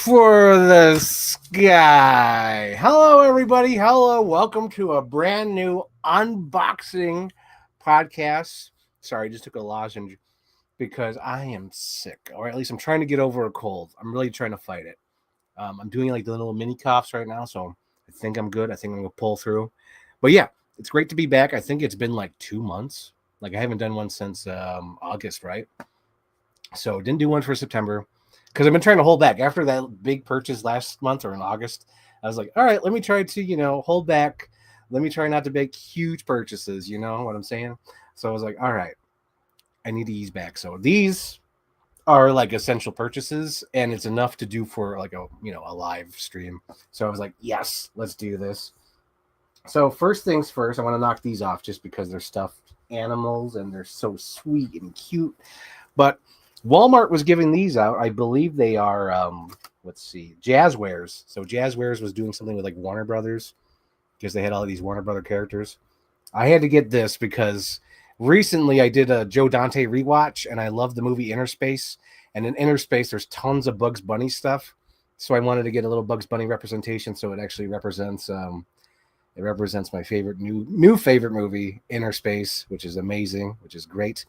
for the sky. Hello, everybody. Hello. Welcome to a brand new unboxing podcast. Sorry, I just took a lozenge because I am sick, or at least I'm trying to get over a cold. I'm really trying to fight it. I'm doing like the little mini coughs right now, so I think I'm good. I think I'm going to pull through. But yeah, it's great to be back. I think it's been like 2 months. Like I haven't done one since August, right? So didn't do one for September because I've been trying to hold back after that big purchase last month or in August. I was like, all right, let me try to, hold back. Let me try not to make huge purchases. You know what I'm saying? So I was like, all right, I need to ease back. So these are like essential purchases and it's enough to do for like a live stream. So I was like, yes, let's do this. So first things first, I want to knock these off just because they're stuffed animals and they're so sweet and cute. But Walmart was giving these out. I believe they are, let's see, Jazzwares. So Jazzwares was doing something with like Warner Brothers because they had all of these Warner Brother characters. I had to get this because recently I did a Joe Dante rewatch and I love the movie Inner Space. And in Inner Space, there's tons of Bugs Bunny stuff. So I wanted to get a little Bugs Bunny representation. So it actually represents, my favorite new favorite movie, Inner Space, which is amazing, which is great.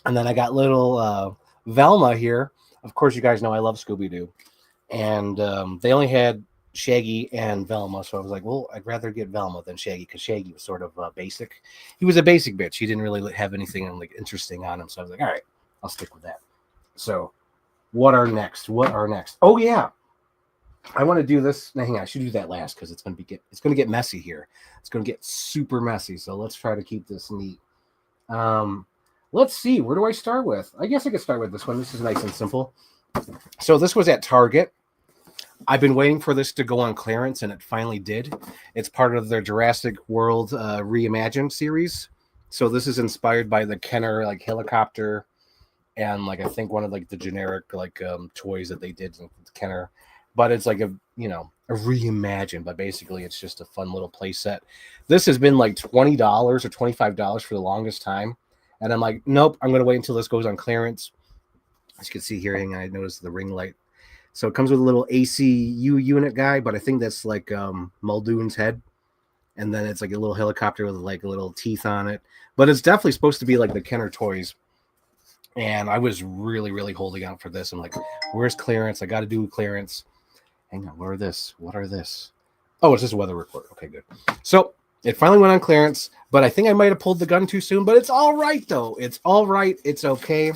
And then I got little Velma here. Of course, you guys know I love Scooby-Doo. And they only had Shaggy and Velma. So I was like, well, I'd rather get Velma than Shaggy because Shaggy was sort of basic. He was a basic bitch. He didn't really have anything like interesting on him. So I was like, all right, I'll stick with that. So what are next? Oh, yeah. I want to do this. Now, hang on. I should do that last because it's going to get messy here. It's going to get super messy. So let's try to keep this neat. Let's see. Where do I start with? I guess I could start with this one. This is nice and simple. So this was at Target. I've been waiting for this to go on clearance, and it finally did. It's part of their Jurassic World Reimagined series. So this is inspired by the Kenner like helicopter, and like I think one of like the generic like toys that they did with Kenner. But it's like a reimagined. But basically, it's just a fun little play set. This has been like $20 or $25 for the longest time. And I'm like, nope, I'm going to wait until this goes on clearance. As you can see here, I noticed the ring light. So it comes with a little ACU unit guy, but I think that's like Muldoon's head. And then it's like a little helicopter with like little teeth on it. But it's definitely supposed to be like the Kenner toys. And I was really, really holding out for this. I'm like, where's clearance? I got to do clearance. Hang on, what are this? Oh, it's just a weather report. Okay, good. So it finally went on clearance, but I think I might have pulled the gun too soon. But it's all right, though. It's all right. It's okay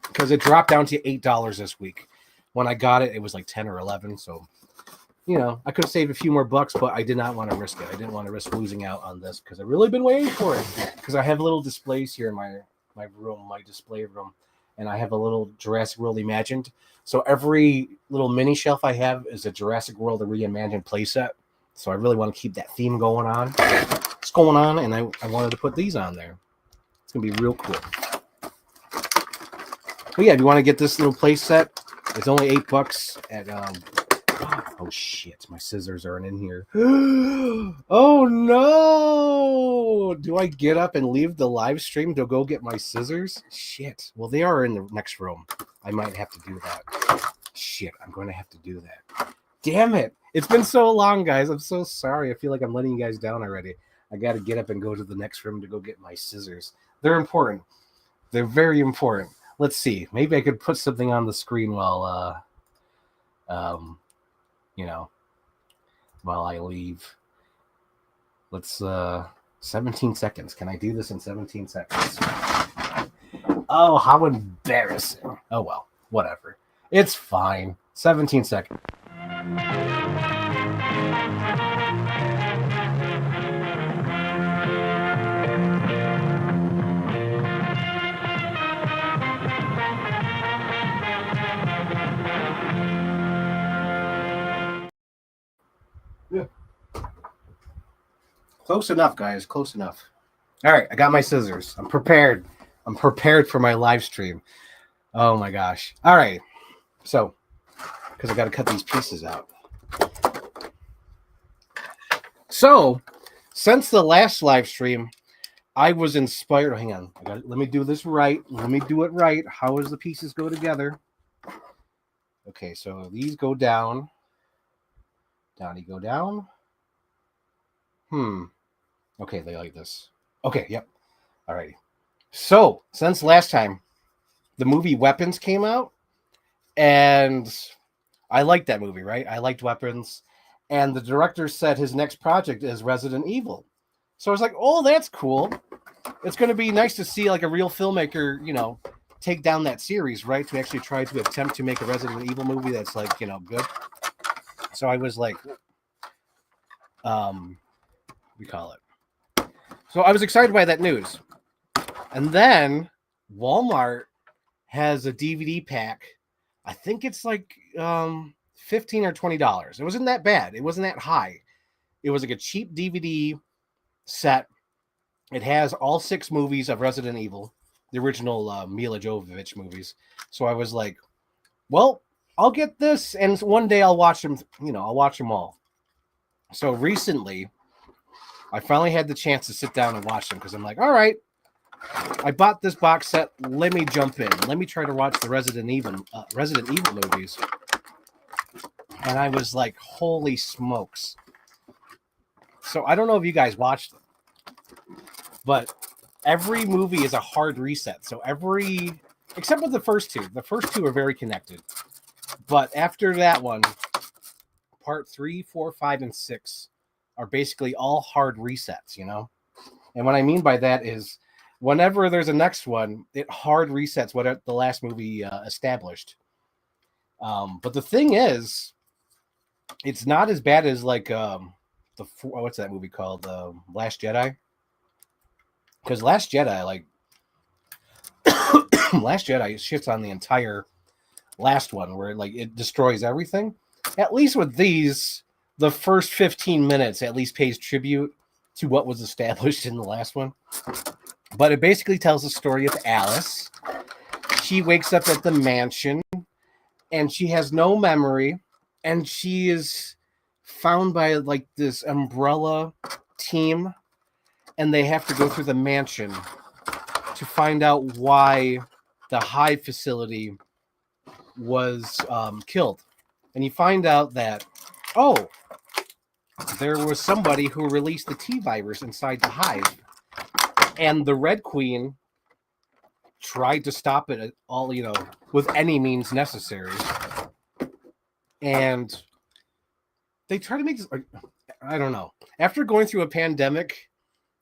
because it dropped down to $8 this week. When I got it, it was like 10 or 11. So, I could have saved a few more bucks, but I did not want to risk it. I didn't want to risk losing out on this because I've really been waiting for it. Because I have little displays here in my room, my display room, and I have a little Jurassic World Imagined. So every little mini shelf I have is a Jurassic World Reimagined playset. So I really want to keep that theme going on. It's going on, and I wanted to put these on there. It's going to be real cool. But yeah, if you want to get this little play set, it's only $8 at oh shit, my scissors aren't in here. Oh no! Do I get up and leave the live stream to go get my scissors? Shit. Well, they are in the next room. I might have to do that. Shit, I'm going to have to do that. Damn it. It's been so long, guys. I'm so sorry. I feel like I'm letting you guys down already. I got to get up and go to the next room to go get my scissors. They're important. They're very important. Let's see. Maybe I could put something on the screen while, while I leave. Let's, 17 seconds. Can I do this in 17 seconds? Oh, how embarrassing. Oh, well, whatever. It's fine. 17 seconds. Yeah. Close enough, guys. Close enough. All right, I got my scissors. I'm prepared. I'm prepared for my live stream. Oh my gosh. All right. So, because I got to cut these pieces out. So, since the last live stream, I was inspired. Hang on. Let me do this right. Let me do it right. How does the pieces go together? Okay, so these go down. Downy go down. Okay, they like this. Okay, yep. All right. So, since last time, the movie Weapons came out, and I liked that movie, right? I liked Weapons, and the director said his next project is Resident Evil. So I was like, oh, that's cool. It's going to be nice to see like a real filmmaker, take down that series, right? To actually try to attempt to make a Resident Evil movie that's like, good. So I was like, we call it. So I was excited by that news. And then Walmart has a DVD pack. I think it's like $15 or $20. It wasn't that bad. It wasn't that high. It was like a cheap DVD set. It has all 6 movies of Resident Evil, the original Mila Jovovich movies. So I was like, well, I'll get this, and one day I'll watch them. I'll watch them all. So recently, I finally had the chance to sit down and watch them because I'm like, all right, I bought this box set. Let me jump in. Let me try to watch the Resident Evil movies. And I was like, holy smokes. So I don't know if you guys watched them, but every movie is a hard reset. So except for the first two are very connected. But after that one, part 3, 4, 5, and 6 are basically all hard resets, And what I mean by that is whenever there's a next one, it hard resets what the last movie established. But the thing is, it's not as bad as like what's that movie called? Last Jedi. Because Last Jedi, Last Jedi shits on the entire last one, where like it destroys everything. At least with these, the first 15 minutes at least pays tribute to what was established in the last one. But it basically tells the story of Alice. She wakes up at the mansion, and she has no memory, and she is found by like this umbrella team, and they have to go through the mansion to find out why the Hive facility was killed. And you find out that, there was somebody who released the T virus inside the Hive, and the Red Queen tried to stop it all, with any means necessary. And they try to make this, I don't know. After going through a pandemic,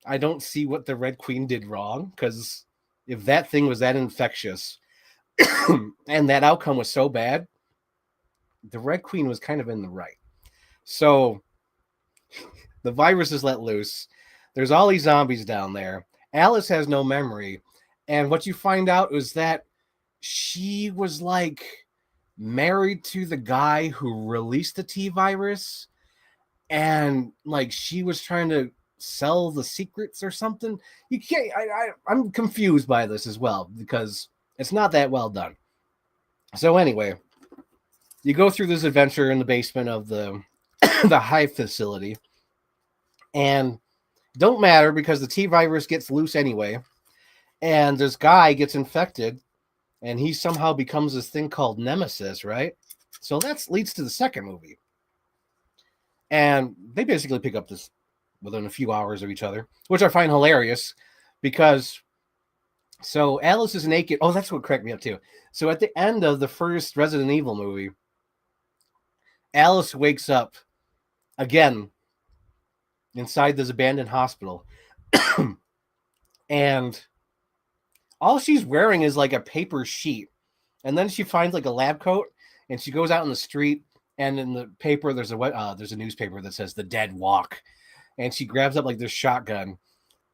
I don't see what the Red Queen did wrong, because if that thing was that infectious and that outcome was so bad, the Red Queen was kind of in the right. So the virus is let loose. There's all these zombies down there. Alice has no memory. And what you find out is that she was like married to the guy who released the T virus. And like she was trying to sell the secrets or something. You can't. I'm confused by this as well because it's not that well done. So anyway, you go through this adventure in the basement of the the Hive facility, and don't matter because the T virus gets loose anyway, and this guy gets infected, and he somehow becomes this thing called Nemesis, right? So that leads to the second movie, and they basically pick up this within a few hours of each other, which I find hilarious because so Alice is naked. Oh, that's what cracked me up too. So at the end of the first Resident Evil movie, Alice wakes up again inside this abandoned hospital. And all she's wearing is like a paper sheet. And then she finds like a lab coat and she goes out in the street, and in the paper there's a newspaper that says "The Dead Walk." And she grabs up like this shotgun.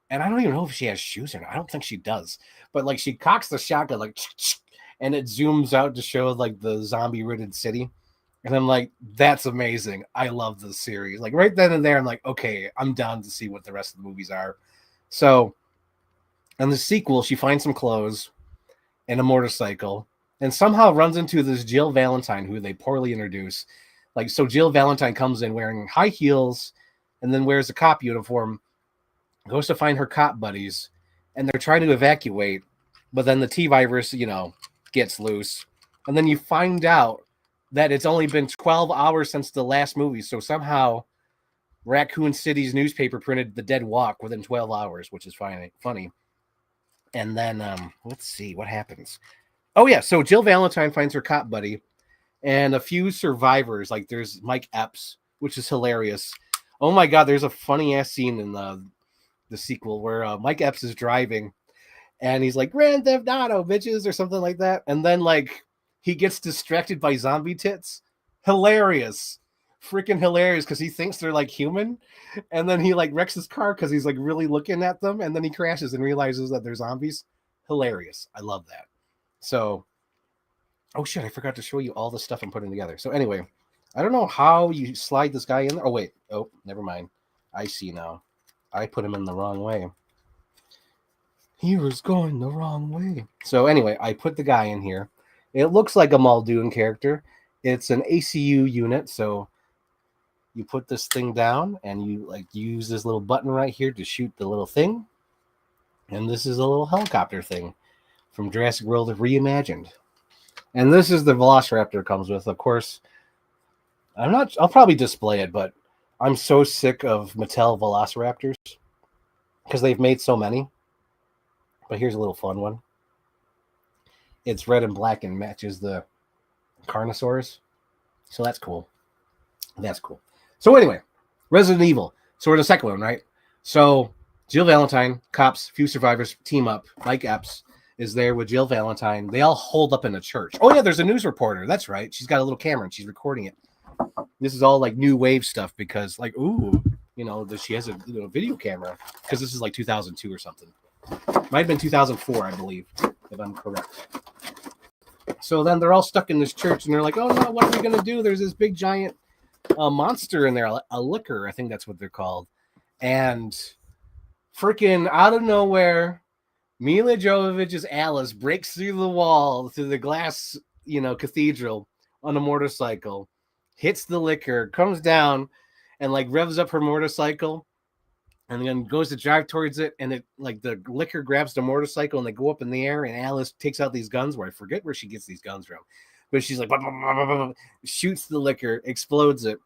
And I don't even know if she has shoes or not. I don't think she does. But like she cocks the shotgun like and it zooms out to show like the zombie-ridden city. And I'm like, that's amazing. I love this series. Like right then and there, I'm like, okay, I'm down to see what the rest of the movies are. So in the sequel, she finds some clothes and a motorcycle and somehow runs into this Jill Valentine, who they poorly introduce. Like, so Jill Valentine comes in wearing high heels and then wears a cop uniform, goes to find her cop buddies, and they're trying to evacuate. But then the T virus, gets loose. And then you find out that it's only been 12 hours since the last movie. So somehow Raccoon City's newspaper printed The Dead Walk within 12 hours, which is funny. And then let's see what happens. Oh yeah, so Jill Valentine finds her cop buddy and a few survivors. Like there's Mike Epps, which is hilarious. Oh my god, there's a funny ass scene in the sequel where Mike Epps is driving and he's like Grand Theft Auto bitches or something like that, and then like he gets distracted by zombie tits. Hilarious, freaking hilarious, because he thinks they're like human, and then he like wrecks his car because he's like really looking at them, and then he crashes and realizes that they're zombies. Hilarious, I love that. So, oh shit, I forgot to show you all the stuff I'm putting together. So anyway, I don't know how you slide this guy in there. Oh wait, oh never mind. I see now. I put him in the wrong way. He was going the wrong way. So anyway, I put the guy in here. It looks like a Muldoon character. It's an ACU unit, so you put this thing down and you like use this little button right here to shoot the little thing. And this is a little helicopter thing from Jurassic World Reimagined. And this is the Velociraptor it comes with. Of course, I'll probably display it, but I'm so sick of Mattel Velociraptors because they've made so many. But here's a little fun one. It's red and black and matches the Carnosaurs. So that's cool. That's cool. So anyway, Resident Evil. So we're the second one, right? So Jill Valentine, cops, few survivors team up. Mike Epps is there with Jill Valentine. They all hold up in a church. Oh yeah, there's a news reporter. That's right. She's got a little camera and she's recording it. This is all like new wave stuff because like, ooh, you know, she has a video camera because this is like 2002 or something. Might have been 2004, I believe, if I'm correct. So then they're all stuck in this church and they're like, oh no, what are we going to do? There's this big giant monster in there, a licker, I think that's what they're called. And freaking out of nowhere, Mila Jovovich's Alice breaks through the wall to the glass, cathedral on a motorcycle, hits the licker, comes down and like revs up her motorcycle and then goes to drive towards it. And it like the licker grabs the motorcycle and they go up in the air and Alice takes out these guns where I forget where she gets these guns from. But she's like, bah, bah, bah, bah, bah, shoots the licker, explodes it.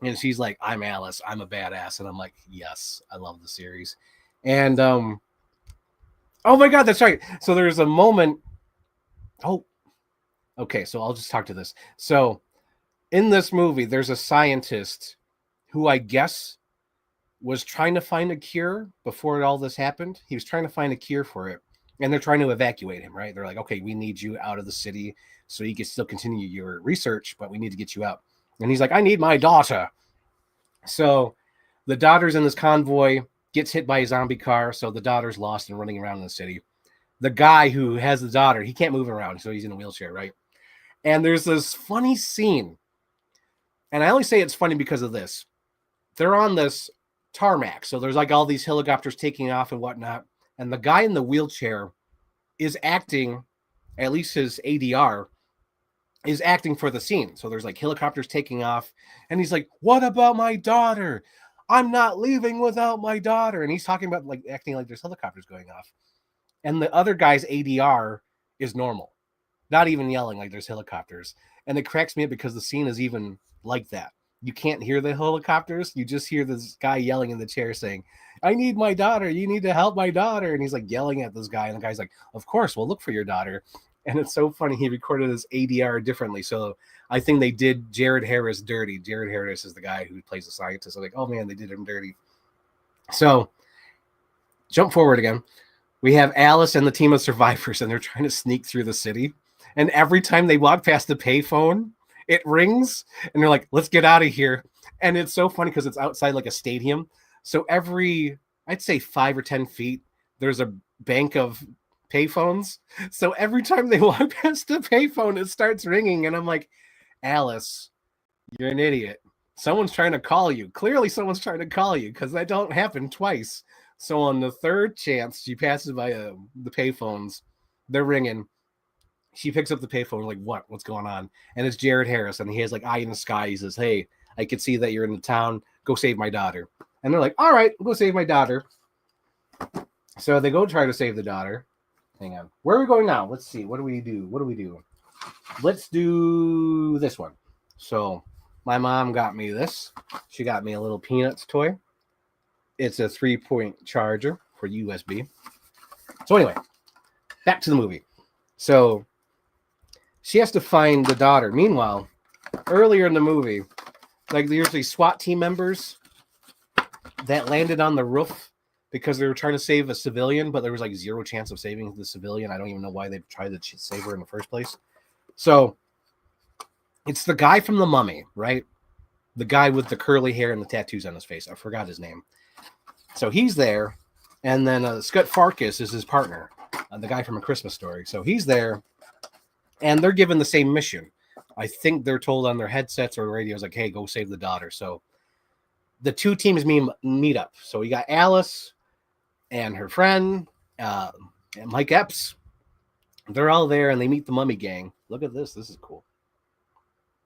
And she's like, I'm Alice. I'm a badass. And I'm like, yes, I love the series. And, oh my God, that's right. So there's a moment. Oh, okay. So I'll just talk to this. So in this movie, there's a scientist who I guess was trying to find a cure before all this happened. He was trying to find a cure for it. And they're trying to evacuate him, right? They're like, okay, we need you out of the city so you can still continue your research, but we need to get you out. And he's like, I need my daughter. So the daughter's in this convoy, gets hit by a zombie car. So the daughter's lost and running around in the city. The guy who has the daughter, he can't move around. So he's in a wheelchair, right? And there's this funny scene. And I only say it's funny because of this. They're on this tarmac. So there's like all these helicopters taking off and whatnot. And the guy in the wheelchair is acting, at least his ADR, is acting for the scene. So there's like helicopters taking off. And he's like, what about my daughter? I'm not leaving without my daughter. And he's talking about like acting like there's helicopters going off. And the other guy's ADR is normal. Not even yelling like there's helicopters. And it cracks me up because the scene is even like that. You can't hear the helicopters. You just hear this guy yelling in the chair saying, I need my daughter. You need to help my daughter. And he's like yelling at this guy. And the guy's like, of course, we'll look for your daughter. And it's so funny. He recorded his ADR differently. So I think they did Jared Harris dirty. Jared Harris is the guy who plays the scientist. I'm like, oh man, they did him dirty. So jump forward again. We have Alice and the team of survivors, and they're trying to sneak through the city. And every time they walk past the payphone, it rings, and they're like, let's get out of here. And it's so funny because it's outside like a stadium. So every, I'd say 5 or 10 feet, there's a bank of payphones. So every time they walk past the payphone, it starts ringing. And I'm like, Alice, you're an idiot. Someone's trying to call you. Clearly someone's trying to call you because that don't happen twice. So on the third chance, she passes by the payphones. They're ringing. She picks up the payphone, like, what's going on? And it's Jared Harris, and he has like eye in the sky. He says, hey, I can see that you're in the town. Go save my daughter. And they're like, all right, go save my daughter. So they go try to save the daughter. Hang on. Where are we going now? Let's see. What do we do? let's do this one. So my mom got me this. She got me a little Peanuts toy. It's a 3-point charger for USB. So anyway, back to the movie. So she has to find the daughter. Meanwhile, earlier in the movie, like there's these SWAT team members that landed on the roof because they were trying to save a civilian, but there was like zero chance of saving the civilian. I don't even know why they tried to save her in the first place. So it's the guy from The Mummy, right? The guy with the curly hair and the tattoos on his face. I forgot his name. So he's there, and then Scott Farkas is his partner, the guy from A Christmas Story. So he's there, and they're given the same mission. I think they're told on their headsets or radios, like, hey, go save the daughter. So the two teams meet up. So we got Alice and her friend, and Mike Epps. They're all there, and they meet the Mummy gang. Look at this. This is cool.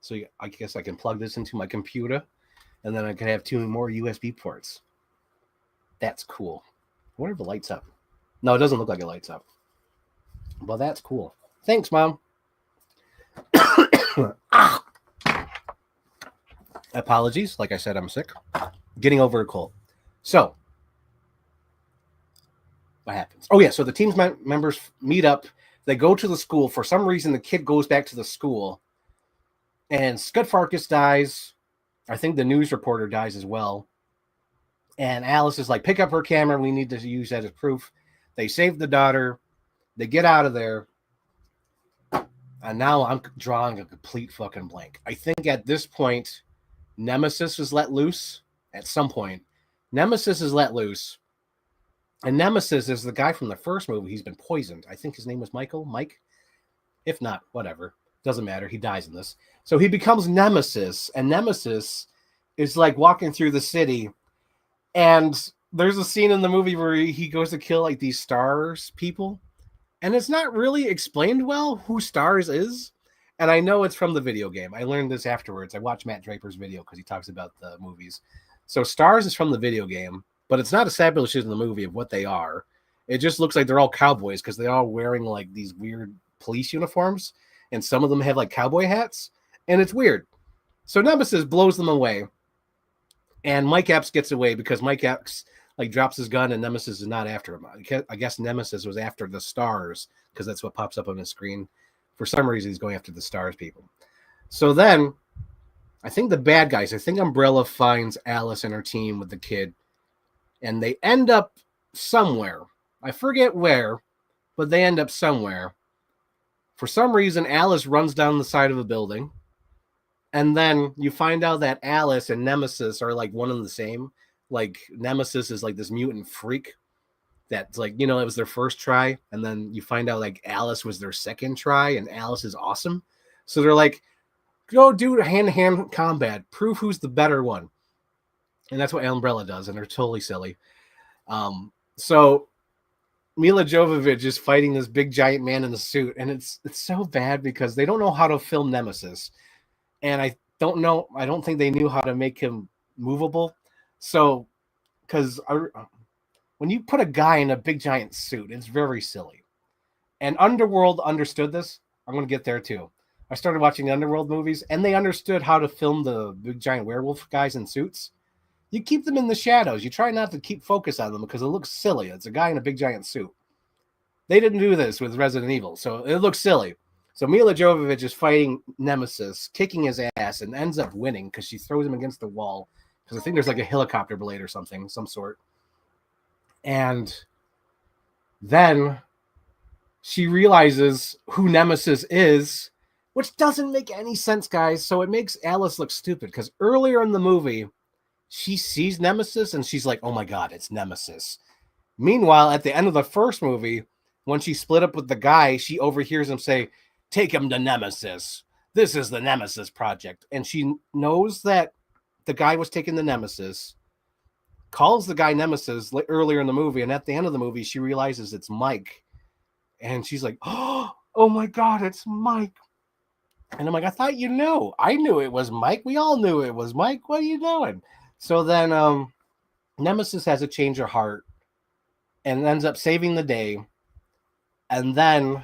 So I guess I can plug this into my computer, and then I can have 2 more USB ports. That's cool. I wonder if it lights up. No, it doesn't look like it lights up. Well, that's cool. Thanks, Mom. Apologies. Like I said, I'm sick. Getting over a cold. So, what happens? Oh, yeah. So the team's members meet up. They go to the school. For some reason, the kid goes back to the school. And Scott Farkas dies. I think the news reporter dies as well. And Alice is like, pick up her camera. We need to use that as proof. They save the daughter. They get out of there. And now I'm drawing a complete fucking blank. I think at this point, Nemesis is let loose. At some point, Nemesis is let loose. And Nemesis is the guy from the first movie. He's been poisoned. I think his name was Mike. If not, whatever. Doesn't matter. He dies in this. So he becomes Nemesis. And Nemesis is like walking through the city. And there's a scene in the movie where he goes to kill like these Stars people. And it's not really explained well who Stars is. And I know it's from the video game. I learned this afterwards. I watched Matt Draper's video because he talks about the movies. So Stars is from the video game, but it's not established in the movie of what they are. It just looks like they're all cowboys because they're all wearing like these weird police uniforms. And some of them have like cowboy hats. And it's weird. So Nemesis blows them away. And Mike Epps gets away because Mike Epps like drops his gun and Nemesis is not after him. I guess Nemesis was after the Stars because that's what pops up on the screen. For some reason, he's going after the Stars people. So then, I think the bad guys, I think Umbrella finds Alice and her team with the kid. And they end up somewhere. I forget where, but they end up somewhere. For some reason, Alice runs down the side of a building. And then you find out that Alice and Nemesis are like one and the same. Like Nemesis is like this mutant freak that's like, you know, it was their first try. And then you find out like Alice was their second try and Alice is awesome. So they're like, go do hand-to-hand combat. Prove who's the better one. And that's what Umbrella does. And they're totally silly. So Mila Jovovich is fighting this big giant man in a suit. And it's so bad because they don't know how to film Nemesis. And I don't think they knew how to make him movable. So, because when you put a guy in a big giant suit, it's very silly. And Underworld understood this. I'm going to get there too. I started watching the Underworld movies, and they understood how to film the big giant werewolf guys in suits. You keep them in the shadows. You try not to keep focus on them because it looks silly. It's a guy in a big giant suit. They didn't do this with Resident Evil, so it looks silly. So Mila Jovovich is fighting Nemesis, kicking his ass, and ends up winning because she throws him against the wall. Because I think there's like a helicopter blade or something, some sort. And then she realizes who Nemesis is, which doesn't make any sense, guys. So it makes Alice look stupid because earlier in the movie, she sees Nemesis and she's like, oh my God, it's Nemesis. Meanwhile, at the end of the first movie, when she split up with the guy, she overhears him say, take him to Nemesis. This is the Nemesis Project. And she knows that the guy was taking the Nemesis, calls the guy Nemesis earlier in the movie. And at the end of the movie, she realizes it's Mike. And she's like, oh my God, it's Mike. And I'm like, I thought you knew. I knew it was Mike. We all knew it was Mike. What are you doing? So then Nemesis has a change of heart and ends up saving the day. And then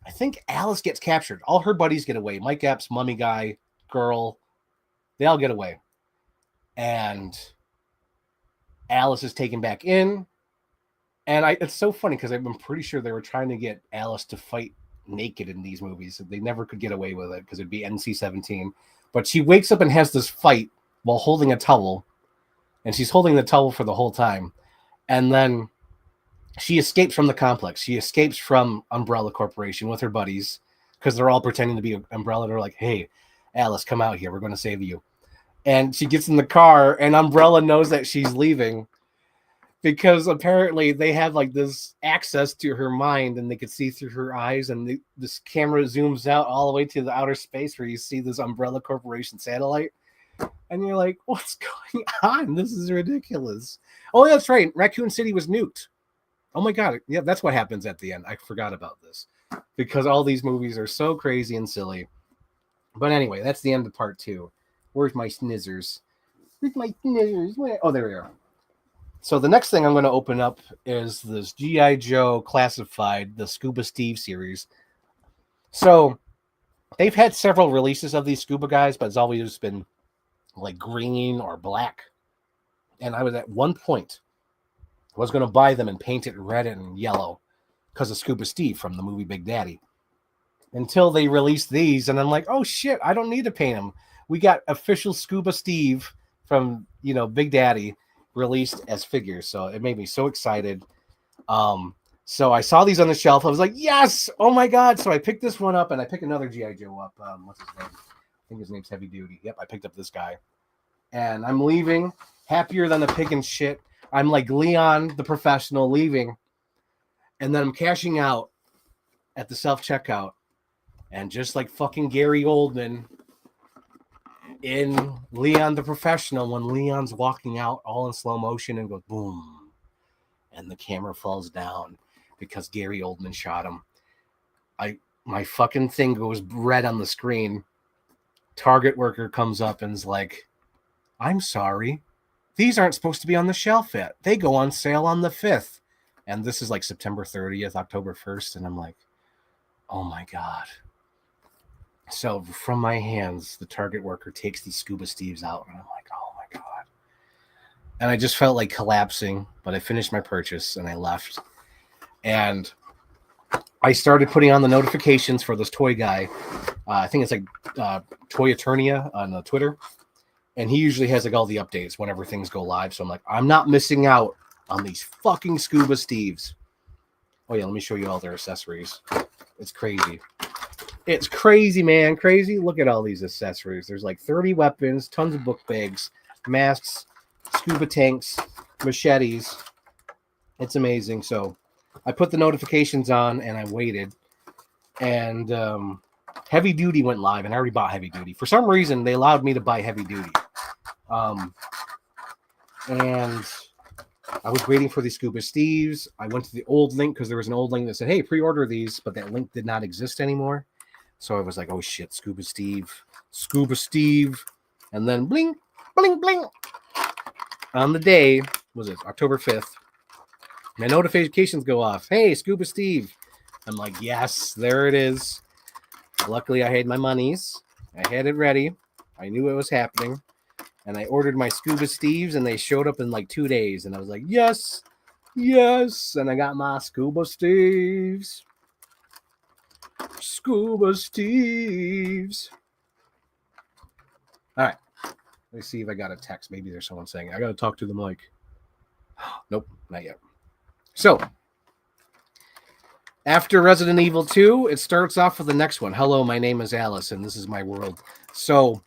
I think Alice gets captured. All her buddies get away. Mike Epps, Mummy Guy, Girl, they all get away. And Alice is taken back in. And it's so funny because I'm pretty sure they were trying to get Alice to fight naked in these movies. They never could get away with it because it'd be NC-17. But she wakes up and has this fight while holding a towel. And she's holding the towel for the whole time. And then she escapes from the complex. She escapes from Umbrella Corporation with her buddies because they're all pretending to be Umbrella. They're like, hey, Alice, come out here. We're going to save you. And she gets in the car, and Umbrella knows that she's leaving because apparently they have like this access to her mind, and they could see through her eyes. And this camera zooms out all the way to the outer space where you see this Umbrella Corporation satellite. And you're like, what's going on? This is ridiculous. Oh, that's right. Raccoon City was nuked. Oh my God. Yeah, that's what happens at the end. I forgot about this because all these movies are so crazy and silly. But anyway, that's the end of part 2. Where's my snizzers? Where's my snizzers? Oh, there we are. So the next thing I'm going to open up is this G.I. Joe Classified, the Scuba Steve series. So they've had several releases of these scuba guys, but it's always been like green or black. And I was at one point, I was going to buy them and paint it red and yellow because of Scuba Steve from the movie Big Daddy. Until they released these, and I'm like, oh shit, I don't need to paint them. We got official Scuba Steve from, Big Daddy released as figures. So it made me so excited. So I saw these on the shelf. I was like, yes, oh my God. So I picked this one up and I picked another G.I. Joe up. What's his name? I think his name's Heavy Duty. Yep, I picked up this guy. And I'm leaving happier than a pig in shit. I'm like Leon, the professional, leaving. And then I'm cashing out at the self-checkout. And just like fucking Gary Oldman in Leon the Professional, when Leon's walking out all in slow motion and goes boom, and the camera falls down because Gary Oldman shot him. My fucking thing goes red on the screen. Target worker comes up and is like, I'm sorry, these aren't supposed to be on the shelf yet. They go on sale on the 5th. And this is like September 30th, October 1st. And I'm like, oh my God. So from my hands, the Target worker takes these Scuba Steves out, and I'm like, oh my God. And I just felt like collapsing, but I finished my purchase and I left. And I started putting on the notifications for this toy guy. I think it's like Toy Eternia on Twitter. And he usually has like all the updates whenever things go live. So I'm like, I'm not missing out on these fucking Scuba Steves. Oh yeah, let me show you all their accessories. It's crazy. It's crazy, man. Crazy. Look at all these accessories. There's like 30 weapons, tons of book bags, masks, scuba tanks, machetes. It's amazing. So I put the notifications on and I waited. And Heavy Duty went live, and I already bought Heavy Duty. For some reason, they allowed me to buy Heavy Duty. And I was waiting for the Scuba Steves. I went to the old link because there was an old link that said, hey, pre-order these, but that link did not exist anymore. So I was like, oh shit, Scuba Steve. And then bling, bling, bling. On the day, was it October 5th, my notifications go off. Hey, Scuba Steve. I'm like, yes, there it is. Luckily, I had my monies. I had it ready. I knew it was happening. And I ordered my Scuba Steves, and they showed up in like 2 days. And I was like, yes. And I got my Scuba Steves. Scuba Steves. All right. Let's see if I got a text. Maybe there's someone saying, I got to talk to the mic. Nope, not yet. So, after Resident Evil 2, it starts off with the next one. Hello, my name is Alice, and this is my world. So,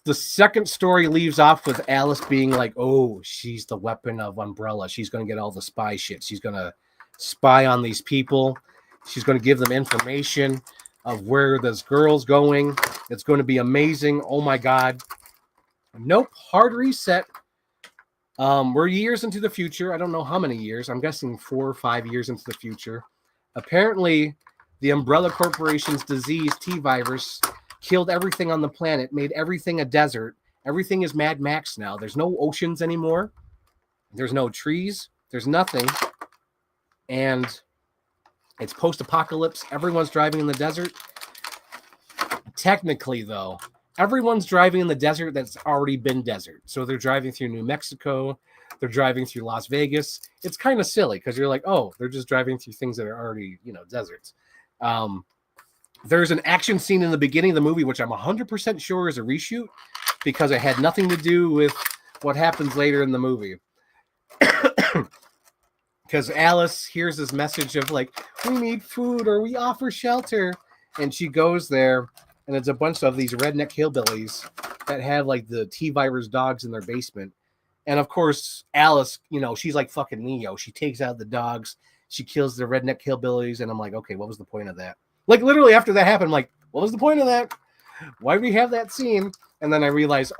the second story leaves off with Alice being like, oh, she's the weapon of Umbrella. She's going to get all the spy shit. She's going to spy on these people. She's going to give them information of where this girl's going. It's going to be amazing. Oh, my God. Nope. Hard reset. We're years into the future. I don't know how many years. I'm guessing 4 or 5 years into the future. Apparently, the Umbrella Corporation's disease, T-virus, killed everything on the planet, made everything a desert. Everything is Mad Max now. There's no oceans anymore. There's no trees. There's nothing. And It's post-apocalypse. Everyone's driving in the desert. Technically, though, everyone's driving in the desert that's already been desert. So they're driving through New Mexico. They're driving through Las Vegas. It's kind of silly because you're like, oh, they're just driving through things that are already, deserts. There's an action scene in the beginning of the movie, which I'm 100% sure is a reshoot because it had nothing to do with what happens later in the movie. Because Alice hears this message of like, we need food or we offer shelter. And she goes there, and it's a bunch of these redneck hillbillies that have like the T-virus dogs in their basement. And of course, Alice, she's like fucking Neo. She takes out the dogs. She kills the redneck hillbillies. And I'm like, okay, what was the point of that? Like literally after that happened, I'm like, what was the point of that? Why do we have that scene? And then I realized,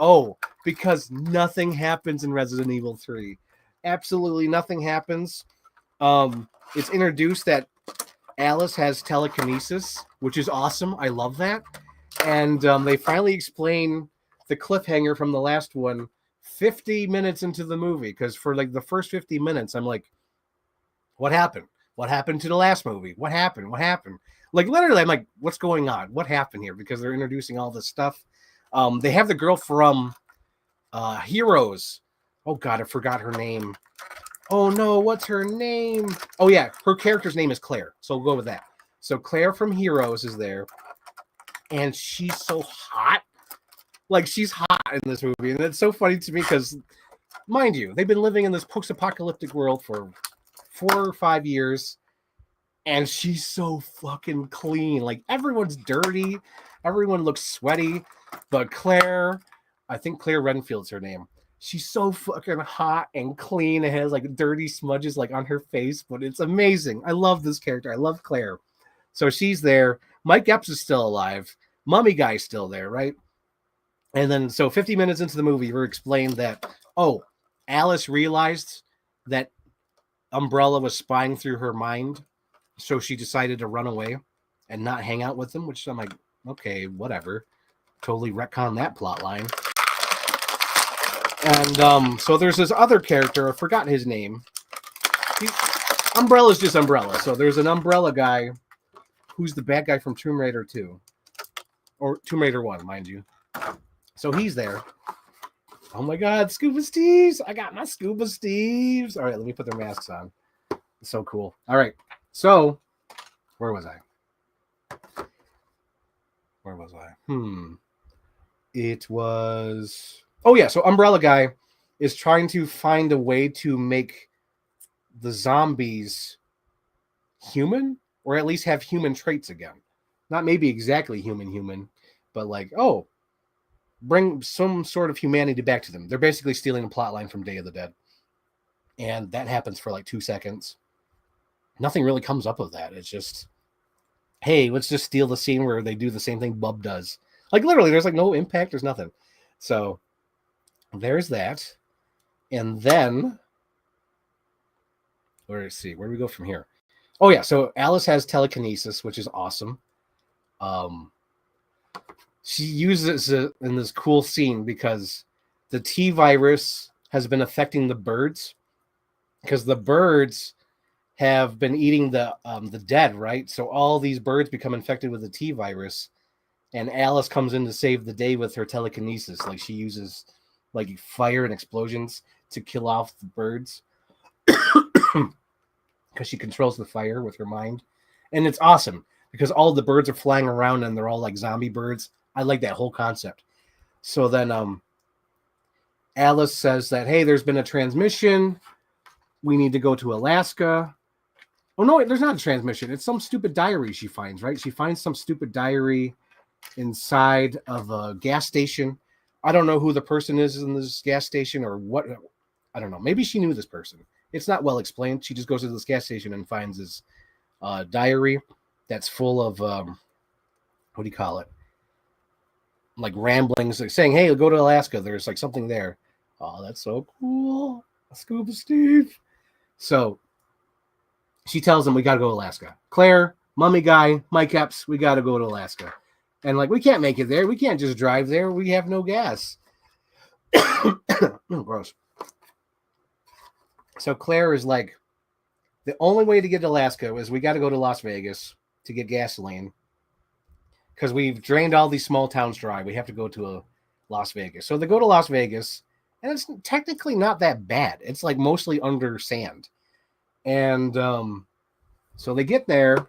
because nothing happens in Resident Evil 3. Absolutely nothing happens. It's introduced that Alice has telekinesis, which is awesome. I love that. And they finally explain the cliffhanger from the last one 50 minutes into the movie. Because for like the first 50 minutes, I'm like, what happened? What happened to the last movie? What happened? What happened? Like literally, I'm like, what's going on? What happened here? Because they're introducing all this stuff. They have the girl from Heroes. Oh God, I forgot her name. Oh no, what's her name? Oh yeah, her character's name is Claire. So we'll go with that. So Claire from Heroes is there. And she's so hot. Like she's hot in this movie. And it's so funny to me because, mind you, they've been living in this post-apocalyptic world for 4 or 5 years. And she's so fucking clean. Like everyone's dirty. Everyone looks sweaty. But Claire, I think Claire Renfield's her name. She's so fucking hot and clean. It has like dirty smudges like on her face, but it's amazing. I love this character. I love Claire. So she's there. Mike Epps is still alive. Mummy Guy's still there, right? And then so 50 minutes into the movie, we're explained that, Alice realized that Umbrella was spying through her mind. So she decided to run away and not hang out with him, which I'm like, okay, whatever. Totally retcon that plot line. And so there's this other character. I forgot his name. Umbrella's just Umbrella. So there's an Umbrella guy who's the bad guy from Tomb Raider 2. Or Tomb Raider 1, mind you. So he's there. Oh my God, Scuba Steves. I got my Scuba Steves. All right, let me put their masks on. It's so cool. All right. So, where was I? It was... Oh, yeah. So Umbrella Guy is trying to find a way to make the zombies human, or at least have human traits again. Not maybe exactly human, but like, bring some sort of humanity back to them. They're basically stealing a plot line from Day of the Dead. And that happens for like 2 seconds. Nothing really comes up of that. It's just, hey, let's just steal the scene where they do the same thing Bub does. Like literally, there's like no impact. There's nothing. So there's that. And then, where do we go from here? Oh yeah, so Alice has telekinesis, which is awesome. She uses it in this cool scene because the T virus has been affecting the birds, because the birds have been eating the dead, right? So all these birds become infected with the T virus, and Alice comes in to save the day with her telekinesis. Like she uses like fire and explosions to kill off the birds because she controls the fire with her mind. And it's awesome because all the birds are flying around and they're all like zombie birds. I like that whole concept. So then Alice says that, hey, there's been a transmission. We need to go to Alaska. Oh, no, there's not a transmission. It's some stupid diary she finds, right? She finds some stupid diary inside of a gas station. I don't know who the person is in this gas station or what. I don't know. Maybe she knew this person. It's not well explained. She just goes to this gas station and finds this diary that's full of, what do you call it? Like ramblings, like saying, hey, go to Alaska. There's like something there. Oh, that's so cool. Scuba Steve. So she tells him we got to go to Alaska. Claire, Mummy Guy, Mike Epps, we got to go to Alaska. And like, we can't make it there. We can't just drive there. We have no gas. Oh, gross. So Claire is like, The only way to get to Alaska is we got to go to Las Vegas to get gasoline because we've drained all these small towns dry. We have to go to Las Vegas. So they go to Las Vegas, and it's technically not that bad. It's like mostly under sand. And so they get there,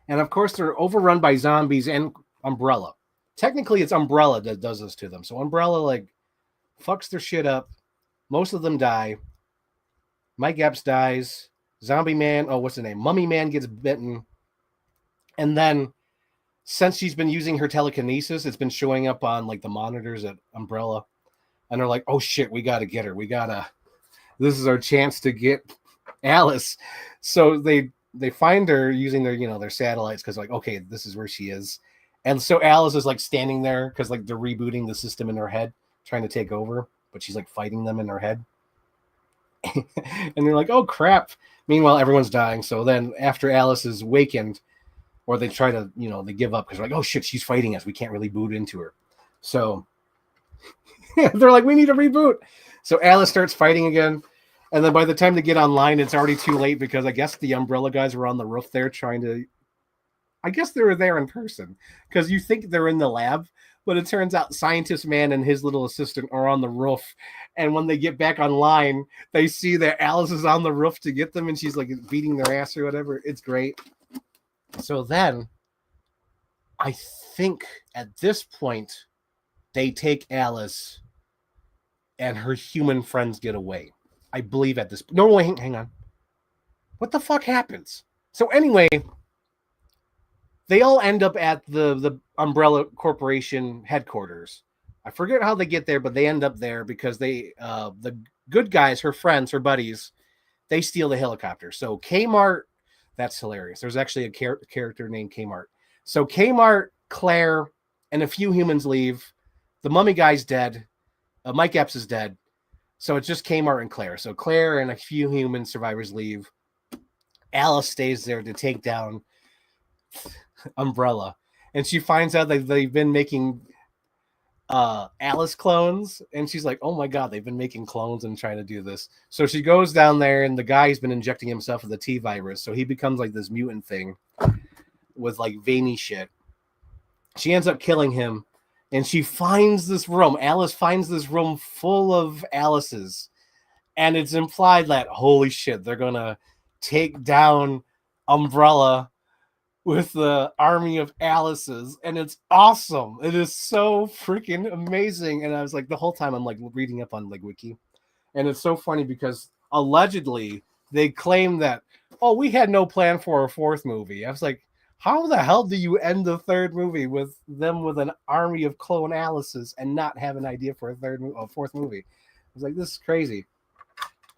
and of course they're overrun by zombies and Umbrella. Technically, it's Umbrella that does this to them. So Umbrella, like, fucks their shit up. Most of them die. Mike Epps dies. Zombie Man, what's the name? Mummy Man gets bitten. And then, since she's been using her telekinesis, it's been showing up on, like, the monitors at Umbrella. And they're like, oh, shit, we got to get her. This is our chance to get Alice. So they find her using their satellites because, like, okay, this is where she is. And so Alice is, like, standing there because, like, they're rebooting the system in her head, trying to take over. But she's, like, fighting them in her head. And they're like, oh, crap. Meanwhile, everyone's dying. So then after Alice is wakened, or they try to, they give up because they're like, oh, shit, she's fighting us. We can't really boot into her. So they're like, we need to reboot. So Alice starts fighting again. And then by the time they get online, it's already too late because I guess the Umbrella guys were on the roof there I guess they were there in person because you think they're in the lab. But it turns out Scientist Man and his little assistant are on the roof. And when they get back online, they see that Alice is on the roof to get them. And she's like beating their ass or whatever. It's great. So then I think at this point, they take Alice and her human friends get away. I believe at this point. No, wait, hang on. What the fuck happens? So anyway, they all end up at the Umbrella Corporation headquarters. I forget how they get there, but they end up there because the good guys, her friends, her buddies, they steal the helicopter. So Kmart, that's hilarious. There's actually a character named Kmart. So Kmart, Claire, and a few humans leave. The mummy guy's dead. Mike Epps is dead. So it's just Kmart and Claire. So Claire and a few human survivors leave. Alice stays there to take down Umbrella. And she finds out that they've been making Alice clones. And she's like, oh my God, they've been making clones and trying to do this. So she goes down there and the guy's been injecting himself with the T virus. So he becomes like this mutant thing with like veiny shit. She ends up killing him. And she finds this room. Alice finds this room full of Alices. And it's implied that, holy shit, they're going to take down Umbrella with the army of Alices. And it's awesome. It is so freaking amazing. And I was like, the whole time I'm like reading up on like Wiki. And it's so funny because allegedly they claim that, oh, we had no plan for a fourth movie. I was like, how the hell do you end the third movie with them with an army of clone Alices and not have an idea for a fourth movie? I was like, this is crazy.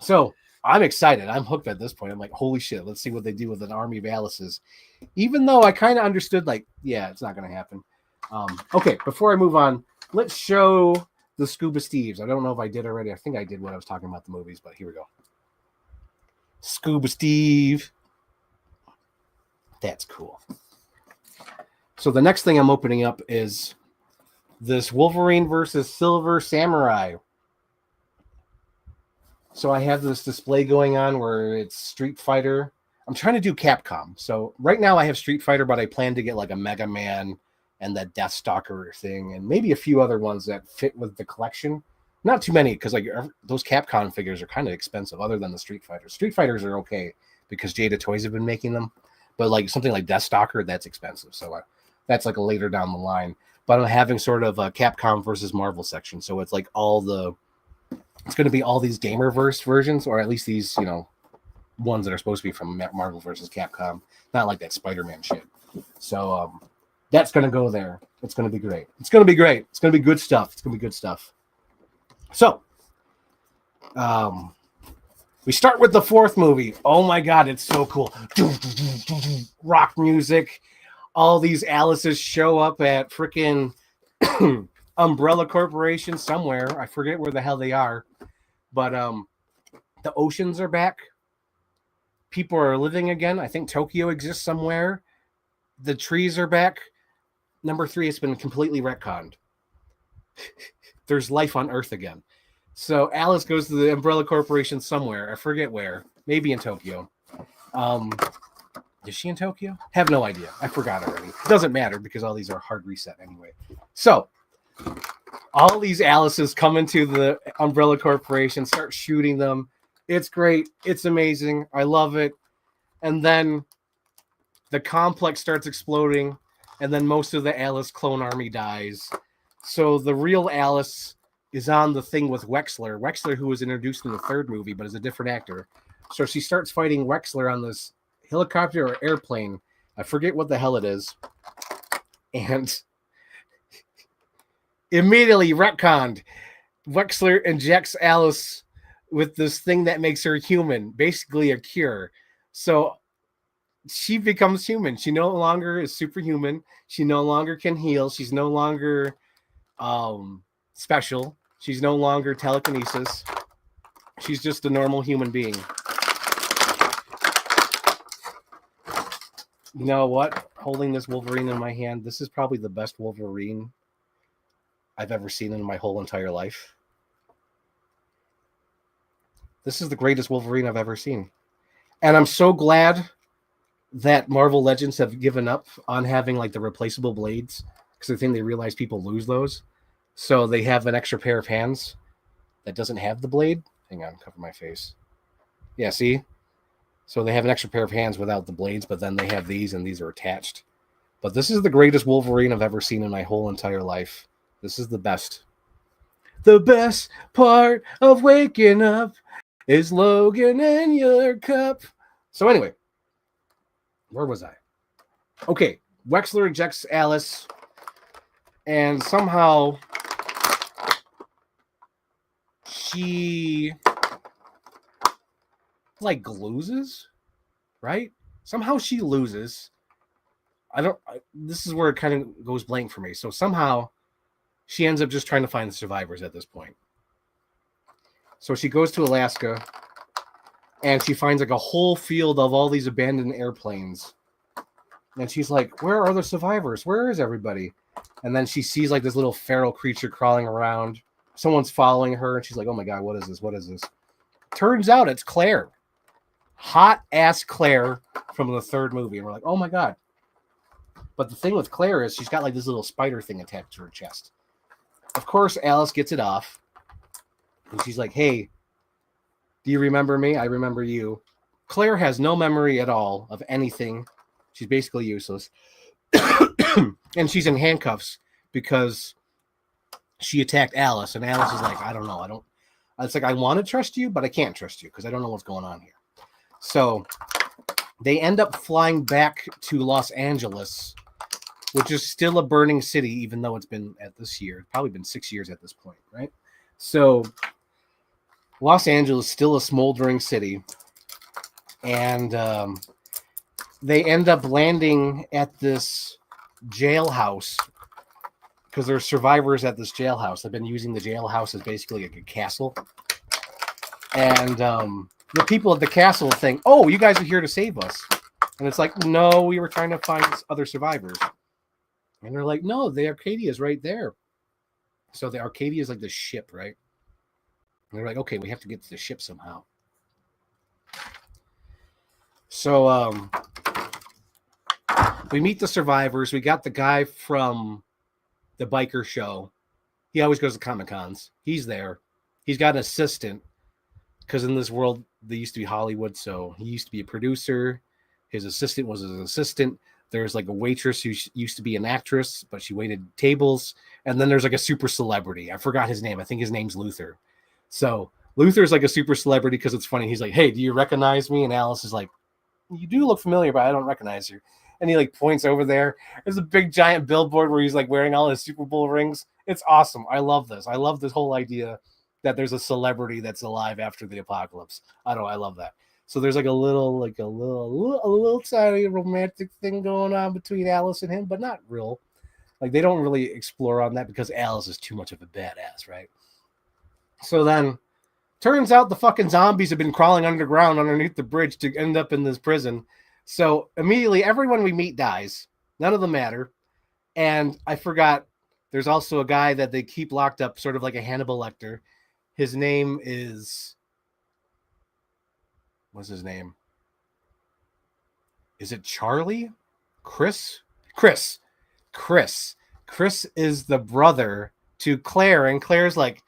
So I'm excited. I'm hooked at this point. I'm like, holy shit, let's see what they do with an army of Alices. Even though I kind of understood, like, yeah, it's not going to happen. Okay, before I move on, let's show the Scuba Steves. I don't know if I did already. I think I did when I was talking about the movies, but here we go. Scuba Steve. That's cool. So the next thing I'm opening up is this Wolverine versus Silver Samurai. So I have this display going on where it's Street Fighter. I'm trying to do Capcom. So right now I have Street Fighter, but I plan to get like a Mega Man and that Deathstalker thing and maybe a few other ones that fit with the collection. Not too many because like those Capcom figures are kind of expensive other than the Street Fighters. Street Fighters are okay because Jada Toys have been making them. But like something like Deathstalker, that's expensive. So that's like a later down the line. But I'm having sort of a Capcom versus Marvel section. So it's like it's going to be all these Gamerverse versions, or at least these, ones that are supposed to be from Marvel versus Capcom. Not like that Spider-Man shit. So that's going to go there. It's going to be great. It's going to be great. It's going to be good stuff. It's going to be good stuff. So, we start with the fourth movie. Oh my God, it's so cool. Rock music. All these Alices show up at freaking Umbrella Corporation somewhere. I forget where the hell they are. But the oceans are back. People are living again. I think Tokyo exists somewhere. The trees are back. Number 3 has been completely retconned. There's life on Earth again. So Alice goes to the Umbrella Corporation somewhere. I forget where. Maybe in Tokyo. Is she in Tokyo? Have no idea. I forgot already. It doesn't matter because all these are hard reset anyway. So all these Alices come into the Umbrella Corporation, start shooting them. It's great. It's amazing. I love it. And then the complex starts exploding, and then most of the Alice clone army dies. So the real Alice is on the thing with Wexler. Wexler, who was introduced in the third movie, but is a different actor. So she starts fighting Wexler on this helicopter or airplane. I forget what the hell it is. And immediately retconned. Wexler injects Alice with this thing that makes her human, basically a cure. So she becomes human. She no longer is superhuman. She no longer can heal. She's no longer special. She's no longer telekinesis. She's just a normal human being. You know what? Holding this Wolverine in my hand, this is probably the best Wolverine I've ever seen in my whole entire life. This is the greatest Wolverine I've ever seen. And I'm so glad that Marvel Legends have given up on having like the replaceable blades, because I think they realize people lose those. So they have an extra pair of hands that doesn't have the blade. Hang on, cover my face. Yeah, see? So they have an extra pair of hands without the blades, but then they have these, and these are attached. But this is the greatest Wolverine I've ever seen in my whole entire life. This is the best. The best part of waking up is Logan in your cup. So anyway, where was I? Okay, Wexler ejects Alice, and somehow she like loses, right? Somehow she loses. This is where it kind of goes blank for me. So somehow she ends up just trying to find the survivors at this point. So she goes to Alaska, and she finds like a whole field of all these abandoned airplanes. And she's like, where are the survivors? Where is everybody? And then she sees like this little feral creature crawling around. Someone's following her, and she's like, oh my God, what is this? What is this? Turns out it's Claire. Hot ass Claire from the third movie. And we're like, oh my God. But the thing with Claire is she's got like this little spider thing attached to her chest. Of course, Alice gets it off. And she's like, hey, do you remember me? I remember you. Claire has no memory at all of anything. She's basically useless. And she's in handcuffs because she attacked Alice. And Alice is like, I don't know. It's like, I want to trust you, but I can't trust you because I don't know what's going on here. So they end up flying back to Los Angeles, which is still a burning city, even though it's been at this year. It's probably been 6 years at this point, right? So Los Angeles is still a smoldering city. And they end up landing at this jailhouse because there's survivors at this jailhouse. They've been using the jailhouse as basically like a castle. And the people at the castle think, oh, you guys are here to save us. And it's like, no, we were trying to find other survivors. And they're like, no, the Arcadia is right there. So the Arcadia is like the ship, right? And they're like, okay, we have to get to the ship somehow. So we meet the survivors. We got the guy from the biker show. He always goes to Comic-Cons. He's there. He's got an assistant because in this world, they used to be Hollywood. So he used to be a producer. His assistant was his assistant. There's like a waitress who used to be an actress, but she waited tables. And then there's like a super celebrity. I forgot his name. I think his name's Luther. So Luther's like a super celebrity because it's funny. He's like, hey, do you recognize me? And Alice is like, you do look familiar, but I don't recognize you. And he like points over there. There's a big giant billboard where he's like wearing all his Super Bowl rings. It's awesome. I love this. I love this whole idea that there's a celebrity that's alive after the apocalypse. I love that. So there's like a little tiny romantic thing going on between Alice and him, but not real. Like they don't really explore on that because Alice is too much of a badass, right? So then turns out the fucking zombies have been crawling underground underneath the bridge to end up in this prison. So immediately everyone we meet dies. None of them matter. And I forgot there's also a guy that they keep locked up, sort of like a Hannibal Lecter. His name is... What's his name? Is it Charlie? Chris? Chris is the brother to Claire, and Claire's like,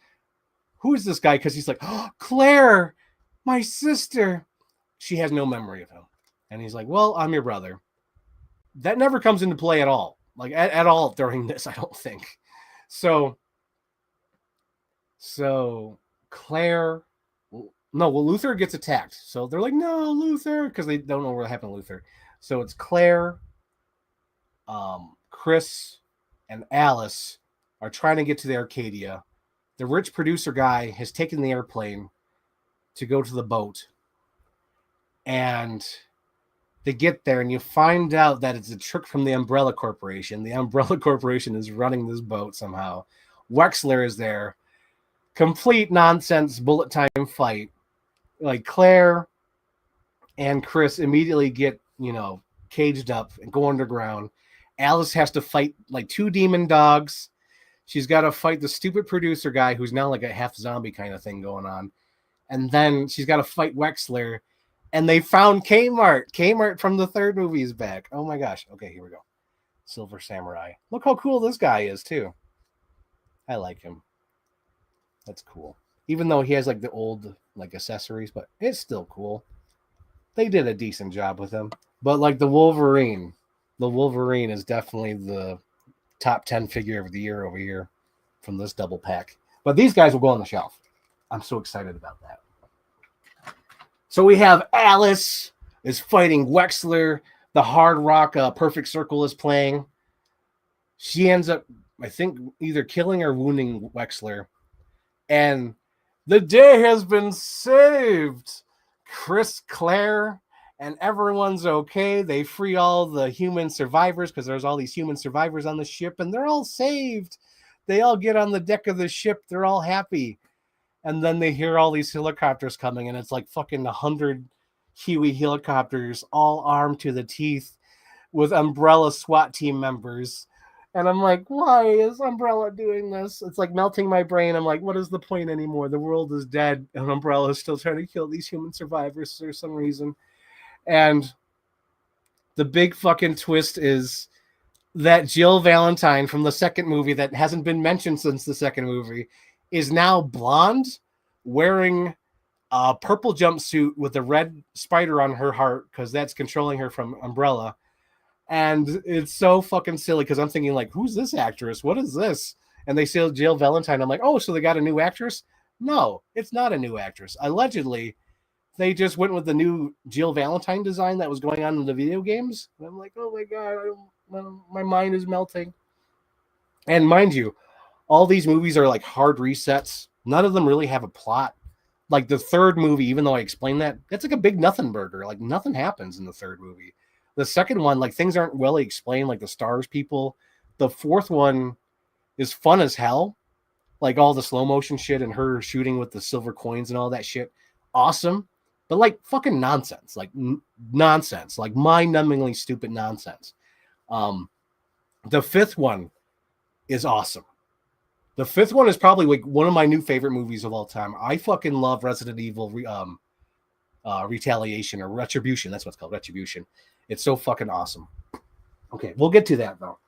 who is this guy? Because he's like, oh, Claire, my sister. She has no memory of him. And he's like, well, I'm your brother. That never comes into play at all. Like, at all during this, I don't think. So Claire... No, well, Luther gets attacked. So they're like, no, Luther, because they don't know what happened to Luther. So it's Claire, Chris, and Alice are trying to get to the Arcadia. The rich producer guy has taken the airplane to go to the boat. And they get there, and you find out that it's a trick from the Umbrella Corporation. The Umbrella Corporation is running this boat somehow. Wexler is there. Complete nonsense bullet time fight. Like, Claire and Chris immediately get, caged up and go underground. Alice has to fight like 2 demon dogs. She's got to fight the stupid producer guy who's now like a half zombie kind of thing going on. And then she's got to fight Wexler. And they found Kmart. Kmart from the 3rd movie is back. Oh my gosh. Okay, here we go. Silver Samurai. Look how cool this guy is too. I like him. That's cool. Even though he has like the old like accessories, but it's still cool. They did a decent job with him. But like the Wolverine is definitely the top 10 figure of the year over here from this double pack. But these guys will go on the shelf. I'm so excited about that. So we have Alice is fighting Wexler. The Hard Rock Perfect Circle is playing. She ends up, I think, either killing or wounding Wexler. And the day has been saved. Chris, Claire, and everyone's okay. They free all the human survivors because there's all these human survivors on the ship, and they're all saved. They all get on the deck of the ship. They're all happy. And then they hear all these helicopters coming, and it's like fucking 100 Huey helicopters, all armed to the teeth with Umbrella SWAT team members. And I'm like, why is Umbrella doing this? It's like melting my brain. I'm like, what is the point anymore? The world is dead, and Umbrella is still trying to kill these human survivors for some reason. And the big fucking twist is that Jill Valentine from the 2nd movie that hasn't been mentioned since the 2nd movie is now blonde, wearing a purple jumpsuit with a red spider on her heart because that's controlling her from Umbrella. And it's so fucking silly because I'm thinking, like, who's this actress? What is this? And they say Jill Valentine. I'm like, oh, so they got a new actress? No, it's not a new actress. Allegedly, they just went with the new Jill Valentine design that was going on in the video games. And I'm like, oh my God, my mind is melting. And mind you, all these movies are like hard resets. None of them really have a plot. Like the 3rd movie, even though I explained that, it's like a big nothing burger. Like nothing happens in the 3rd movie. The 2nd one, like things aren't well explained, like the stars people. The 4th one is fun as hell. Like all the slow motion shit and her shooting with the silver coins and all that shit. Awesome. But like fucking nonsense. Like nonsense. Like mind-numbingly stupid nonsense. The 5th one is awesome. The 5th one is probably like one of my new favorite movies of all time. I fucking love Resident Evil Retaliation or Retribution. That's what it's called, Retribution. It's so fucking awesome. Okay, we'll get to that though.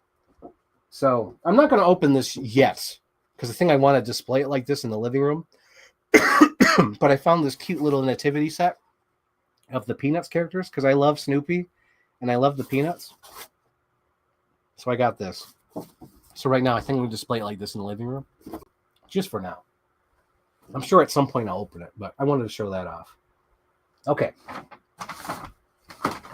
So I'm not going to open this yet because I think I want to display it like this in the living room. But I found this cute little nativity set of the Peanuts characters because I love Snoopy and I love the Peanuts. So I got this. So right now I think we'll display it like this in the living room just for now. I'm sure at some point I'll open it, but I wanted to show that off. Okay.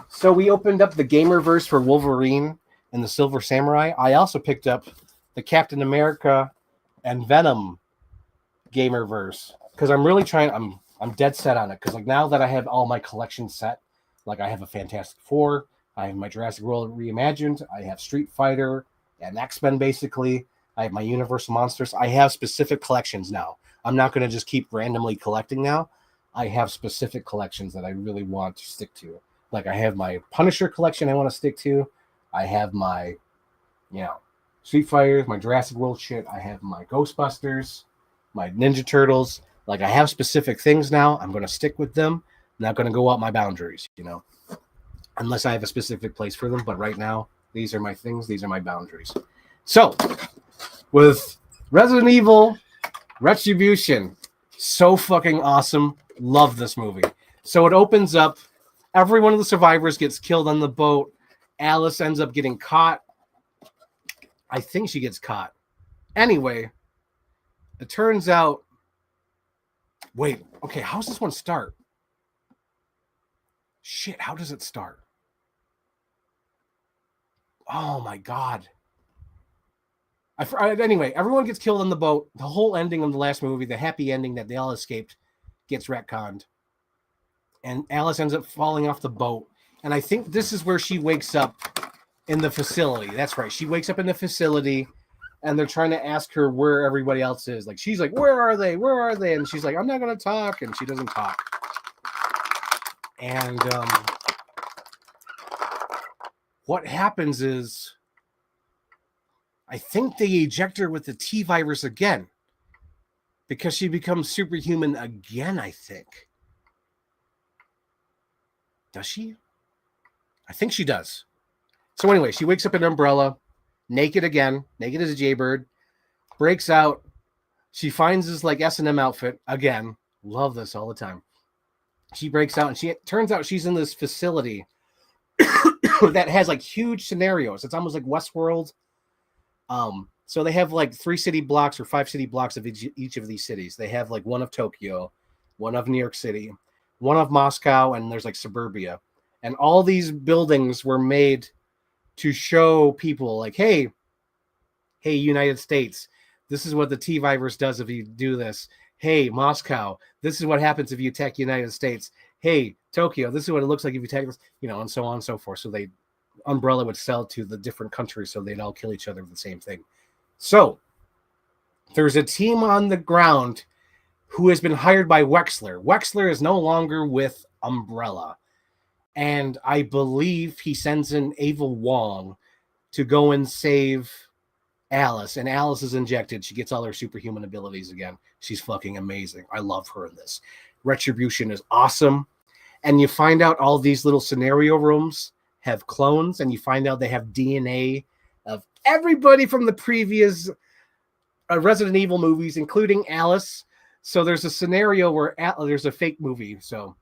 So we opened up the Gamerverse for Wolverine and the Silver Samurai. I also picked up the Captain America and Venom Gamerverse because I'm really trying. I'm dead set on it because like now that I have all my collection set, like I have a Fantastic Four, I have my Jurassic World Reimagined, I have Street Fighter and X-Men basically. I have my Universal Monsters. I have specific collections now. I'm not going to just keep randomly collecting now. I have specific collections that I really want to stick to. Like I have my Punisher collection I want to stick to. I have my, Street Fighters, my Jurassic World shit. I have my Ghostbusters, my Ninja Turtles. Like, I have specific things now. I'm going to stick with them. I'm not going to go out my boundaries, unless I have a specific place for them. But right now, these are my things. These are my boundaries. So, with Resident Evil Retribution, so fucking awesome. Love this movie. So it opens up. Every one of the survivors gets killed on the boat. Alice ends up getting caught. I think she gets caught. Anyway, it turns out. Wait, okay, how does this one start? Shit, how does it start? Oh my god. Anyway, everyone gets killed on the boat. The whole ending of the last movie, the happy ending that they all escaped, gets retconned. And Alice ends up falling off the boat. And I think this is where she wakes up in the facility. That's right. She wakes up in the facility, and they're trying to ask her where everybody else is. Like, she's like, where are they? Where are they? And she's like, I'm not going to talk. And she doesn't talk. And what happens is, I think they eject her with the T virus again, because she becomes superhuman again, I think. Does she? I think she does. So anyway, she wakes up in an umbrella, naked again, naked as a jaybird, breaks out. She finds this like S&M outfit again. Love this all the time. She breaks out, and turns out she's in this facility that has like huge scenarios. It's almost like Westworld. So they have like 3 city blocks or 5 city blocks of each of these cities. They have like one of Tokyo, one of New York City, one of Moscow, and there's like suburbia. And all these buildings were made to show people like, hey, United States, this is what the T virus does if you do this. Hey, Moscow, this is what happens if you attack the United States. Hey, Tokyo, this is what it looks like if you attack this, and so on and so forth. So Umbrella would sell to the different countries, so they'd all kill each other with the same thing. So there's a team on the ground who has been hired by Wexler. Wexler is no longer with Umbrella. And I believe he sends in Ava Wong to go and save Alice. And Alice is injected. She gets all her superhuman abilities again. She's fucking amazing. I love her in this. Retribution is awesome. And you find out all these little scenario rooms have clones, and you find out they have DNA of everybody from the previous Resident Evil movies, including Alice. So there's a scenario where there's a fake movie. So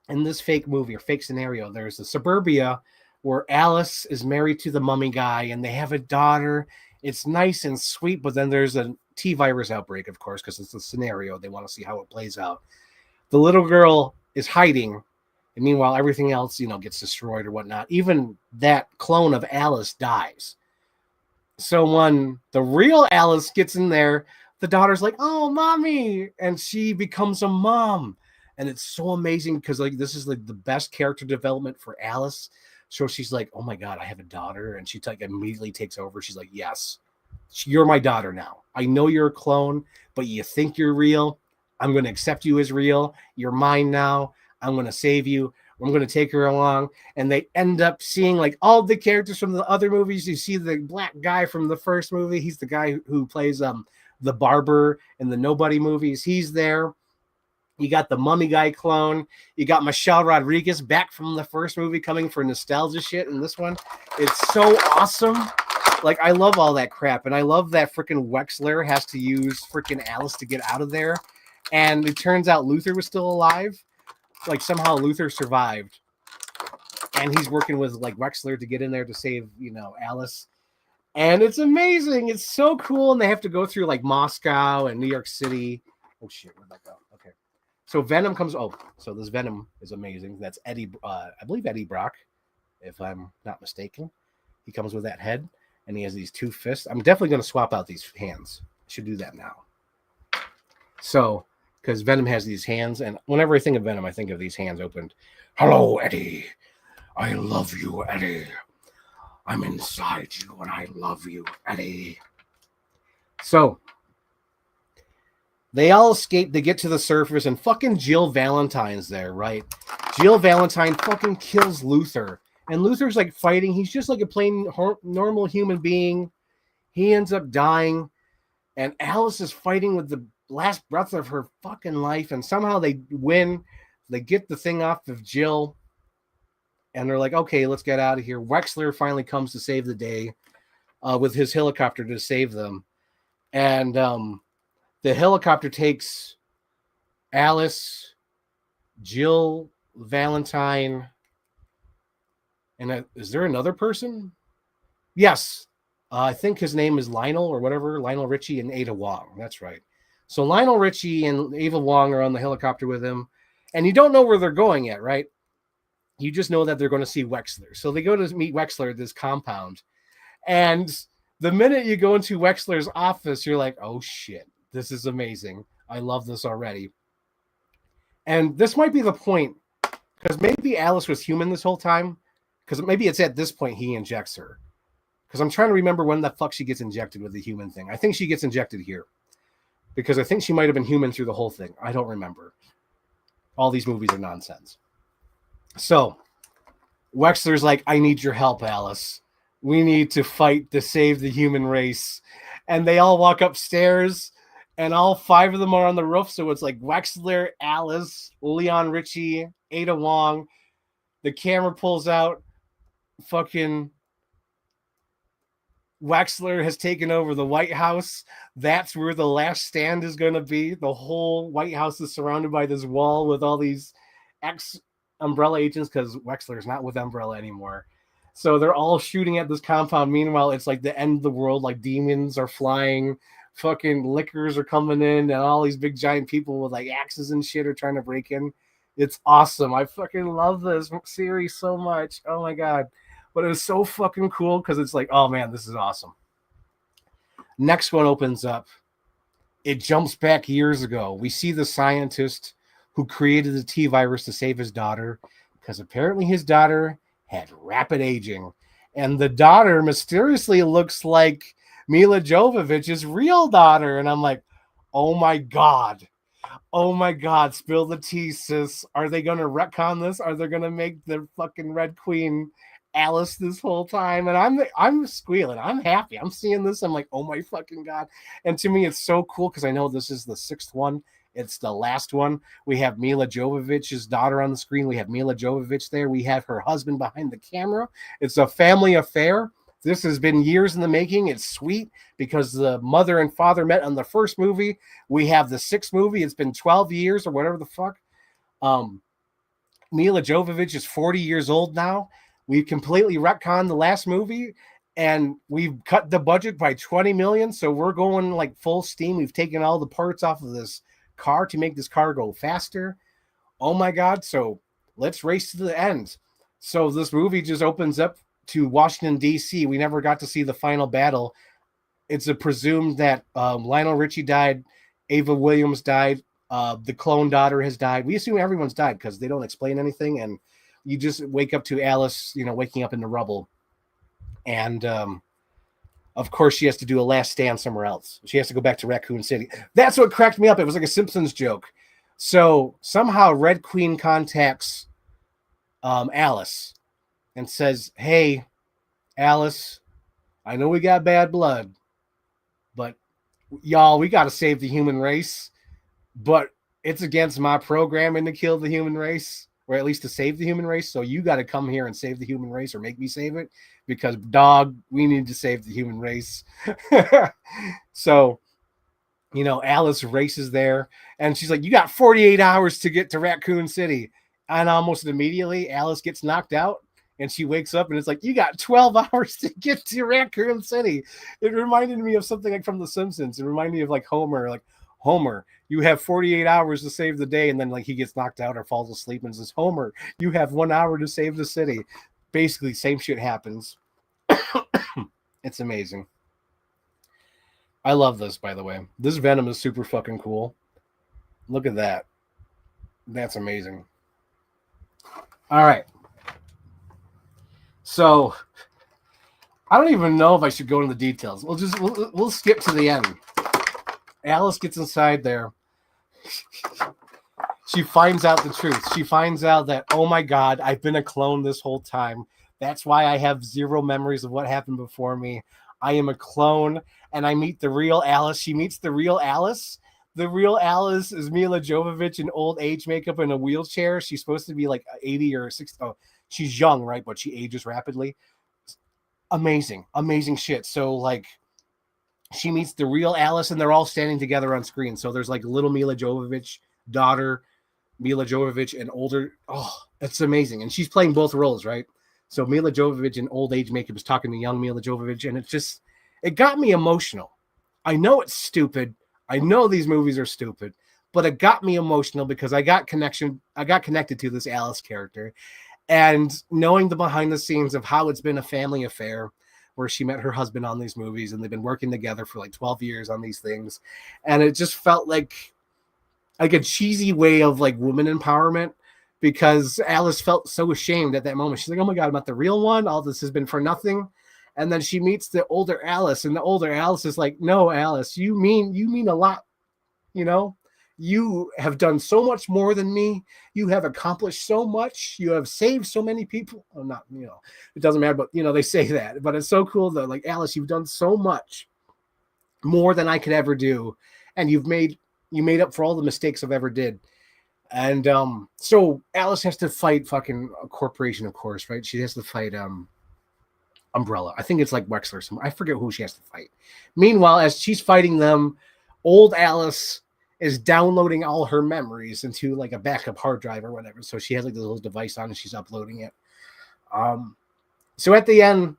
in this fake movie or fake scenario, there's a suburbia where Alice is married to the mummy guy, and they have a daughter. It's nice and sweet, but then there's a T virus outbreak, of course, because it's a scenario. They want to see how it plays out. The little girl is hiding. And meanwhile, everything else, gets destroyed or whatnot. Even that clone of Alice dies. So when the real Alice gets in there, the daughter's like, oh, mommy. And she becomes a mom. And it's so amazing because this is like the best character development for Alice. So she's like, oh my God, I have a daughter. And she immediately takes over. She's like, yes, you're my daughter now. I know you're a clone, but you think you're real. I'm going to accept you as real. You're mine now. I'm going to save you. I'm going to take her along. And they end up seeing like all the characters from the other movies. You see the black guy from the first movie. He's the guy who plays the barber in the Nobody movies. He's there. You got the mummy guy clone. You got Michelle Rodriguez back from the first movie coming for nostalgia shit in this one. It's so awesome. Like, I love all that crap. And I love that freaking Wexler has to use freaking Alice to get out of there. And it turns out Luther was still alive. Like, somehow Luther survived. And he's working with, like, Wexler to get in there to save, Alice. And it's amazing. It's so cool. And they have to go through, like, Moscow and New York City. Oh, shit. Where'd that go? Okay. So Venom comes. Oh, so this Venom is amazing. That's Eddie. I believe Eddie Brock, if I'm not mistaken. He comes with that head. And he has these 2 fists. I'm definitely going to swap out these hands. I should do that now. So, because Venom has these hands, and whenever I think of Venom, I think of these hands opened. Hello, Eddie. I love you, Eddie. I'm inside you, and I love you, Eddie. So, they all escape. They get to the surface, and fucking Jill Valentine's there, right? Jill Valentine fucking kills Luther. And Luther's like fighting. He's just like a plain normal human being. He ends up dying. And Alice is fighting with the last breath of her fucking life, and somehow they win. They get the thing off of Jill, and they're like, okay, let's get out of here. Wexler finally comes to save the day with his helicopter to save them. And the helicopter takes Alice, Jill, Valentine, and is there another person? Yes. I think his name is Lionel or whatever, Lionel Richie and Ada Wong. That's right. So Lionel Richie and Ava Wong are on the helicopter with him, and you don't know where they're going yet, right? You just know that they're going to see Wexler. So they go to meet Wexler at this compound, and the minute you go into Wexler's office, you're like, oh shit, this is amazing. I love this already. And this might be the point, because maybe Alice was human this whole time, because maybe it's at this point he injects her. Because I'm trying to remember when the fuck she gets injected with the human thing. I think she gets injected here, because I think she might have been human through the whole thing. I don't remember. All these movies are nonsense. So Wexler's like, I need your help, Alice. We need to fight to save the human race. And they all walk upstairs, and all 5 of them are on the roof. So it's like Wexler, Alice, Leon Richie, Ada Wong. The camera pulls out. Fucking Wexler has taken over the White House. That's where the last stand is going to be. The whole White House is surrounded by this wall with all these ex-Umbrella agents, because Wexler's not with Umbrella anymore. So they're all shooting at this compound. Meanwhile, it's like the end of the world. Like demons are flying. Fucking lickers are coming in. And all these big giant people with like axes and shit are trying to break in. It's awesome. I fucking love this series so much. Oh my God. But it was so fucking cool because it's like, oh man, this is awesome. Next one opens up. It jumps back years ago. We see the scientist who created the T virus to save his daughter, because apparently his daughter had rapid aging. And the daughter mysteriously looks like Mila Jovovich's real daughter. And I'm like, oh my God. Oh my God, spill the tea, sis. Are they going to retcon this? Are they going to make the fucking Red Queen Alice this whole time? And I'm squealing. I'm happy. I'm seeing this. I'm like, oh my fucking God. And to me, it's so cool because I know this is the 6th one. It's the last one. We have Mila Jovovich's daughter on the screen. We have Mila Jovovich there. We have her husband behind the camera. It's a family affair. This has been years in the making. It's sweet because the mother and father met on the first movie. We have the 6th movie. It's been 12 years or whatever the fuck. Mila Jovovich is 40 years old now. We've completely retconned the last movie, and we've cut the budget by 20 million. So we're going like full steam. We've taken all the parts off of this car to make this car go faster. Oh my God. So let's race to the end. So this movie just opens up to Washington, D.C. We never got to see the final battle. It's presumed that Lionel Richie died, Ava Williams died, the clone daughter has died. We assume everyone's died because they don't explain anything, and you just wake up to Alice, waking up in the rubble. And of course, she has to do a last stand somewhere else. She has to go back to Raccoon City. That's what cracked me up. It was like a Simpsons joke. So somehow Red Queen contacts Alice and says, hey, Alice, I know we got bad blood, but y'all, we got to save the human race. But it's against my programming to kill the human race, or at least to save the human race. So you got to come here and save the human race, or make me save it, because dog, we need to save the human race. So, Alice races there, and she's like, you got 48 hours to get to Raccoon City. And almost immediately Alice gets knocked out, and she wakes up, and it's like, you got 12 hours to get to Raccoon City. It reminded me of something like from The Simpsons. It reminded me of like Homer, you have 48 hours to save the day. And then like he gets knocked out or falls asleep and says, Homer, you have 1 hour to save the city. Basically, same shit happens. It's amazing. I love this, by the way. This Venom is super fucking cool. Look at that. That's amazing. All right. So I don't even know if I should go into the details. We'll skip to the end. Alice gets inside there. She finds out the truth. She finds out that, oh my God, I've been a clone this whole time. That's why I have zero memories of what happened before me. I am a clone, and I meet the real Alice. She meets the real Alice. The real Alice is Mila Jovovich in old age makeup in a wheelchair. She's supposed to be like 80 or 60. Oh, she's young, right? But she ages rapidly. Amazing, amazing shit. So like, she meets the real Alice, and they're all standing together on screen. So there's like little Mila Jovovich, daughter Mila Jovovich, and older. Oh, that's amazing. And she's playing both roles, right? So Mila Jovovich in old age makeup is talking to young Mila Jovovich, and it got me emotional. I know it's stupid. I know these movies are stupid, but it got me emotional because I got connected to this Alice character, and knowing the behind the scenes of how it's been a family affair, where she met her husband on these movies, and they've been working together for like 12 years on these things. And it just felt like a cheesy way of like woman empowerment, because Alice felt so ashamed at that moment. She's like, oh my God, I'm not the real one. All this has been for nothing. And then she meets the older Alice, and the older Alice is like, no, Alice, you mean a lot. You know, you have done so much more than me. You have accomplished so much. You have saved so many people. Oh, not, it doesn't matter, but they say that, but it's so cool though. Like, Alice, you've done so much more than I could ever do. And you made up for all the mistakes I've ever did. And so Alice has to fight fucking a corporation, of course, right? She has to fight Umbrella. I think it's like Wexler. I forget who she has to fight. Meanwhile, as she's fighting them, old Alice is downloading all her memories into like a backup hard drive or whatever. So she has like this little device on and she's uploading it. So at the end,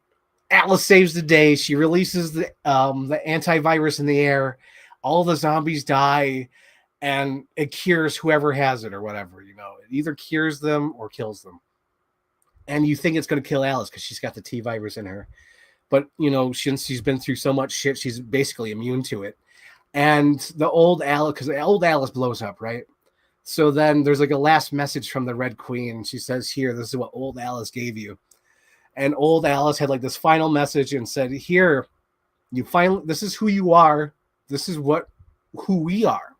Alice saves the day. She releases the antivirus in the air. All the zombies die, and it cures whoever has it or whatever. It either cures them or kills them. And you think it's going to kill Alice because she's got the T virus in her. But, since she's been through so much shit, she's basically immune to it. And the old Alice, because the old Alice blows up, right? So then there's like a last message from the Red Queen. She says, here, this is what old Alice gave you. And old Alice had like this final message and said, here, this is who you are. This is who we are.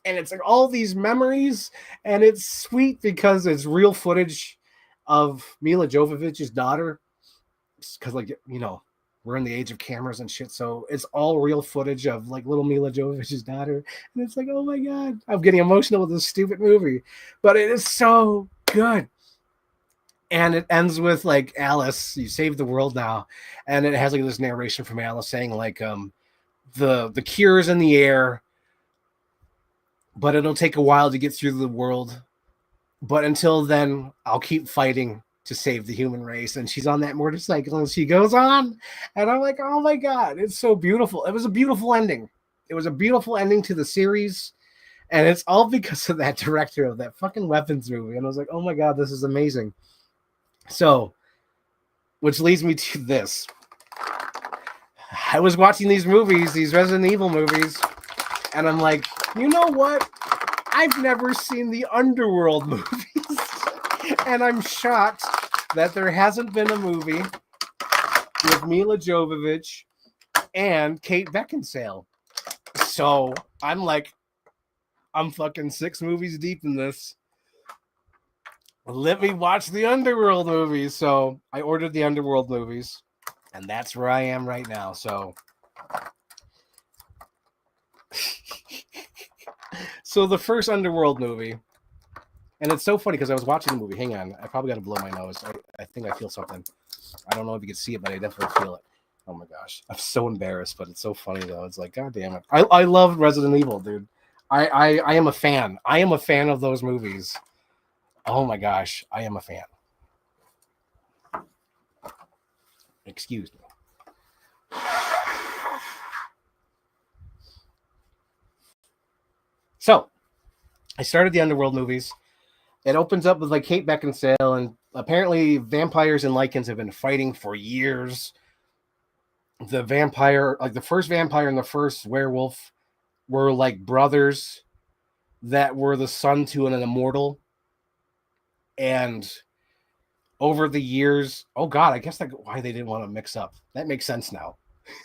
And it's like all these memories, and it's sweet because it's real footage of Mila Jovovich's daughter. Because we're in the age of cameras and shit, so it's all real footage of like little Mila Jovovich's daughter, and it's like, oh my God, I'm getting emotional with this stupid movie, but it is so good. And it ends with like, Alice, you saved the world now, and it has like this narration from Alice saying like, the cure is in the air, but it'll take a while to get through the world. But until then, I'll keep fighting to save the human race. And she's on that motorcycle and she goes on. And I'm like, oh my God, it's so beautiful. It was a beautiful ending. It was a beautiful ending to the series. And it's all because of that director of that fucking Weapons movie. And I was like, oh my God, this is amazing. So, which leads me to this. I was watching these movies, these Resident Evil movies, and I'm like, you know what? I've never seen the Underworld movies. And I'm shocked that there hasn't been a movie with Mila Jovovich and Kate Beckinsale. So I'm like, I'm fucking 6 movies deep in this. Let me watch the Underworld movies. So I ordered the Underworld movies, and that's where I am right now. So so the first Underworld movie, and it's so funny because I was watching the movie. Hang on, I probably got to blow my nose. I think I feel something. I don't know if you can see it, but I definitely feel it. Oh my gosh, I'm so embarrassed, but it's so funny though. It's like, God damn it. I love Resident Evil, dude. I am a fan. I am a fan of those movies. Oh my gosh, I am a fan. Excuse me. So, I started the Underworld movies. It opens up with like Kate Beckinsale, and apparently vampires and lichens have been fighting for years. The vampire, like the first vampire and the first werewolf, were like brothers that were the son to an immortal. And over the years, oh God, I guess that's why they didn't want to mix up. That makes sense now.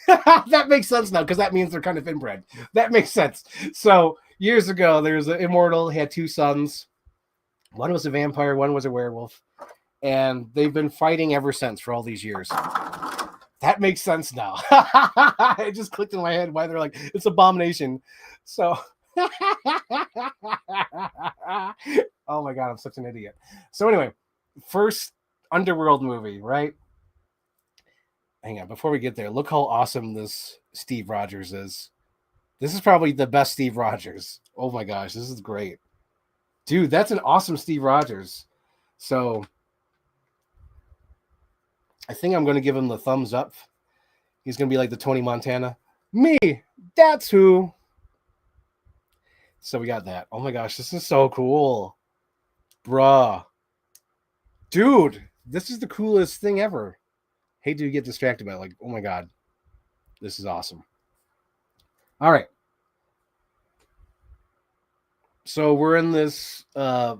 That makes sense now, because that means they're kind of inbred. That makes sense. So years ago, there's an immortal. He had 2 sons. One was a vampire, one was a werewolf. And they've been fighting ever since for all these years. That makes sense now. It just clicked in my head why they're like, it's Abomination. So Oh my god, I'm such an idiot. So anyway, first Underworld movie, right? Hang on, before we get there, look how awesome this Steve Rogers is. This is probably the best Steve Rogers. Oh my gosh, this is great. Dude, that's an awesome Steve Rogers. So I think I'm going to give him the thumbs up. He's going to be like the Tony Montana. Me, that's who. So we got that. Oh my gosh, this is so cool. Bruh. Dude, this is the coolest thing ever. Hate to get distracted by it. Like, oh my god. This is awesome. All right. So we're in this, I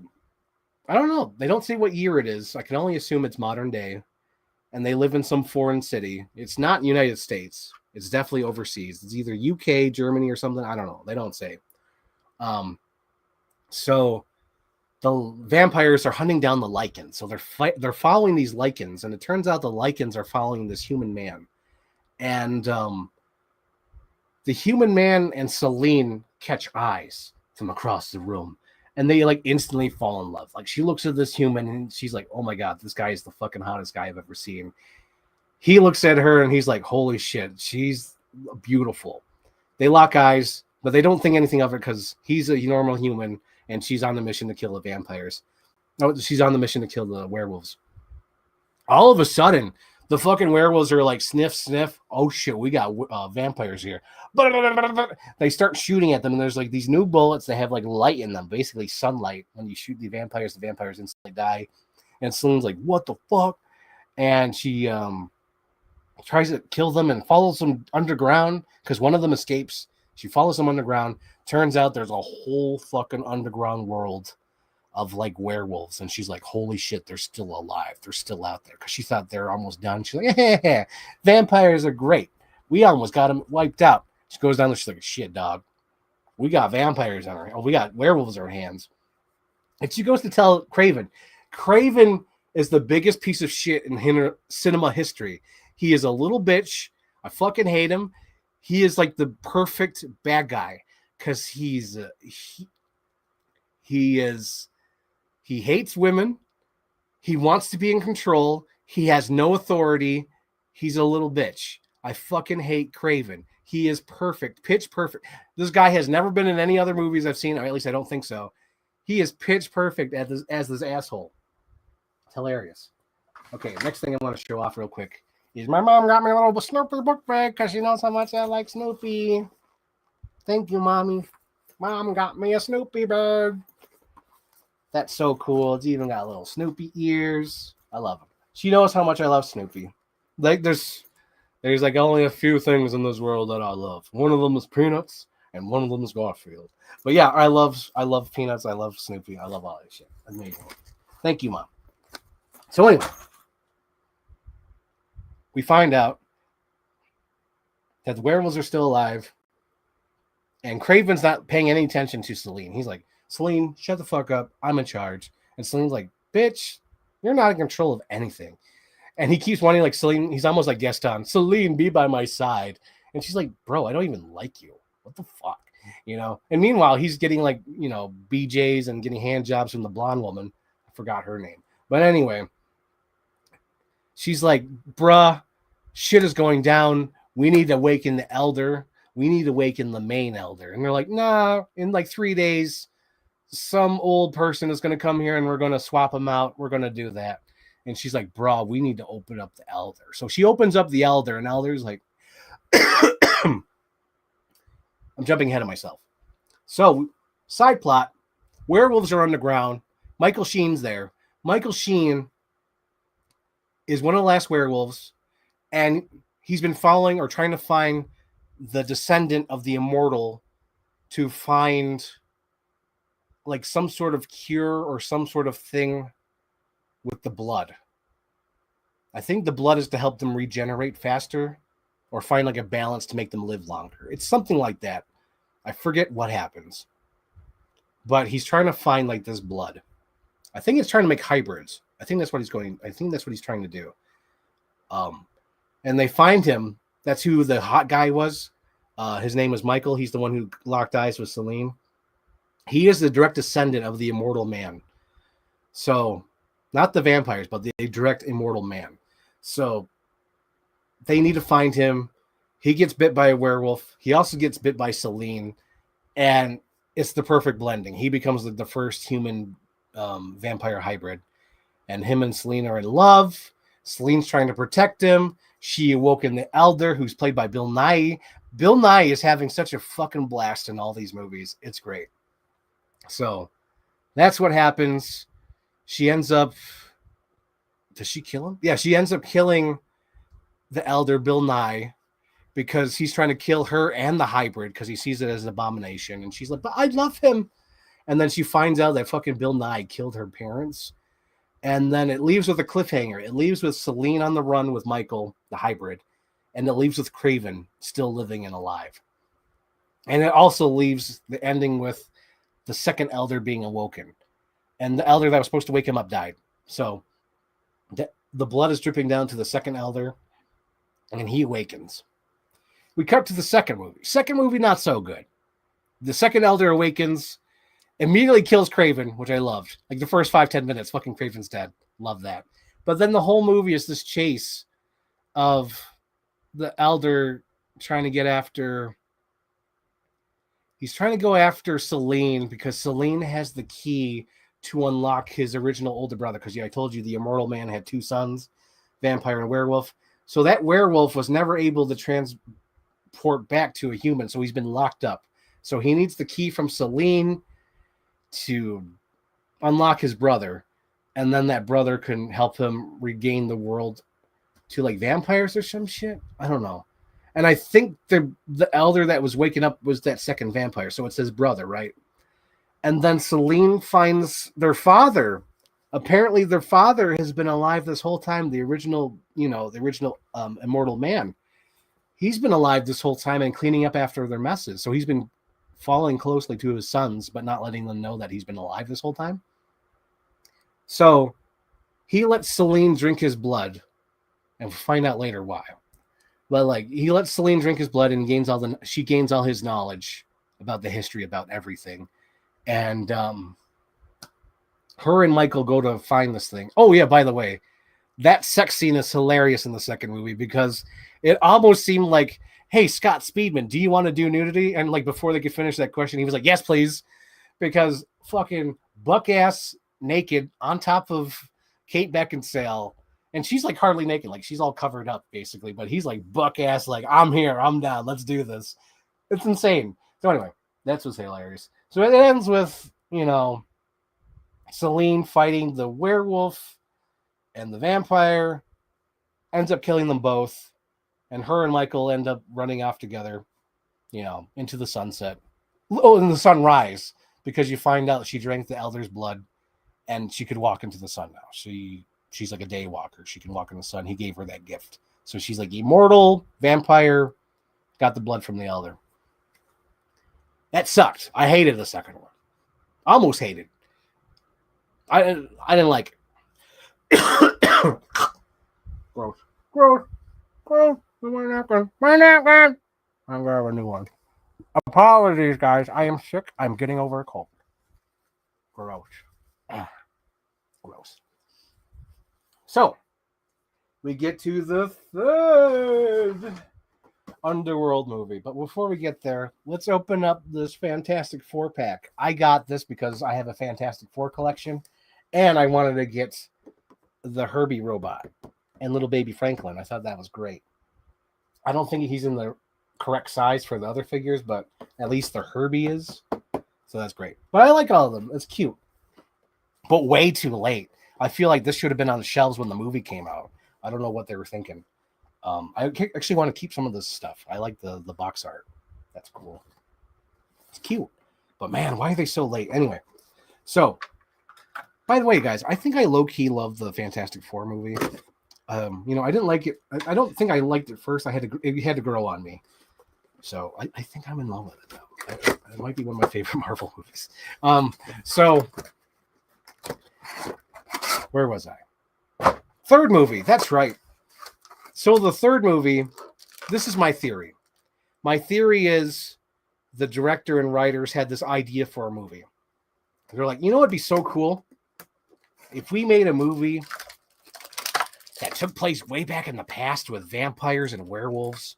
don't know. They don't say what year it is. I can only assume it's modern day. And they live in some foreign city. It's not United States. It's definitely overseas. It's either UK, Germany, or something. I don't know. They don't say. So the vampires are hunting down the Lycans. So they're following these Lycans, and it turns out the Lycans are following this human man. And the human man and Celine catch eyes from across the room, and they like instantly fall in love. Like she looks at this human, and she's like, "Oh my god, this guy is the fucking hottest guy I've ever seen." He looks at her, and he's like, "Holy shit, she's beautiful." They lock eyes, but they don't think anything of it because he's a normal human, and she's on the mission to kill the vampires. No, she's on the mission to kill the werewolves. All of a sudden, the fucking werewolves are like, sniff, sniff. Oh shit, we got vampires here. They start shooting at them, and there's like these new bullets that have like light in them, basically sunlight. When you shoot the vampires instantly die. And Celine's like, what the fuck? And she tries to kill them and follows them underground because one of them escapes. She follows them underground. Turns out there's a whole fucking underground world of like werewolves, and she's like, holy shit, they're still alive, they're still out there, because she thought they're almost done. She's like, yeah, vampires are great, we almost got them wiped out. She goes down there, she's like, shit, dog, we got vampires on our, we got werewolves on our hands. And she goes to tell Craven. Craven is the biggest piece of shit in cinema history. He is a little bitch. I fucking hate him. He is like the perfect bad guy because he hates women. He wants to be in control. He has no authority. He's a little bitch. I fucking hate Craven. He is perfect, pitch perfect. This guy has never been in any other movies I've seen, or at least I don't think so. He is pitch perfect as this asshole. It's hilarious. Okay, next thing I want to show off real quick is my mom got me a little Snoopy book bag because she knows how much I like Snoopy. Thank you, Mommy. Mom got me a Snoopy bag. That's so cool. It's even got little Snoopy ears. I love them. She knows how much I love Snoopy. Like there's like only a few things in this world that I love. One of them is Peanuts, and one of them is Garfield. But yeah, I love Peanuts. I love Snoopy. I love all that shit. Amazing. Thank you, Mom. So anyway, we find out that the werewolves are still alive, and Craven's not paying any attention to Celine. He's like, Celine, shut the fuck up. I'm in charge. And Celine's like, bitch, you're not in control of anything. And he keeps wanting, like, Celine, he's almost like Gaston, Celine, be by my side. And she's like, bro, I don't even like you. What the fuck? You know? And meanwhile, he's getting, like, you know, BJs and getting hand jobs from the blonde woman. I forgot her name. But anyway, she's like, bruh, shit is going down. We need to awaken the elder. We need to awaken the main elder. And they're like, nah, in like 3 days, some old person is going to come here and we're going to swap them out. We're going to do that. And she's like, bro, we need to open up the elder. So she opens up the elder, and elder's like, I'm jumping ahead of myself. So, side plot, werewolves are underground. Michael Sheen's there. Michael Sheen is one of the last werewolves, and he's been following or trying to find the descendant of the immortal to find like some sort of cure or some sort of thing with the blood. I think the blood is to help them regenerate faster or find like a balance to make them live longer. It's something like that. I forget what happens. But he's trying to find like this blood. I think he's trying to make hybrids. I think that's what he's trying to do. And they find him. That's who the hot guy was. His name was Michael. He's the one who locked eyes with Celine. He is the direct descendant of the immortal man. So, not the vampires, but the direct immortal man. So, they need to find him. He gets bit by a werewolf. He also gets bit by Selene. And it's the perfect blending. He becomes the first human vampire hybrid. And him and Selene are in love. Selene's trying to protect him. She awoken the Elder, who's played by Bill Nighy. Bill Nighy is having such a fucking blast in all these movies. It's great. So that's what happens. She ends up... Does she kill him? Yeah, she ends up killing the Elder, Bill Nighy, because he's trying to kill her and the hybrid because he sees it as an abomination. And she's like, but I love him. And then she finds out that fucking Bill Nighy killed her parents. And then it leaves with a cliffhanger. It leaves with Selene on the run with Michael, the hybrid. And it leaves with Craven still living and alive. And it also leaves the ending with the second Elder being awoken. And the Elder that was supposed to wake him up died. So the blood is dripping down to the second Elder. And he awakens. We cut to the second movie. Second movie, not so good. The second Elder awakens, immediately kills Craven, which I loved. Like the first 5-10 minutes, fucking Craven's dead. Love that. But then the whole movie is this chase of the Elder trying to get after... He's trying to go after Selene because Selene has the key to unlock his original older brother. Because, yeah, I told you the immortal man had 2 sons, vampire and werewolf. So that werewolf was never able to transport back to a human. So he's been locked up. So he needs the key from Selene to unlock his brother. And then that brother can help him regain the world to like vampires or some shit. I don't know. And I think the Elder that was waking up was that second vampire. So it's his brother, right? And then Selene finds their father. Apparently their father has been alive this whole time. The original immortal man. He's been alive this whole time and cleaning up after their messes. So he's been following closely to his sons, but not letting them know that he's been alive this whole time. So he lets Selene drink his blood, and we'll find out later why. But like he lets Selene drink his blood and she gains all his knowledge about the history, about everything. And her and Michael go to find this thing. Oh yeah, by the way, that sex scene is hilarious in the second movie because it almost seemed like, hey, Scott Speedman, do you want to do nudity? And like before they could finish that question, he was like, yes, please. Because fucking buck ass naked on top of Kate Beckinsale. And she's like hardly naked. Like she's all covered up basically. But he's like buck ass, like I'm here, I'm down, let's do this. It's insane. So anyway, that's what's hilarious. So it ends with, Selene fighting the werewolf and the vampire. Ends up killing them both. And her and Michael end up running off together, into the sunset. Oh, and the sunrise, because you find out she drank the Elder's blood and she could walk into the sun now. She's like a day walker. She can walk in the sun. He gave her that gift. So she's like immortal, vampire, got the blood from the Elder. That sucked. I hated the second one. Almost hated. I didn't like it. Gross. I'm gonna have a new one. Apologies, guys. I am sick. I'm getting over a cold. Gross. Gross. So, we get to the third Underworld movie. But before we get there, let's open up this Fantastic Four pack. I got this because I have a Fantastic Four collection, and I wanted to get the Herbie robot and little baby Franklin. I thought that was great. I don't think he's in the correct size for the other figures, but at least the Herbie is. So that's great. But I like all of them. It's cute. But way too late. I feel like this should have been on the shelves when the movie came out. I don't know what they were thinking. I actually want to keep some of this stuff. I like the box art. That's cool. It's cute. But man, why are they so late? Anyway, so by the way, guys, I think I low-key love the Fantastic Four movie. I didn't like it. I don't think I liked it first. It had to grow on me. So I think I'm in love with it now. It might be one of my favorite Marvel movies. So where was I? Third movie. That's right. So the third movie, this is my theory. My theory is the director and writers had this idea for a movie. They're like, you know what'd be so cool? If we made a movie that took place way back in the past with vampires and werewolves,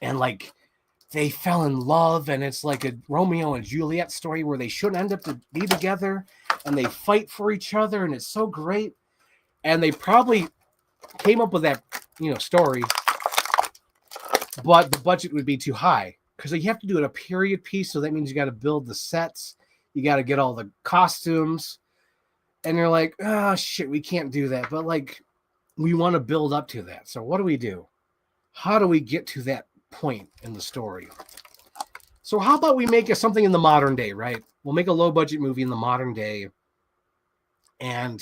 and like they fell in love, and it's like a Romeo and Juliet story where they shouldn't end up to be together, and they fight for each other, and it's so great. And they probably came up with that, story, but the budget would be too high because you have to do it a period piece. So that means you got to build the sets, you got to get all the costumes, and you're like, oh shit, we can't do that. But like, we want to build up to that. So what do? How do we get to that point in the story? So how about we make something in the modern day, right? We'll make a low budget movie in the modern day, and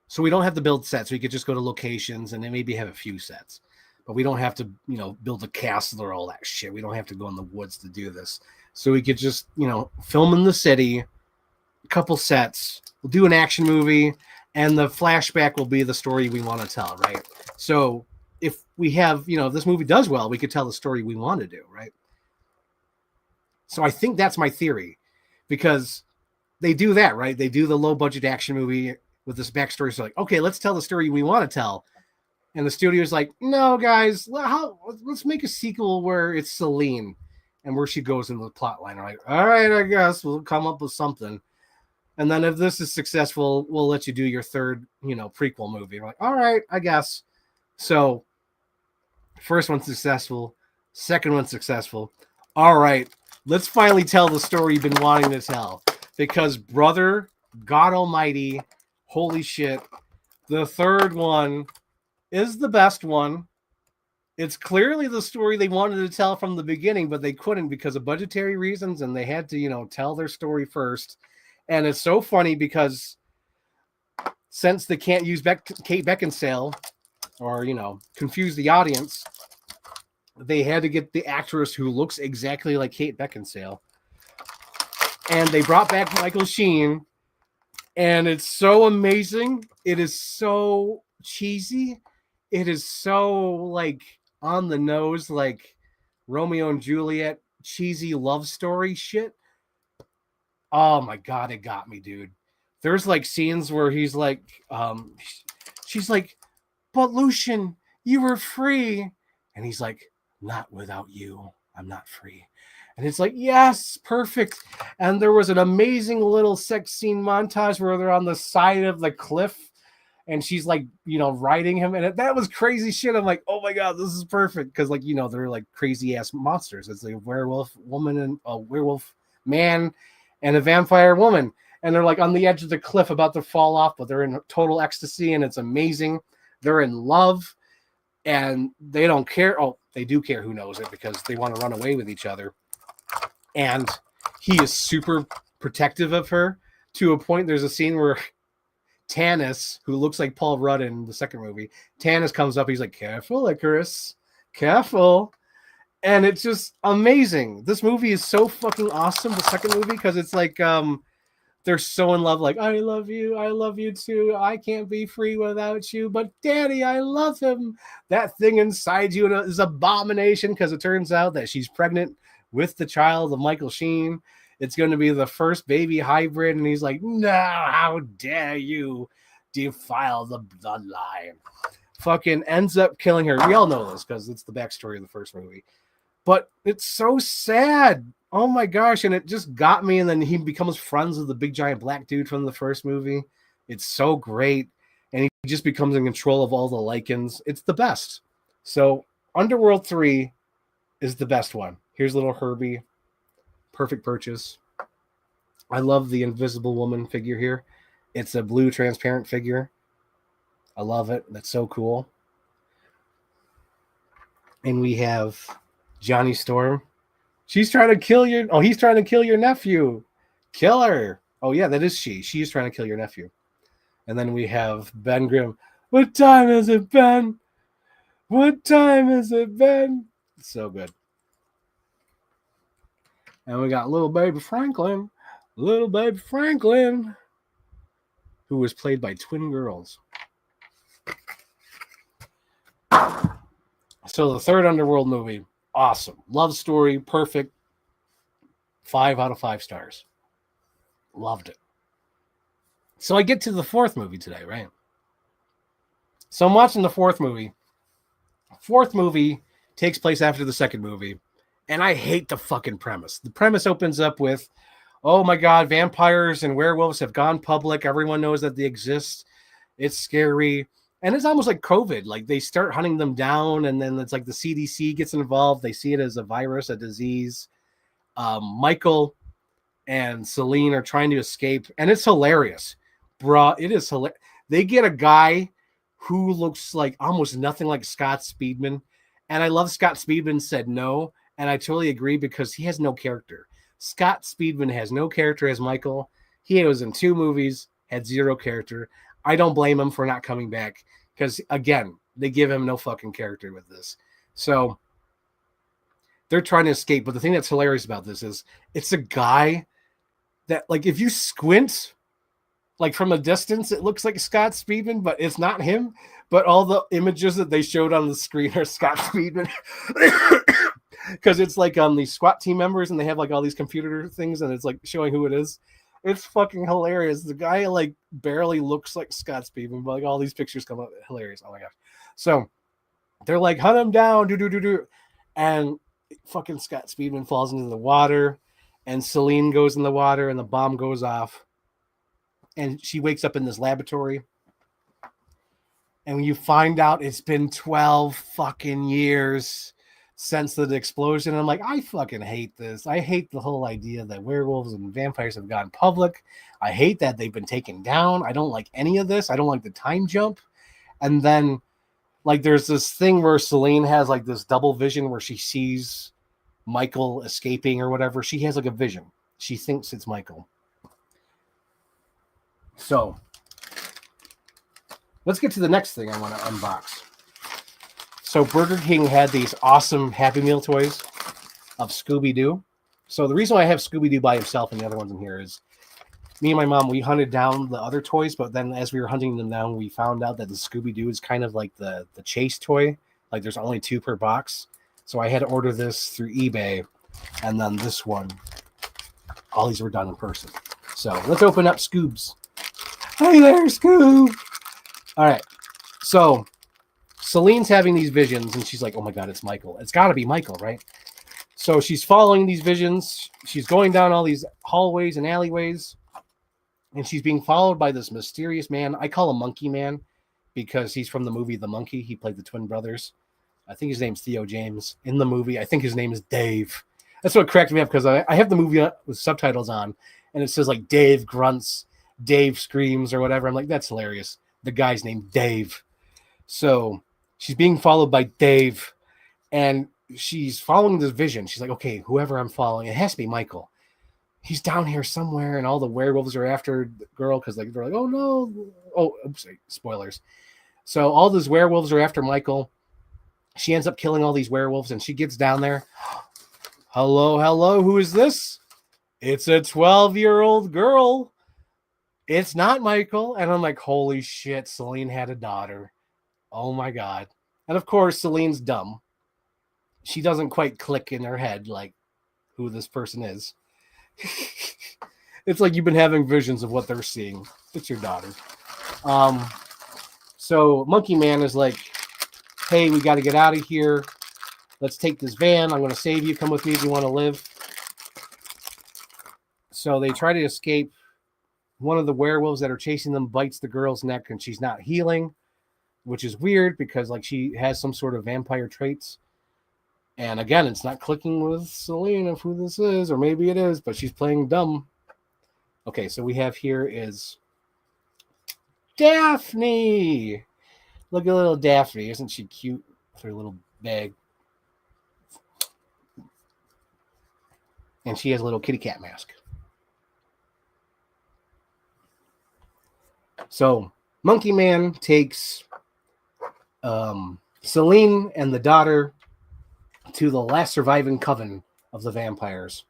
so we don't have to build sets. We could just go to locations and then maybe have a few sets, but we don't have to, build a castle or all that shit. We don't have to go in the woods to do this. So we could just, film in the city, a couple sets. We'll do an action movie, and the flashback will be the story we want to tell, right? So if we have, if this movie does well, we could tell the story we want to do, right? So I think that's my theory, because they do that, right? They do the low budget action movie with this backstory. So like, okay, let's tell the story we want to tell. And the studio's like, no, guys, let's make a sequel where it's Celine and where she goes into the plot line. Right? All right, I guess we'll come up with something. And then if this is successful, we'll let you do your third, prequel movie. We're like, all right, I guess. So first one's successful. Second one's successful. All right, let's finally tell the story you've been wanting to tell. Because, brother, God almighty, holy shit, the third one is the best one. It's clearly the story they wanted to tell from the beginning, but they couldn't because of budgetary reasons, and they had to, tell their story first. And it's so funny because since they can't use Kate Beckinsale or, confuse the audience, they had to get the actress who looks exactly like Kate Beckinsale. And they brought back Michael Sheen, and it's so amazing. It is so cheesy. It is so like on the nose, like Romeo and Juliet, cheesy love story shit. Oh my God, it got me, dude. There's like scenes where he's like, she's like, but Lucian, you were free. And he's like, not without you. I'm not free. And it's like, yes, perfect. And there was an amazing little sex scene montage where they're on the side of the cliff and she's like, riding him. And that was crazy shit. I'm like, oh my God, this is perfect. Because like, they're like crazy ass monsters. It's like a werewolf woman and a werewolf man and a vampire woman. And they're like on the edge of the cliff about to fall off, but they're in total ecstasy and it's amazing. They're in love and they don't care. Oh, they do care, who knows it, because they want to run away with each other. And he is super protective of her to a point. There's a scene where Tanis, who looks like Paul Rudd in the second movie, Tanis comes up. He's like, careful, Icarus, careful. And it's just amazing. This movie is so fucking awesome, the second movie, because it's like they're so in love. Like, I love you too. I can't be free without you. But Daddy, I love him. That thing inside you is an abomination because it turns out that she's pregnant with the child of Michael Sheen. It's going to be the first baby hybrid. And he's like, no, how dare you defile the bloodline. Fucking ends up killing her. We all know this because it's the backstory of the first movie. But it's so sad. Oh my gosh. And it just got me. And then he becomes friends with the big giant black dude from the first movie. It's so great. And he just becomes in control of all the Lycans. It's the best. So Underworld 3 is the best one. Here's little Herbie. Perfect purchase. I love the Invisible Woman figure here. It's a blue transparent figure. I love it. That's so cool. And we have Johnny Storm. She's trying to kill your... Oh, he's trying to kill your nephew. Kill her. Oh, yeah, that is she. She is trying to kill your nephew. And then we have Ben Grimm. What time is it, Ben? What time is it, Ben? It's so good. And we got little baby Franklin. Little baby Franklin. Who was played by twin girls. So the third Underworld movie, awesome. Love story, perfect. 5 out of 5 stars. Loved it. So I get to the fourth movie today, right? So I'm watching the fourth movie. Fourth movie takes place after the second movie. And I hate the fucking premise. The premise opens up with, oh my God, vampires and werewolves have gone public. Everyone knows that they exist. It's scary. And it's almost like COVID. Like they start hunting them down, and then it's like the CDC gets involved. They see it as a virus, a disease. Michael and Celine are trying to escape, and it's hilarious. Bruh, it is hilarious. They get a guy who looks like almost nothing like Scott Speedman. And I love Scott Speedman said no. And I totally agree because he has no character. Scott Speedman has no character as Michael. He was in 2 movies, had 0 character. I don't blame him for not coming back because, again, they give him no fucking character with this. So they're trying to escape. But the thing that's hilarious about this is it's a guy that, like, if you squint, like from a distance, it looks like Scott Speedman, but it's not him. But all the images that they showed on the screen are Scott Speedman. Because it's like these SWAT team members, and they have like all these computer things, and it's like showing who it is. It's fucking hilarious. The guy like barely looks like Scott Speedman, but like all these pictures come up. Hilarious. Oh my gosh. So they're like, hunt him down, do. And fucking Scott Speedman falls into the water, and Celine goes in the water, and the bomb goes off. And she wakes up in this laboratory. And when you find out it's been 12 fucking years since the explosion, I'm like, I fucking hate this. I hate the whole idea that werewolves and vampires have gone public. I hate that they've been taken down. I don't like any of this. I don't like the time jump. And then, like, there's this thing where Celine has like this double vision where she sees Michael escaping or whatever. She has like a vision. She thinks it's Michael. So let's get to the next thing I want to unbox. So Burger King had these awesome Happy Meal toys of Scooby-Doo. So the reason why I have Scooby-Doo by himself and the other ones in here is me and my mom, we hunted down the other toys, but then as we were hunting them down, we found out that the Scooby-Doo is kind of like the chase toy. Like there's only 2 per box. So I had to order this through eBay, and then this one, all these were done in person. So let's open up Scoobs. Hey there, Scoob! All right, so Celine's having these visions, and she's like, oh my God, it's Michael. It's got to be Michael, right? So she's following these visions. She's going down all these hallways and alleyways, and she's being followed by this mysterious man. I call him Monkey Man because he's from the movie The Monkey. He played the twin brothers. I think his name's Theo James. In the movie, I think his name is Dave. That's what cracked me up because I have the movie with subtitles on, and it says like Dave grunts, Dave screams, or whatever. I'm like, that's hilarious. The guy's named Dave. So she's being followed by Dave, and she's following this vision. She's like, okay, whoever I'm following, it has to be Michael. He's down here somewhere, and all the werewolves are after the girl because like they're like, oh no, oh, oops, spoilers. So all those werewolves are after Michael. She ends up killing all these werewolves, and she gets down there. Hello, who is this? It's a 12-year-old girl. It's not Michael. And I'm like, holy shit, Celine had a daughter. Oh my God. And of course, Celine's dumb. She doesn't quite click in her head like who this person is. It's like you've been having visions of what they're seeing. It's your daughter. So Monkey Man is like, hey, we got to get out of here. Let's take this van. I'm going to save you. Come with me if you want to live. So they try to escape. One of the werewolves that are chasing them bites the girl's neck, and she's not healing, which is weird because like she has some sort of vampire traits. And again, it's not clicking with Celine of who this is, or maybe it is, but she's playing dumb. Okay, so we have here is Daphne. Look at little Daphne. Isn't she cute with her little bag? And she has a little kitty cat mask. So Monkey Man takes Celine and the daughter to the last surviving coven of the vampires.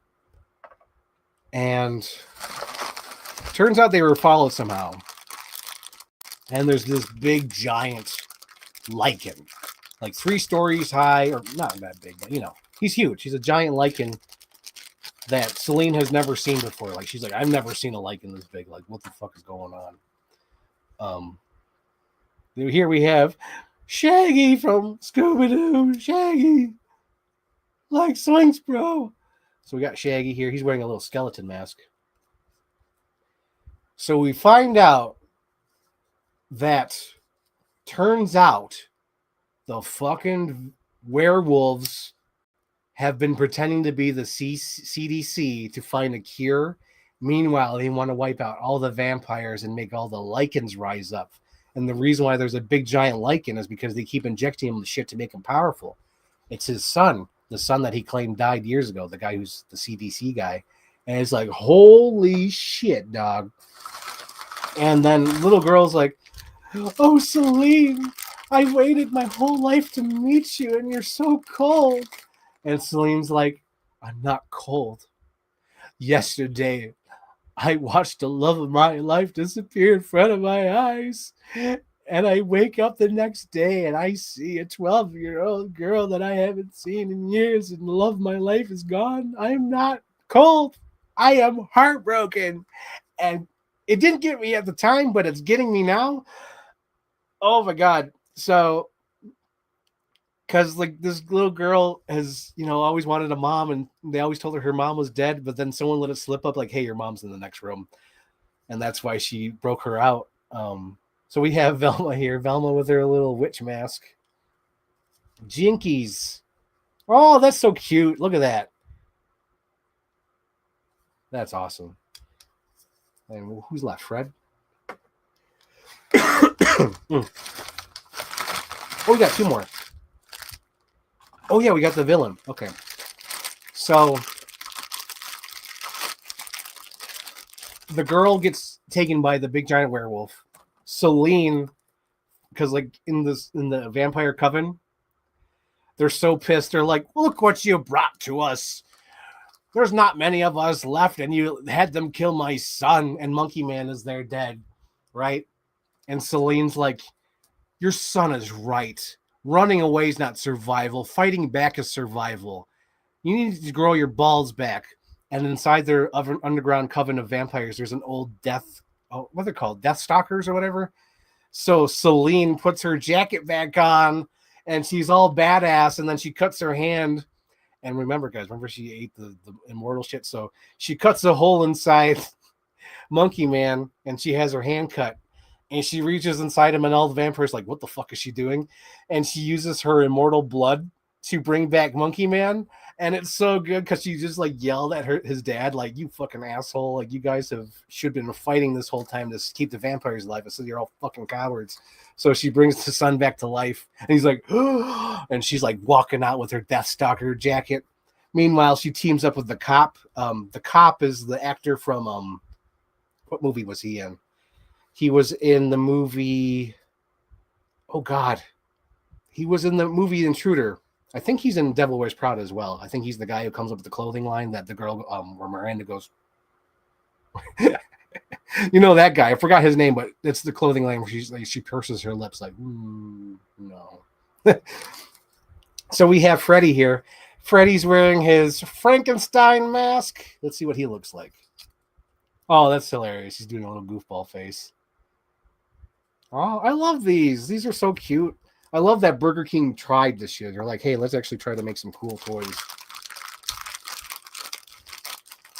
And turns out they were followed somehow. And there's this big giant lichen, like 3 stories high, or not that big, but you know, he's huge. He's a giant lichen. that Celine has never seen before. Like, she's like, I've never seen a lichen this big. Like, what the fuck is going on? Here we have Shaggy from Scooby-Doo. Shaggy. Like swings, bro. So we got Shaggy here. He's wearing a little skeleton mask. So we find out that turns out the fucking werewolves have been pretending to be the CDC to find a cure. Meanwhile, they want to wipe out all the vampires and make all the lichens rise up. And the reason why there's a big giant lichen is because they keep injecting him with shit to make him powerful. It's his son, the son that he claimed died years ago, the guy who's the CDC guy. And it's like, holy shit, dog. And then little girl's like, oh, Celine, I waited my whole life to meet you, and you're so cold. And Celine's like, I'm not cold. Yesterday, I watched the love of my life disappear in front of my eyes. And I wake up the next day and I see a 12-year-old girl that I haven't seen in years, and the love of my life is gone. I am not cold. I am heartbroken. And it didn't get me at the time, but it's getting me now. Oh my God. So, because like this little girl has, always wanted a mom, and they always told her mom was dead, but then someone let it slip up like, hey, your mom's in the next room. And that's why she broke her out. So we have Velma here. Velma with her little witch mask. Jinkies. Oh, that's so cute. Look at that. That's awesome. And who's left? Fred? Oh, we got two more. Oh, yeah, we got the villain. Okay. So the girl gets taken by the big giant werewolf. Celine, because like in the vampire coven, they're so pissed. They're like, look what you brought to us. There's not many of us left, and you had them kill my son, and Monkey Man is there dead, right? And Celine's like, your son is right. Running away is not survival. Fighting back is survival. You need to grow your balls back. And inside their underground coven of vampires, there's an old what are they called? Death Stalkers or whatever. So Celine puts her jacket back on, and she's all badass, and then she cuts her hand. And remember, guys, she ate the immortal shit. So she cuts a hole inside Monkey Man, and she has her hand cut. And she reaches inside him, and all the vampires like, what the fuck is she doing? And she uses her immortal blood to bring back Monkey Man. And it's so good because she just like yelled at his dad, like, you fucking asshole. Like, you guys should have been fighting this whole time to keep the vampires alive. I said, you're all fucking cowards. So she brings the son back to life. And he's like, oh, and she's like walking out with her Deathstalker jacket. Meanwhile, she teams up with the cop. The cop is the actor from, what movie was he in? He was in the movie, oh God, he was in the movie Intruder. I think he's in Devil Wears Prada as well. I think he's the guy who comes up with the clothing line that the girl, where Miranda goes, that guy. I forgot his name, but it's the clothing line where she purses her lips like, no. So we have Freddy here. Freddy's wearing his Frankenstein mask. Let's see what he looks like. Oh, that's hilarious. He's doing a little goofball face. Oh, I love these. These are so cute. I love that Burger King tried this year. They're like, hey, let's actually try to make some cool toys.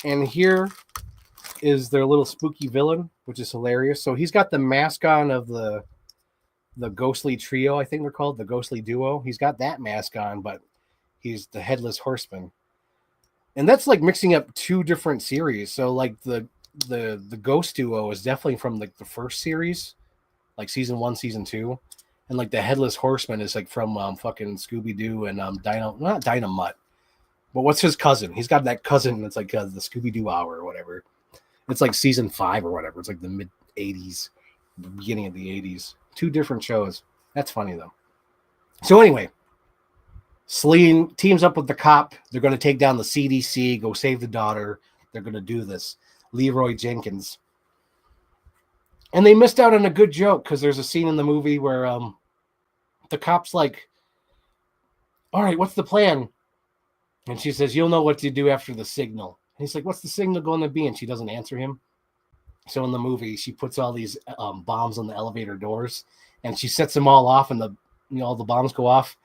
And here is their little spooky villain, which is hilarious. So he's got the mask on of the ghostly trio, I think they're called, the ghostly duo. He's got that mask on, but he's the headless horseman. And that's like mixing up two different series. So like the ghost duo is definitely from like the first series, like season 1, season 2. And like the headless horseman is like from fucking Scooby-Doo and not Dynamite. But what's his cousin? He's got that cousin that's like the Scooby-Doo hour or whatever. It's like season 5 or whatever. It's like the mid 80s, the beginning of the 80s. Two different shows. That's funny though. So anyway, Celine teams up with the cop. They're going to take down the CDC, go save the daughter. They're going to do this. Leroy Jenkins. And they missed out on a good joke because there's a scene in the movie where the cop's like, all right, what's the plan? And she says, you'll know what to do after the signal. he's like, what's the signal going to be? And she doesn't answer him. So in the movie, she puts all these bombs on the elevator doors, and she sets them all off, and all the bombs go off.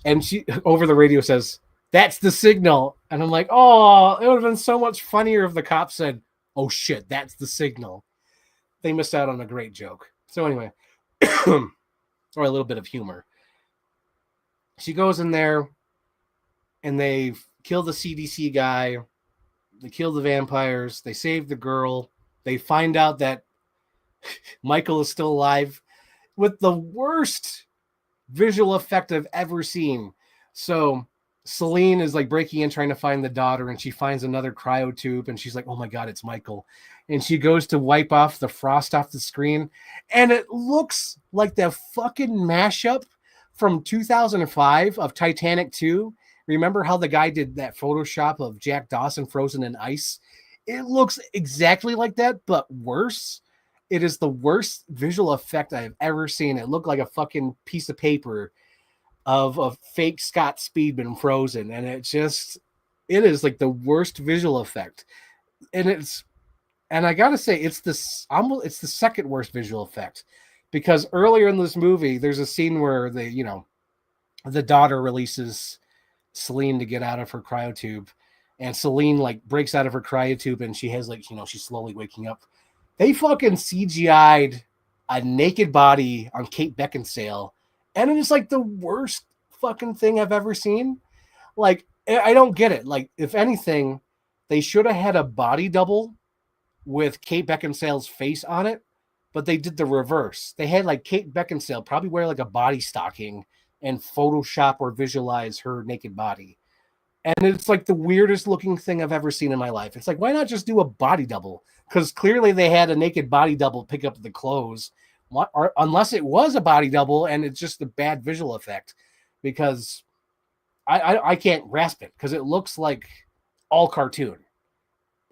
And she over the radio says, "That's the signal." And I'm like, oh, it would have been so much funnier if the cop said, "Oh shit, that's the signal." They missed out on a great joke. So anyway, or a little bit of humor. She goes in there, and they kill the CDC guy. They kill the vampires. They save the girl. They find out that Michael is still alive with the worst visual effect I've ever seen. So Celine is like breaking in, trying to find the daughter, and she finds another cryo tube, and she's like, oh my God, it's Michael. And she goes to wipe off the frost off the screen, and it looks like the fucking mashup from 2005 of Titanic 2. Remember how the guy did that Photoshop of Jack Dawson frozen in ice? It looks exactly like that, but worse. It is the worst visual effect I've ever seen. It looked like a fucking piece of paper of a fake Scott Speedman frozen. And it is like the worst visual effect. And I gotta say, it's the second worst visual effect, because earlier in this movie, there's a scene where the daughter releases Celine to get out of her cryotube, and Celine like breaks out of her cryotube, and she has she's slowly waking up. They fucking CGI'd a naked body on Kate Beckinsale, and it's like the worst fucking thing I've ever seen. Like, I don't get it. Like, if anything, they should have had a body double with Kate Beckinsale's face on it, but they did the reverse. They had like Kate Beckinsale probably wear like a body stocking and Photoshop or visualize her naked body. And it's like the weirdest looking thing I've ever seen in my life. It's like, why not just do a body double? Because clearly they had a naked body double pick up the clothes, unless it was a body double and it's just a bad visual effect. Because I can't grasp it, because it looks like all cartoon.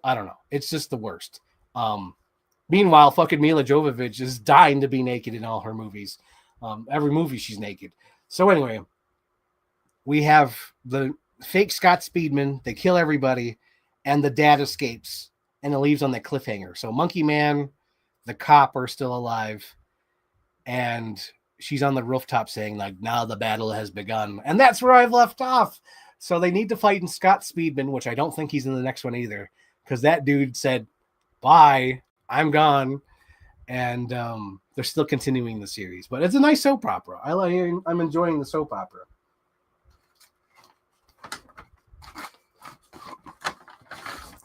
I don't know. It's just the worst. Meanwhile, fucking Mila Jovovich is dying to be naked in all her movies. Every movie she's naked. So anyway, we have the fake Scott Speedman. They kill everybody, and the dad escapes, and it leaves on that cliffhanger. So Monkey Man, the cop, are still alive, and she's on the rooftop saying, like, now the battle has begun. And that's where I've left off. So they need to fight in Scott Speedman, which I don't think he's in the next one either, because that dude said, bye, I'm gone. And they're still continuing the series. But it's a nice soap opera. I'm enjoying the soap opera.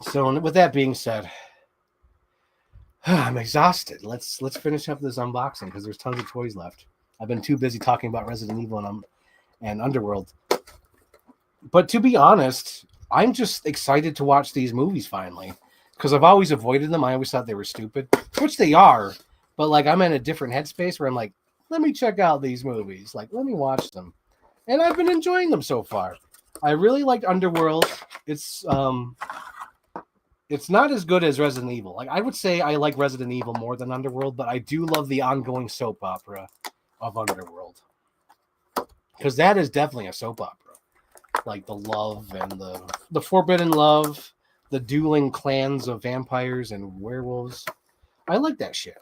So with that being said, I'm exhausted. Let's finish up this unboxing, because there's tons of toys left. I've been too busy talking about Resident Evil and Underworld. But to be honest, I'm just excited to watch these movies finally, because I've always avoided them. I always thought they were stupid, which they are. But like, I'm in a different headspace where I'm like, let me check out these movies. Like, let me watch them. And I've been enjoying them so far. I really liked Underworld. It's not as good as Resident Evil. Like, I would say I like Resident Evil more than Underworld, but I do love the ongoing soap opera of Underworld, because that is definitely a soap opera. Like the love and the forbidden love, the dueling clans of vampires and werewolves. I like that shit.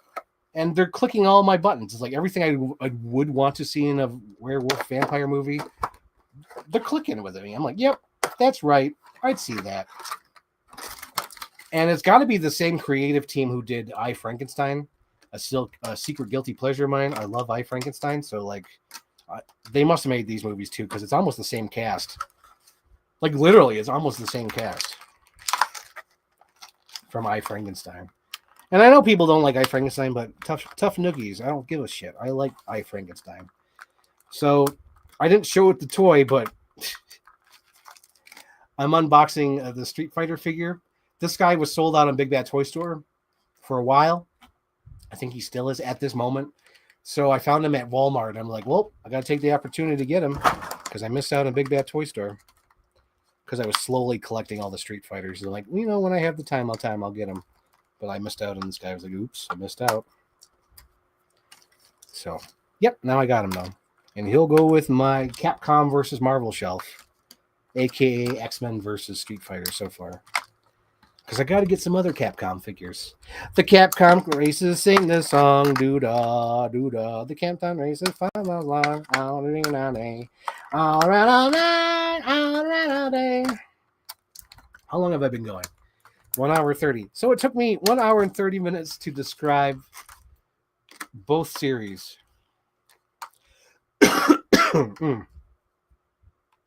And they're clicking all my buttons. It's like everything I would want to see in a werewolf vampire movie, they're clicking with it. I'm like, yep, that's right. I'd see that. And it's got to be the same creative team who did I, Frankenstein, a secret guilty pleasure of mine. I love I, Frankenstein. So, like, they must have made these movies, too, because it's almost the same cast. Like, literally, it's almost the same cast from I, Frankenstein. And I know people don't like I, Frankenstein, but tough noogies, I don't give a shit. I like I, Frankenstein. So, I didn't show it the toy, but I'm unboxing the Street Fighter figure. This guy was sold out on Big Bad Toy Store for a while. I think he still is at this moment. So I found him at Walmart. I'm like, well, I got to take the opportunity to get him, because I missed out on Big Bad Toy Store, because I was slowly collecting all the Street Fighters. And like, when I have the time, I'll get them. But I missed out on this guy. I was like, oops, I missed out. So, yep, now I got him though. And he'll go with my Capcom versus Marvel shelf, a.k.a. X-Men versus Street Fighter so far. because I got to get some other Capcom figures. The Capcom races sing this song, doo da doo da. The Capcom races 5 miles long, all around all day, all around all night, all around all day. How long have I been going? 1 hour 30. So it took me 1 hour and 30 minutes to describe both series.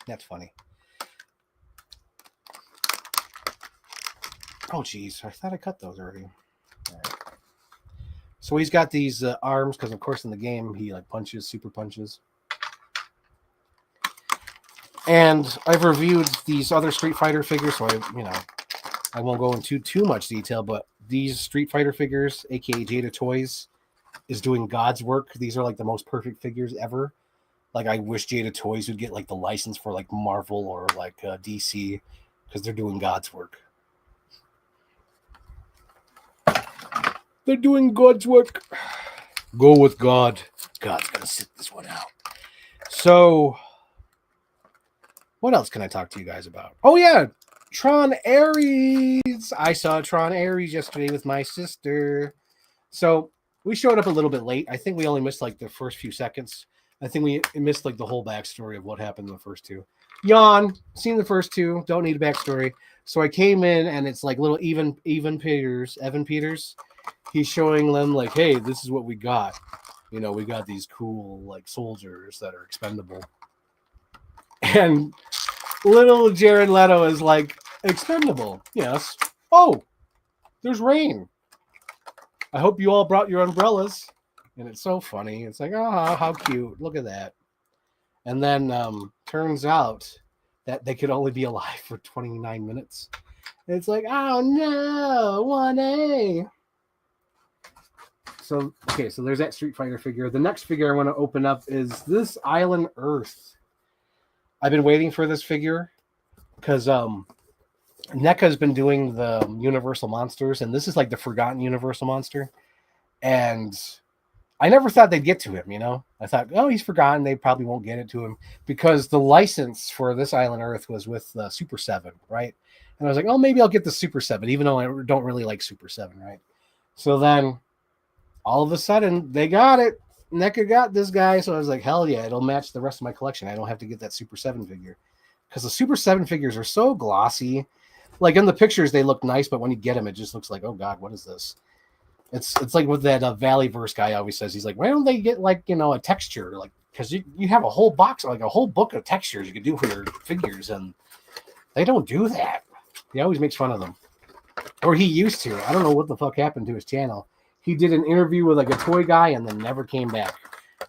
That's funny. Oh, geez. I thought I cut those already. All right. So he's got these arms because, of course, in the game, he like punches, super punches. And I've reviewed these other Street Fighter figures, so I won't go into too much detail, but these Street Fighter figures, aka Jada Toys, is doing God's work. These are like the most perfect figures ever. Like, I wish Jada Toys would get like the license for like Marvel or like DC, because they're doing God's work. They're doing God's work. Go with God. God's gonna sit this one out. So, what else can I talk to you guys about? Oh yeah, Tron Ares. I saw Tron Ares yesterday with my sister. So we showed up a little bit late. I think we only missed like the first few seconds. I think we missed like the whole backstory of what happened in the first two. Yawn. Seen the first two. Don't need a backstory. So I came in and it's like little Evan Peters. He's showing them like, hey, this is what we got. You know, we got these cool like soldiers that are expendable. And little Jared Leto is like, expendable. Yes. Oh, there's rain. I hope you all brought your umbrellas. And it's so funny. It's like, oh, how cute. Look at that. And then turns out that they could only be alive for 29 minutes. And it's like, oh no, 1A. So, okay, so there's that Street Fighter figure. The next figure I want to open up is this Island Earth. I've been waiting for this figure because NECA has been doing the Universal Monsters, and this is like the forgotten Universal Monster. And I never thought they'd get to him, you know? I thought, oh, he's forgotten. They probably won't get it to him because the license for this Island Earth was with the Super 7, right? And I was like, oh, maybe I'll get the Super 7, even though I don't really like Super 7, right? So then all of a sudden, they got it. NECA got this guy, so I was like, hell yeah, it'll match the rest of my collection. I don't have to get that Super 7 figure. Because the Super 7 figures are so glossy. Like, in the pictures, they look nice, but when you get them, it just looks like, oh, God, what is this? It's like with that Valleyverse guy always says, he's like, why don't they get, like, you know, a texture? Like, because you have a whole box, like a whole book of textures you can do for your figures, and they don't do that. He always makes fun of them. Or he used to. I don't know what the fuck happened to his channel. He did an interview with like a toy guy and then never came back.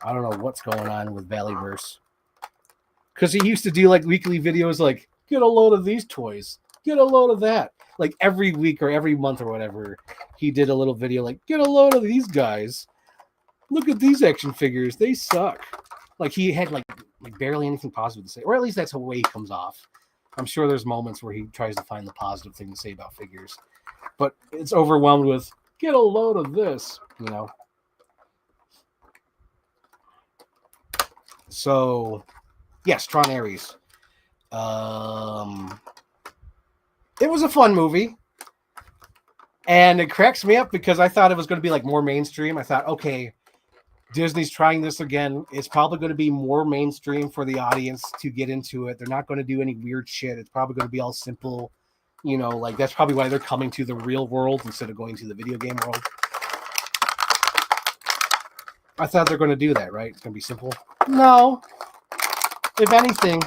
I don't know what's going on with Valleyverse. Because he used to do like weekly videos like, get a load of these toys. Get a load of that. Like every week or every month or whatever, he did a little video like, get a load of these guys. Look at these action figures. They suck. Like he had like barely anything positive to say. Or at least that's the way he comes off. I'm sure there's moments where he tries to find the positive thing to say about figures. But it's overwhelmed with, get a load of this, you know. So, yes, Tron Ares. It was a fun movie. And it cracks me up because I thought it was going to be like more mainstream. I thought, okay, Disney's trying this again. It's probably going to be more mainstream for the audience to get into it. They're not going to do any weird shit. It's probably going to be all simple. You know, like that's probably why they're coming to the real world instead of going to the video game world. I thought they're going to do that, right? It's going to be simple. No. If anything,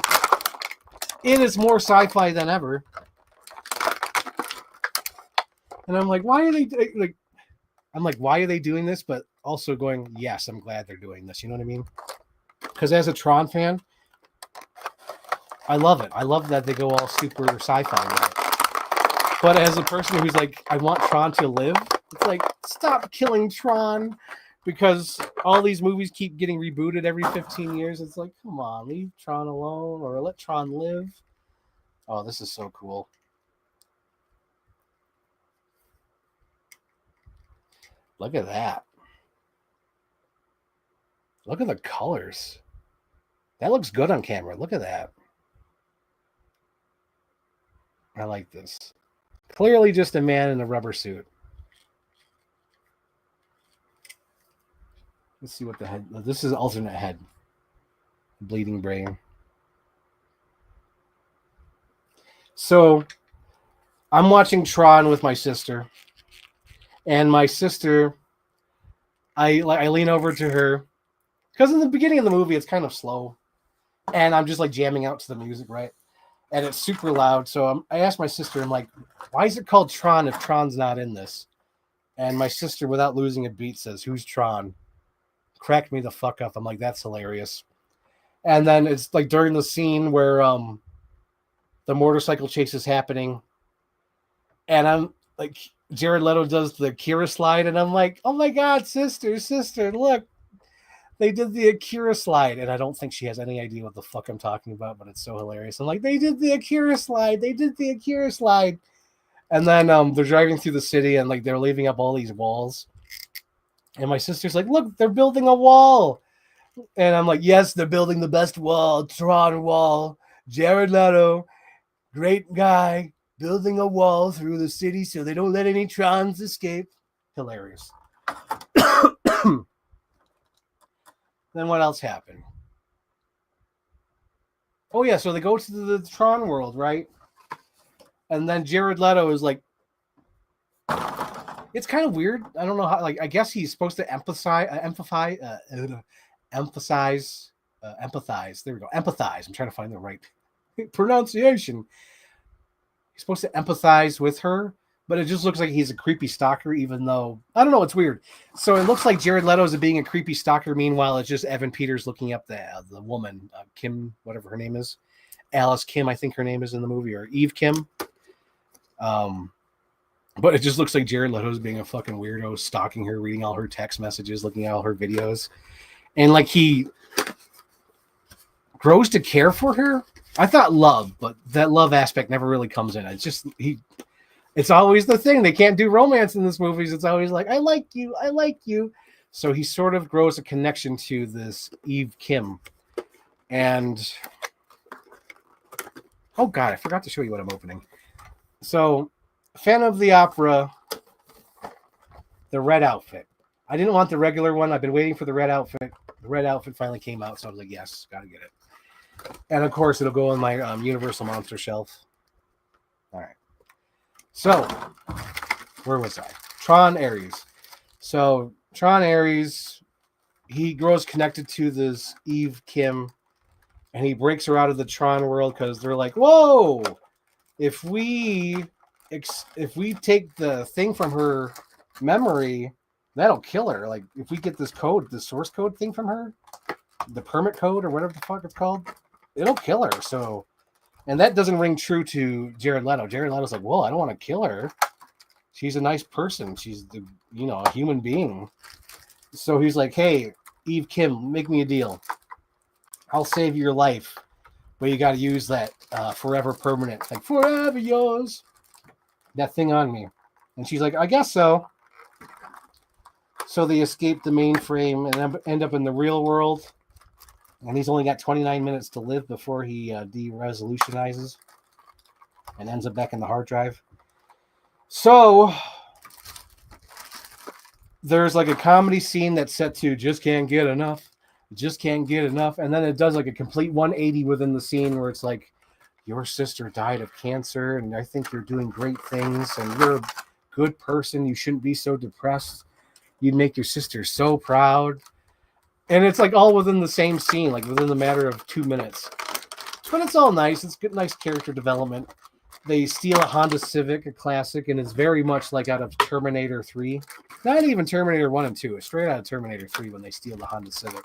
it is more sci-fi than ever. And I'm like, why are they like? I'm like, why are they doing this? But also going, yes, I'm glad they're doing this. You know what I mean? Because as a Tron fan, I love it. I love that they go all super sci-fi with it. But as a person who's like, I want Tron to live, it's like, stop killing Tron because all these movies keep getting rebooted every 15 years. It's like, come on, leave Tron alone or let Tron live. Oh, this is so cool. Look at that. Look at the colors. That looks good on camera. Look at that. I like this. Clearly just a man in a rubber suit. Let's see what the head... This is alternate head. Bleeding brain. So, I'm watching Tron with my sister. And my sister... I lean over to her. Because in the beginning of the movie, it's kind of slow. And I'm just like jamming out to the music, right? And it's super loud. So I asked my sister, I'm like, why is it called Tron if Tron's not in this? And my sister, without losing a beat, says, who's Tron? Cracked me the fuck up. I'm like, that's hilarious. And then it's like during the scene where the motorcycle chase is happening. And I'm like, Jared Leto does the Akira slide. And I'm like, oh my God, sister, look. They did the Akira slide, and I don't think she has any idea what the fuck I'm talking about, but it's so hilarious. I'm like, they did the Akira slide. And then they're driving through the city, and like they're leaving up all these walls. And my sister's like, look, they're building a wall. And I'm like, yes, they're building the best wall, Tron wall. Jared Leto, great guy, building a wall through the city so they don't let any Trons escape. Hilarious. Then what else happened? Oh, yeah, so they go to the Tron world, right? And then Jared Leto is like... It's kind of weird. I don't know how... Like, I guess he's supposed to empathize. There we go. Empathize. I'm trying to find the right pronunciation. He's supposed to empathize with her, but it just looks like he's a creepy stalker, even though... I don't know, it's weird. So it looks like Jared Leto is being a creepy stalker. Meanwhile, it's just Evan Peters looking up the woman, Kim, whatever her name is. Alice Kim, I think her name is in the movie, or Eve Kim. But it just looks like Jared Leto is being a fucking weirdo, stalking her, reading all her text messages, looking at all her videos. And like he grows to care for her. I thought love, but that love aspect never really comes in. It's just it's always the thing. They can't do romance in these movies. It's always like, I like you. So he sort of grows a connection to this Eve Kim. And, oh God, I forgot to show you what I'm opening. So, Phantom of the Opera, the red outfit. I didn't want the regular one. I've been waiting for the red outfit. The red outfit finally came out, so I was like, yes, got to get it. And, of course, it'll go on my Universal Monster shelf. All right. So, where was I? Tron Ares. So, Tron Ares, he grows connected to this Eve Kim, and he breaks her out of the Tron world because they're like, whoa, if we take the thing from her memory, that'll kill her. Like, if we get this code, the source code thing from her, the permit code or whatever the fuck it's called, it'll kill her. So... And that doesn't ring true to Jared Leto. Jared Leto's like, well, I don't want to kill her. She's a nice person. She's, a human being. So he's like, hey, Eve Kim, make me a deal. I'll save your life. But you got to use that forever permanent. Like, forever yours. That thing on me. And she's like, I guess so. So they escape the mainframe and end up in the real world. And he's only got 29 minutes to live before he de-resolutionizes and ends up back in the hard drive. So there's like a comedy scene that's set to just can't get enough. And then it does like a complete 180 within the scene where it's like, your sister died of cancer and I think you're doing great things and you're a good person. You shouldn't be so depressed. You'd make your sister so proud. And it's like all within the same scene, like within the matter of 2 minutes. But it's all nice. It's good, nice character development. They steal a Honda Civic, a classic, and it's very much like out of Terminator 3. Not even Terminator 1 and 2. It's straight out of Terminator 3 when they steal the Honda Civic.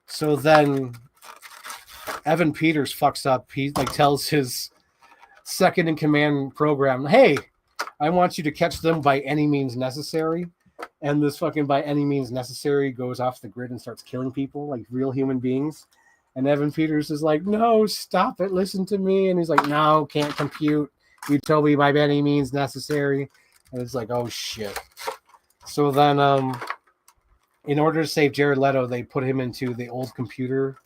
So then Evan Peters fucks up. He like tells his second in command program, hey, I want you to catch them by any means necessary. And this fucking by any means necessary goes off the grid and starts killing people, like real human beings. And Evan Peters is like, no, stop it. Listen to me. And he's like, no, can't compute. You told me by any means necessary. And it's like, oh, shit. So then in order to save Jared Leto, they put him into the old computer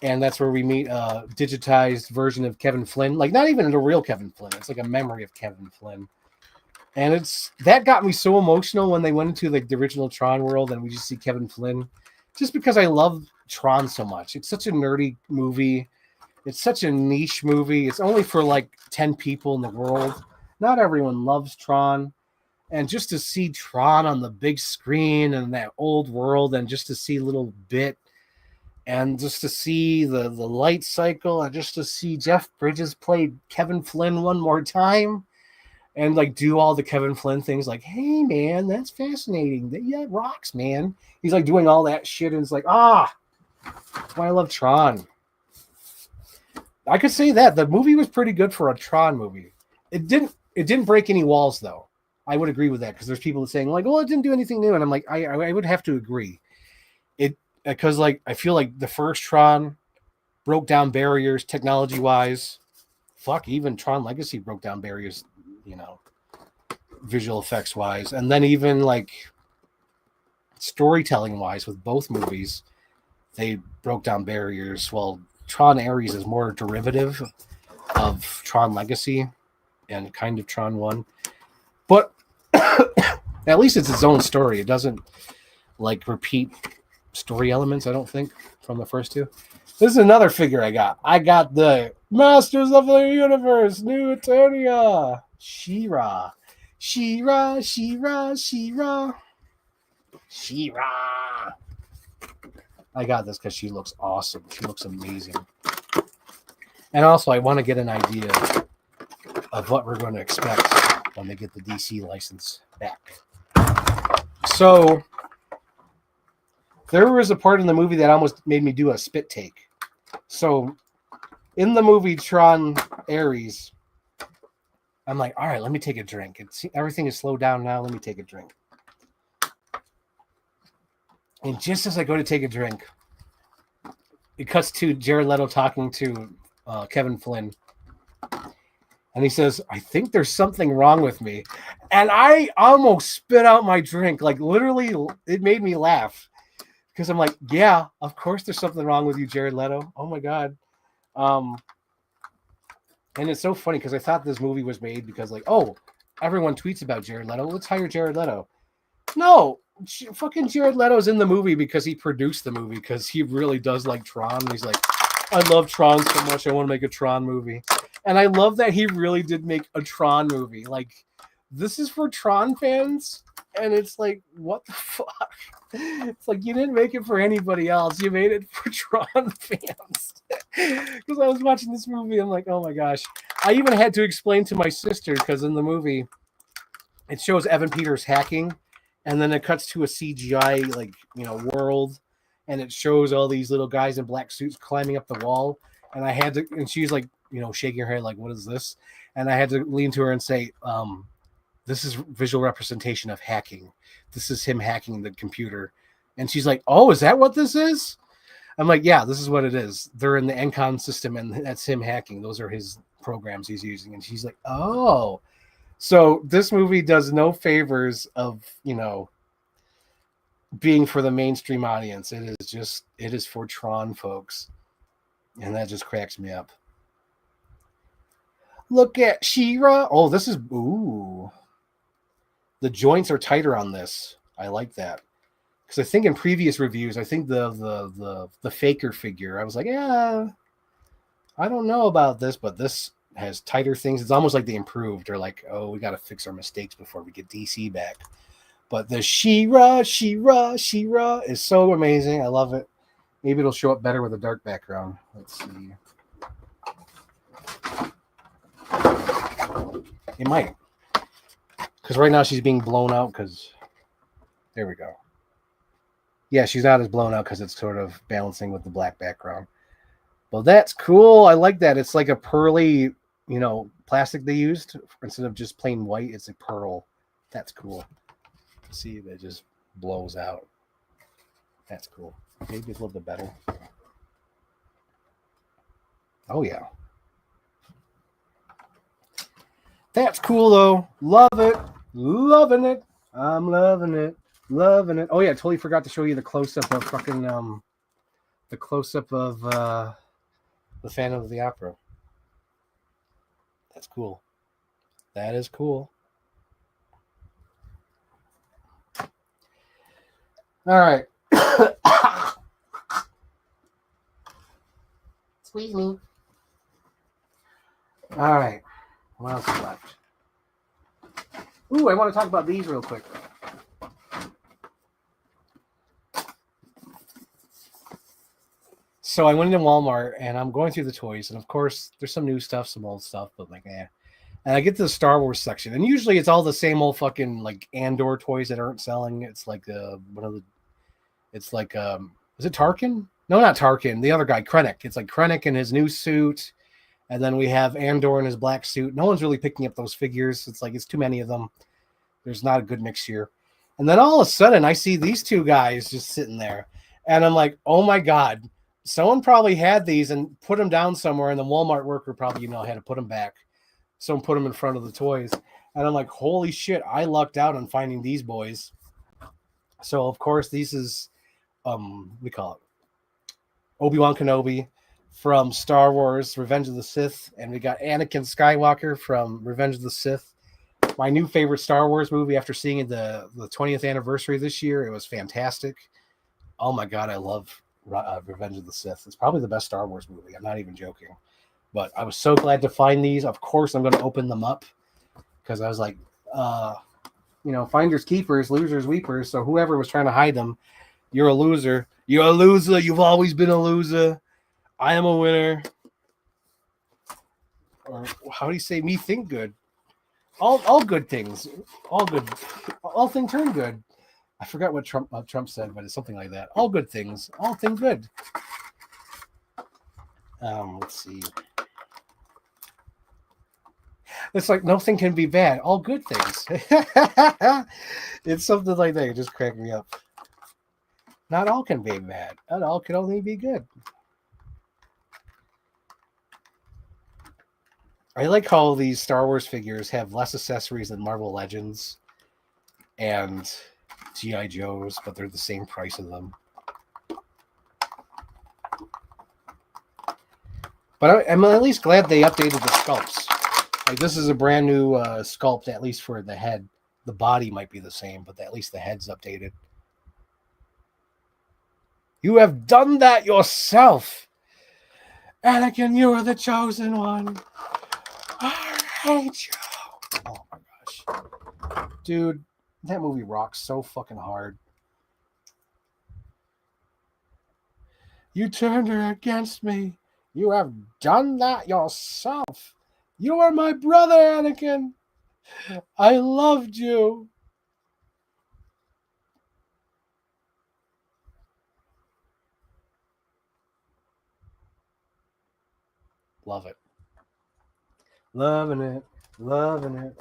And that's where we meet a digitized version of Kevin Flynn. Like, not even the real Kevin Flynn. It's like a memory of Kevin Flynn. And that got me so emotional when they went into like the original Tron world and we just see Kevin Flynn. Just because I love Tron so much. It's such a nerdy movie. It's such a niche movie. It's only for like 10 people in the world. Not everyone loves Tron. And just to see Tron on the big screen and that old world, and just to see a little bit, and just to see the light cycle, and just to see Jeff Bridges play Kevin Flynn one more time, and like do all the Kevin Flynn things, like, hey man, that's fascinating. Yeah, it rocks, man. He's like doing all that shit, and it's like, that's why I love Tron. I could say that the movie was pretty good for a Tron movie. It didn't break any walls though. I would agree with that, because there's people saying like, well, it didn't do anything new, and I'm like, I would have to agree. It, because like I feel like the first Tron broke down barriers technology wise. Fuck, even Tron Legacy broke down barriers, visual effects wise, and then even like storytelling wise with both movies, they broke down barriers. Well, Tron Ares is more derivative of Tron Legacy and kind of Tron 1. But at least it's its own story. It doesn't like repeat story elements, I don't think, from the first two. This is another figure I got. I got the Masters of the Universe, New Eternia, She-Ra. She-Ra, She-Ra, She-Ra. She-Ra. I got this because she looks awesome. She looks amazing. And also, I want to get an idea of what we're going to expect when they get the DC license back. So, there was a part in the movie that almost made me do a spit take. So, in the movie Tron Ares, I'm like, all right, let me take a drink. Everything is slowed down now. Let me take a drink. And just as I go to take a drink, it cuts to Jared Leto talking to Kevin Flynn. And he says, I think there's something wrong with me. And I almost spit out my drink. Like, literally, it made me laugh. Because I'm like, yeah, of course there's something wrong with you, Jared Leto. Oh, my God. And it's so funny because I thought this movie was made because, like, oh, everyone tweets about Jared Leto. Let's hire Jared Leto. No, fucking Jared Leto's in the movie because he produced the movie, because he really does like Tron. He's like, I love Tron so much, I want to make a Tron movie. And I love that he really did make a Tron movie. Like, this is for Tron fans, and it's like, what the fuck? It's like, you didn't make it for anybody else. You made it for Tron fans. Because I was watching this movie, I'm like, oh my gosh. I even had to explain to my sister, because in the movie, it shows Evan Peters hacking, and then it cuts to a CGI, like, world, and it shows all these little guys in black suits climbing up the wall. And I had to, and she's like, shaking her head, like, what is this? And I had to lean to her and say, this is visual representation of hacking. This is him hacking the computer. And she's like, oh, is that what this is? I'm like, yeah, this is what it is. They're in the Encon system, and that's him hacking. Those are his programs he's using. And she's like, oh. So this movie does no favors of, being for the mainstream audience. It is for Tron folks. And that just cracks me up. Look at She-Ra. Oh, this is, ooh. The joints are tighter on this. I like that. Because I think in previous reviews, I think the Faker figure, I was like, yeah, I don't know about this, but this has tighter things. It's almost like they improved. They're like, oh, we got to fix our mistakes before we get DC back. But the She-Ra is so amazing. I love it. Maybe it'll show up better with a dark background. Let's see. It might. Because right now she's being blown out because... There we go. Yeah, she's not as blown out because it's sort of balancing with the black background. Well, that's cool. I like that. It's like a pearly, plastic they used. Instead of just plain white, it's a pearl. That's cool. See, it just blows out. That's cool. Maybe it's a little bit better. Oh, yeah. That's cool, though. Love it. Loving it. I'm loving it. Loving it. Oh, yeah, I totally forgot to show you the close-up of fucking the close-up of the Phantom of the Opera. That's cool. That is cool. All right. Squeeze me. All right. What else is left? Ooh, I want to talk about these real quick. So I went into Walmart and I'm going through the toys, and of course there's some new stuff, some old stuff, but like, eh. And I get to the Star Wars section, and usually it's all the same old fucking like Andor toys that aren't selling. It's like one of the, it's like is it Tarkin? No, not Tarkin. The other guy, Krennic. It's like Krennic in his new suit, and then we have Andor in his black suit. No one's really picking up those figures. It's like it's too many of them. There's not a good mix here. And then all of a sudden, I see these two guys just sitting there, and I'm like, oh my god. Someone probably had these and put them down somewhere, and the Walmart worker probably, had to put them back. Someone put them in front of the toys. And I'm like, holy shit, I lucked out on finding these boys. So, of course, this is, we call it Obi-Wan Kenobi from Star Wars Revenge of the Sith. And we got Anakin Skywalker from Revenge of the Sith. My new favorite Star Wars movie after seeing the 20th anniversary this year. It was fantastic. Oh, my God, I love Revenge of the Sith. It's probably the best Star Wars movie. I'm not even joking. But I was so glad to find these. Of course, I'm going to open them up because I was like, finders keepers, losers weepers. So whoever was trying to hide them, you're a loser. You're a loser. You've always been a loser. I am a winner. Or how do you say me think good? All good things. All good. All things turn good. I forgot what Trump said, but it's something like that. All good things. All things good. Let's see. It's like nothing can be bad. All good things. It's something like that. It just cracked me up. Not all can be bad. Not all can only be good. I like how these Star Wars figures have less accessories than Marvel Legends and G.I. Joes, but they're the same price of them. But I'm at least glad they updated the sculpts. Like, this is a brand new sculpt, at least for the head. The body might be the same, but at least the head's updated. You have done that yourself. Anakin, you are the chosen one. I hate you. Oh my gosh. Dude, that movie rocks so fucking hard. You turned her against me. You have done that yourself. You are my brother, Anakin. I loved you. Love it. Loving it. Loving it.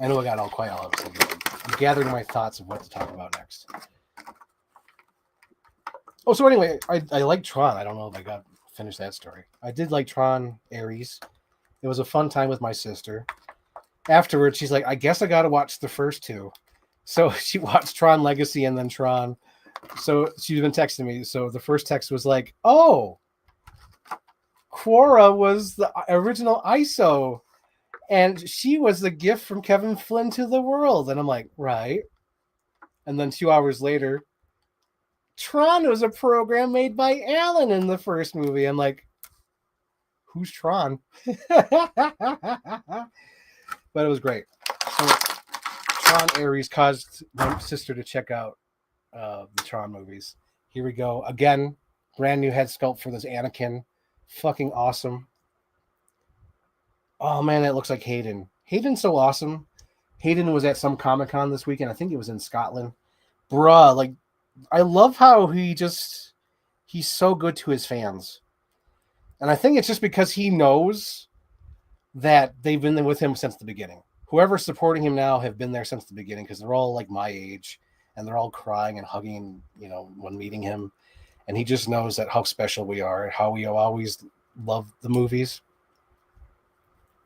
I know I got all quiet all of a sudden. I'm gathering my thoughts of what to talk about next. Oh, so anyway, I like Tron. I don't know if I got finished that story. I did like Tron Ares. It was a fun time with my sister. Afterwards, she's like, I guess I got to watch the first two. So she watched Tron Legacy and then Tron. So she's been texting me. So the first text was like, oh, Quora was the original ISO. And she was the gift from Kevin Flynn to the world. And I'm like, right. And then 2 hours later, Tron was a program made by Alan in the first movie. I'm like, who's Tron? But it was great. So Tron Ares caused my sister to check out the Tron movies. Here we go. Again, brand new head sculpt for this Anakin. Fucking awesome. Oh, man, that looks like Hayden. Hayden's so awesome. Hayden was at some Comic-Con this weekend. I think it was in Scotland. Bruh, like, I love how he's so good to his fans. And I think it's just because he knows that they've been there with him since the beginning. Whoever's supporting him now have been there since the beginning because they're all like my age and they're all crying and hugging, when meeting him. And he just knows that how special we are and how we always love the movies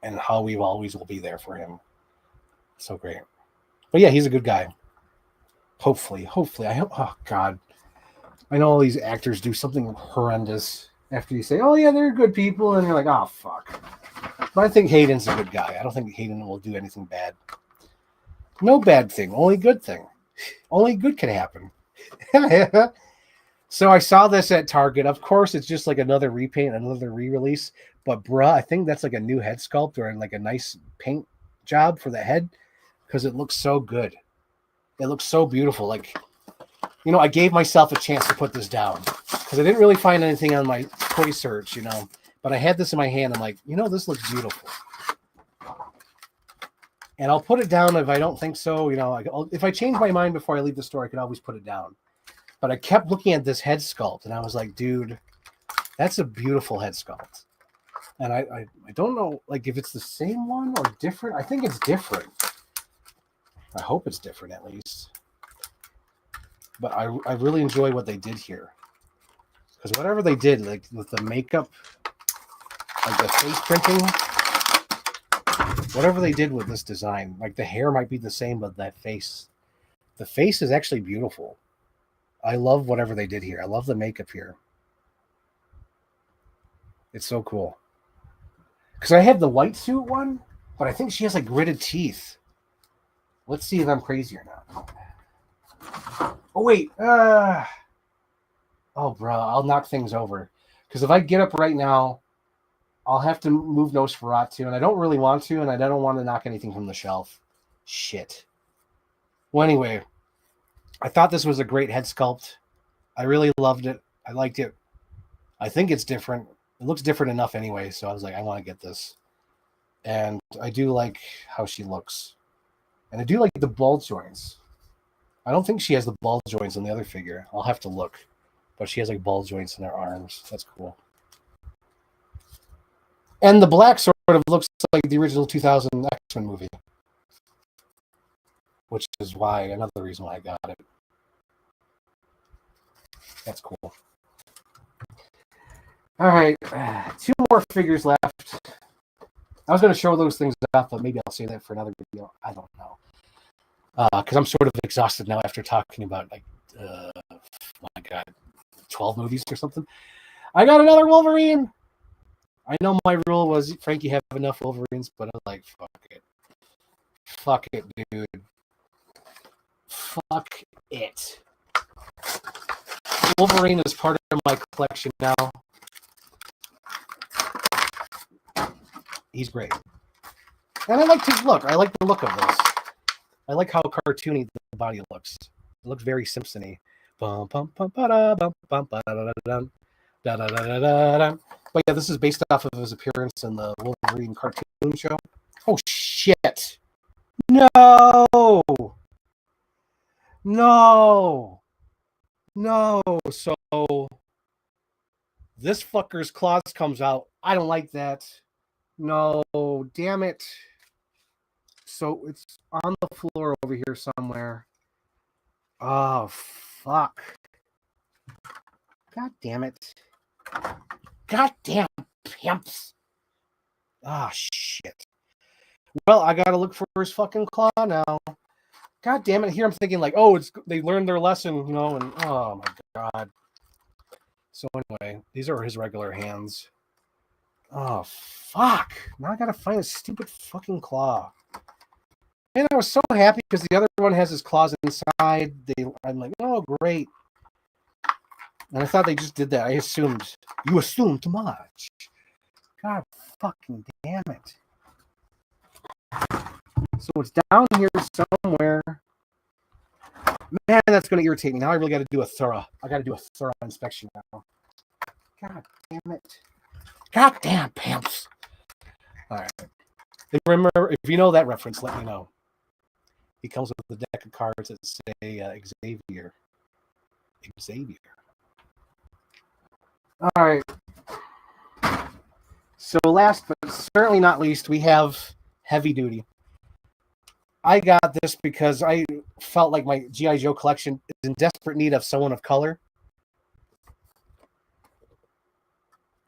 and how we always will be there for him. So great. But yeah, he's a good guy. Hopefully. I hope. Oh, God. I know all these actors do something horrendous after you say, oh, yeah, they're good people. And you're like, oh, fuck. But I think Hayden's a good guy. I don't think Hayden will do anything bad. No bad thing. Only good thing. Only good can happen. So I saw this at Target. Of course, it's just like another repaint, another re-release. But bruh, I think that's like a new head sculpt or like a nice paint job for the head because it looks so good. It looks so beautiful. Like, you know, I gave myself a chance to put this down because I didn't really find anything on my toy search, you know. But I had this in my hand. I'm like, you know, this looks beautiful. And I'll put it down if I don't think so. You know, if I change my mind before I leave the store, I could always put it down. But I kept looking at this head sculpt, and I was like, dude, that's a beautiful head sculpt. And I don't know, like, if it's the same one or different. I think it's different. I hope it's different, at least. But I really enjoy what they did here. Because whatever they did, like, with the makeup, like the face printing, whatever they did with this design, like, the hair might be the same, but that face, the face is actually beautiful. I love whatever they did here. I love the makeup here. It's so cool. Because I have the white suit one, but I think she has like gritted teeth. Let's see if I'm crazy or not. Oh, wait. Oh, bro, I'll knock things over. Because if I get up right now, I'll have to move Nosferatu, and I don't really want to, and I don't want to knock anything from the shelf. Shit. Well, anyway, I thought this was a great head sculpt. I really loved it. I liked it. I think it's different. It looks different enough anyway, so I was like, I want to get this. And I do like how she looks. And I do like the ball joints. I don't think she has the ball joints on the other figure. I'll have to look. But she has like ball joints in her arms. That's cool. And the black sort of looks like the original 2000 X-Men movie. Which is why, another reason why I got it. That's cool. All right, 2 more figures left. I was going to show those things off, but maybe I'll say that for another video. I don't know. Because I'm sort of exhausted now after talking about, like, my God, 12 movies or something. I got another Wolverine. I know my rule was, Frank, you have enough Wolverines, but I'm like, fuck it. Fuck it, dude. Fuck it. Wolverine is part of my collection now. He's great. And I like his look. I like the look of this. I like how cartoony the body looks. It looks very Simpson-y. But yeah, this is based off of his appearance in the Wolverine cartoon show. Oh, shit. No. So this fucker's claws comes out. I don't like that. No, damn it. So it's on the floor over here somewhere. Oh, fuck. God damn it. God damn pimps. Ah, shit. Well, I gotta look for his fucking claw now. God damn it. Here I'm thinking like, oh, they learned their lesson, you know, and oh my God. So anyway, these are his regular hands. Oh, fuck. Now I gotta find a stupid fucking claw. And I was so happy because the other one has his claws inside. I'm like, oh, great. And I thought they just did that. I assumed. You assumed too much. God fucking damn it. So it's down here somewhere. Man, that's going to irritate me. Now I really got to do a thorough. I got to do a thorough inspection now. God damn it. God damn pimps. All right. If remember, if you know that reference, let me know. He comes with a deck of cards that say Xavier. All right. So last but certainly not least, we have Heavy Duty. I got this because I felt like my G.I. Joe collection is in desperate need of someone of color.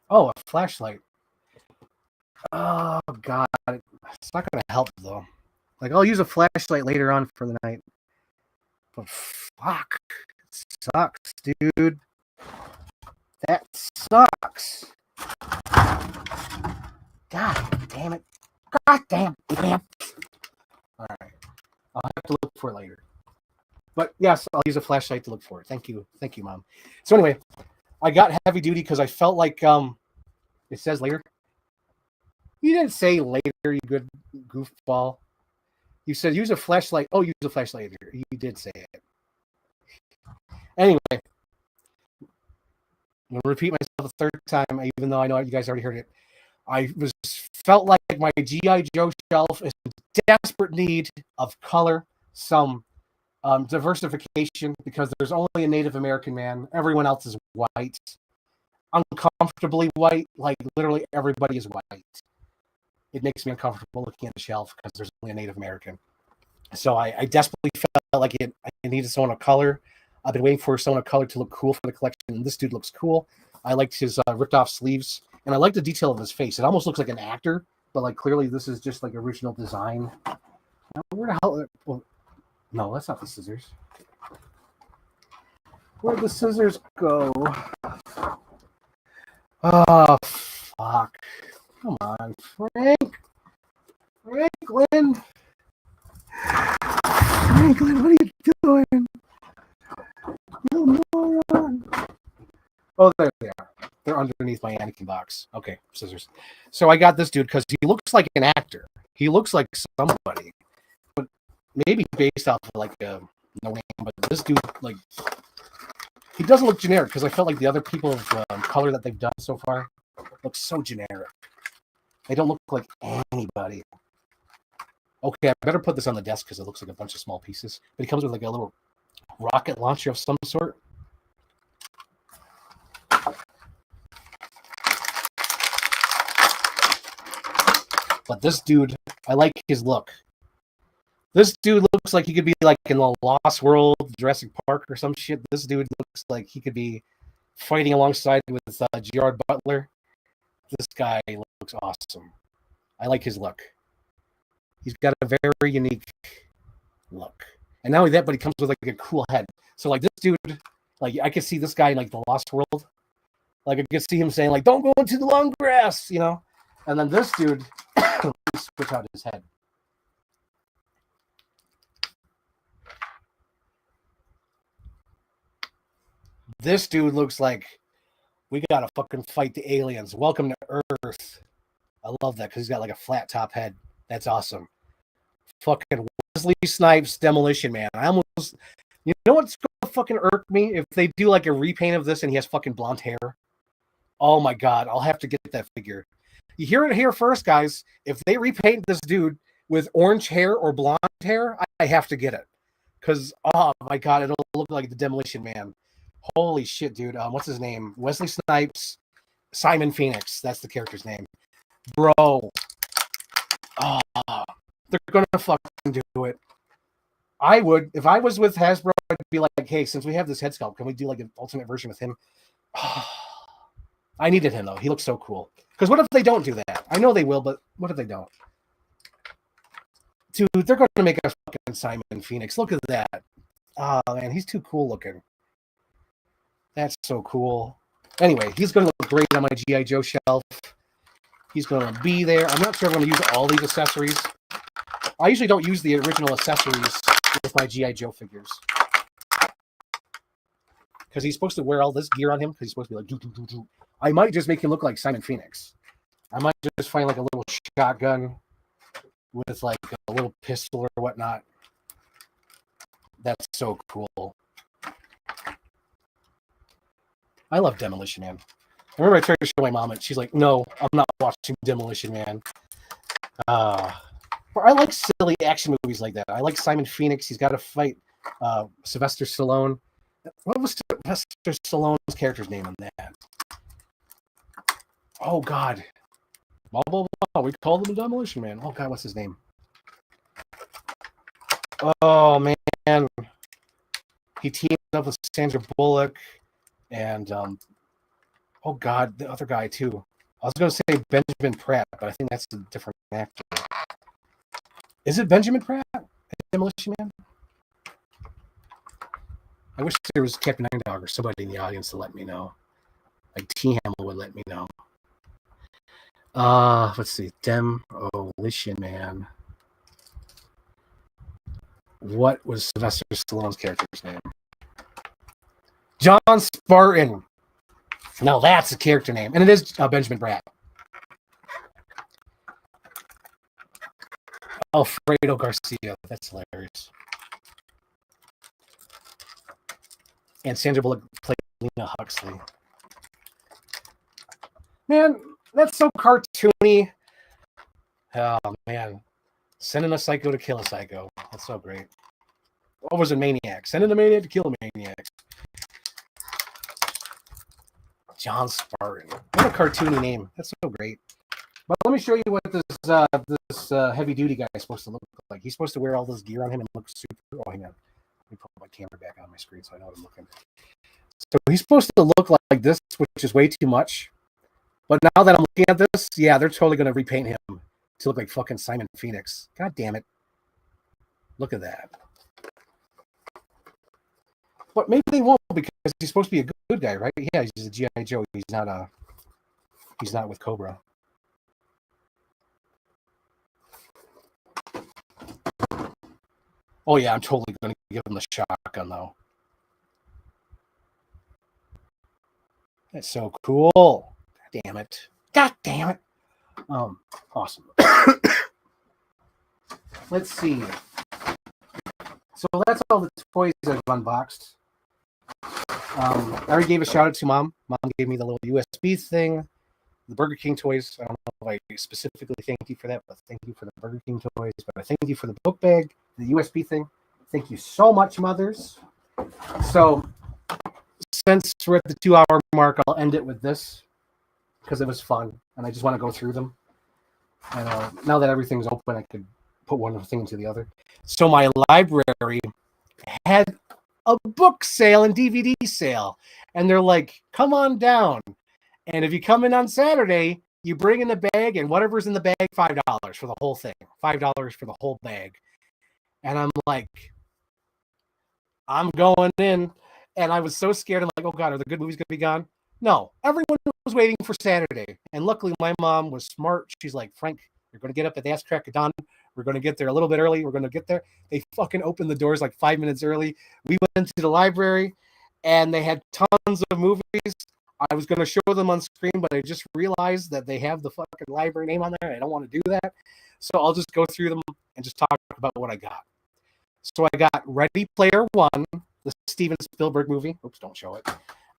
Oh, a flashlight. Oh God, it's not gonna help though. Like I'll use a flashlight later on for the night. But fuck, it sucks, dude. That sucks. God damn it. God damn it. All right, I'll have to look for it later. But yes, I'll use a flashlight to look for it. Thank you, Mom. So anyway, I got heavy duty because I felt like it says later. You didn't say later, you good goofball. You said use a flashlight. Oh, use a flashlight later. You did say it. Anyway, I'm gonna repeat myself a third time, even though I know you guys already heard it. I felt like my GI Joe shelf is in desperate need of color, some diversification, because there's only a Native American man. Everyone else is white, uncomfortably white. Like literally everybody is white. It makes me uncomfortable looking at the shelf because there's only a Native American. So I desperately felt like I needed someone of color. I've been waiting for someone of color to look cool for the collection, and this dude looks cool. I liked his ripped off sleeves, and I like the detail of his face. It almost looks like an actor, but like clearly this is just like original design. Where the hell? Well, no, that's not the scissors. Where'd the scissors go? Oh, fuck. Come on, Frank. Franklin, what are you doing? You moron. Oh, there they are. They're underneath my Anakin box. Okay, scissors. So I got this dude because he looks like an actor. He looks like somebody, but maybe based off of like a no name. But this dude, like, he doesn't look generic because I felt like the other people of color that they've done so far look so generic. They don't look like anybody. Okay, I better put this on the desk because it looks like a bunch of small pieces. But he comes with like a little rocket launcher of some sort. But this dude, I like his look. This dude looks like he could be like in the Lost World, Jurassic Park or some shit. This dude looks like he could be fighting alongside with Gerard Butler. This guy looks awesome. I like his look. He's got a very unique look. And not only that, but he comes with like a cool head. So like this dude, like I could see this guy in like the Lost World. Like I could see him saying like, "Don't go into the long grass," you know. And then this dude, switch out his head. This dude looks like we gotta fucking fight the aliens. Welcome to Earth. I love that because he's got like a flat top head. That's awesome. Fucking Wesley Snipes, Demolition Man. I almost, you know what's gonna fucking irk me if they do like a repaint of this and he has fucking blonde hair. Oh my god, I'll have to get that figure. You hear it here first, guys. If they repaint this dude with orange hair or blonde hair, I have to get it. Because, oh my god, it'll look like the Demolition Man. Holy shit, dude. What's his name? Wesley Snipes, Simon Phoenix. That's the character's name. Bro. Oh, they're going to fucking do it. I would. If I was with Hasbro, I'd be like, hey, since we have this head sculpt, can we do like an alternate version with him? I needed him, though. He looks so cool. Because what if they don't do that? I know they will, but what if they don't? Dude, they're going to make us fucking Simon Phoenix. Look at that. Oh, man, he's too cool looking. That's so cool. Anyway, he's going to look great on my G.I. Joe shelf. He's going to be there. I'm not sure I'm going to use all these accessories. I usually don't use the original accessories with my G.I. Joe figures. Because he's supposed to wear all this gear on him. Because he's supposed to be like, doo-doo-doo-doo. I might just make him look like Simon Phoenix. I might just find like a little shotgun with like a little pistol or whatnot. That's so cool. I love Demolition Man. I remember I tried to show my mom and she's like, no, I'm not watching Demolition Man. I like silly action movies like that. I like Simon Phoenix. He's got to fight Sylvester Stallone. What was Sylvester Stallone's character's name in that? Oh, God. Blah, blah, blah. We called him a Demolition Man. Oh, God, what's his name? Oh, man. He teamed up with Sandra Bullock and Oh God, the other guy too. I was going to say Benjamin Pratt, but I think that's a different actor. Is it Benjamin Pratt? Demolition Man? I wish there was Captain Nine Dog or somebody in the audience to let me know. Like T. Hamill would let me know. Let's see. Demolition Man. What was Sylvester Stallone's character's name? John Spartan. Now that's a character name. And it is Benjamin Pratt. Alfredo Garcia. That's hilarious. And Sandra Bullock played Lena Huxley. Man, that's so cartoony. Oh, man. Sending a psycho to kill a psycho. That's so great. What was it, Maniac? Sending a maniac to kill a maniac. John Spartan. What a cartoony name. That's so great. But let me show you what this heavy-duty guy is supposed to look like. He's supposed to wear all this gear on him and look super... Oh, hang on. Let me put my camera back on my screen so I know what I'm looking at. So he's supposed to look like this, which is way too much. But now that I'm looking at this, yeah, they're totally going to repaint him to look like fucking Simon Phoenix. God damn it. Look at that. But maybe they won't because he's supposed to be a good guy, right? Yeah, he's a G.I. Joe. He's not with Cobra. Oh, yeah, I'm totally going to give him the shotgun, though. That's so cool. God damn it. God damn it. Awesome. Let's see. So that's all the toys I've unboxed. I already gave a shout out to Mom. Mom gave me the little USB thing, the Burger King toys. I don't know if I specifically thank you for that, but thank you for the Burger King toys. But I thank you for the book bag, the USB thing. Thank you so much, mothers. So since we're at the 2-hour mark, I'll end it with this because it was fun, and I just want to go through them. And now that everything's open, I could put one thing into the other. So my library had a book sale and DVD sale, and they're like, come on down. And if you come in on Saturday, you bring in the bag, and whatever's in the bag, $5 for the whole thing. $5 for the whole bag. And I'm like, I'm going in. And I was so scared. I'm like, oh God, are the good movies going to be gone? No, everyone was waiting for Saturday. And luckily my mom was smart. She's like, Frank, you're going to get up at the ass crack of dawn. We're going to get there a little bit early. We're going to get there. They fucking opened the doors like 5 minutes early. We went to the library and they had tons of movies. I was going to show them on screen, but I just realized that they have the fucking library name on there. And I don't want to do that. So I'll just go through them and just talk about what I got. So I got Ready Player One, the Steven Spielberg movie. Oops, don't show it.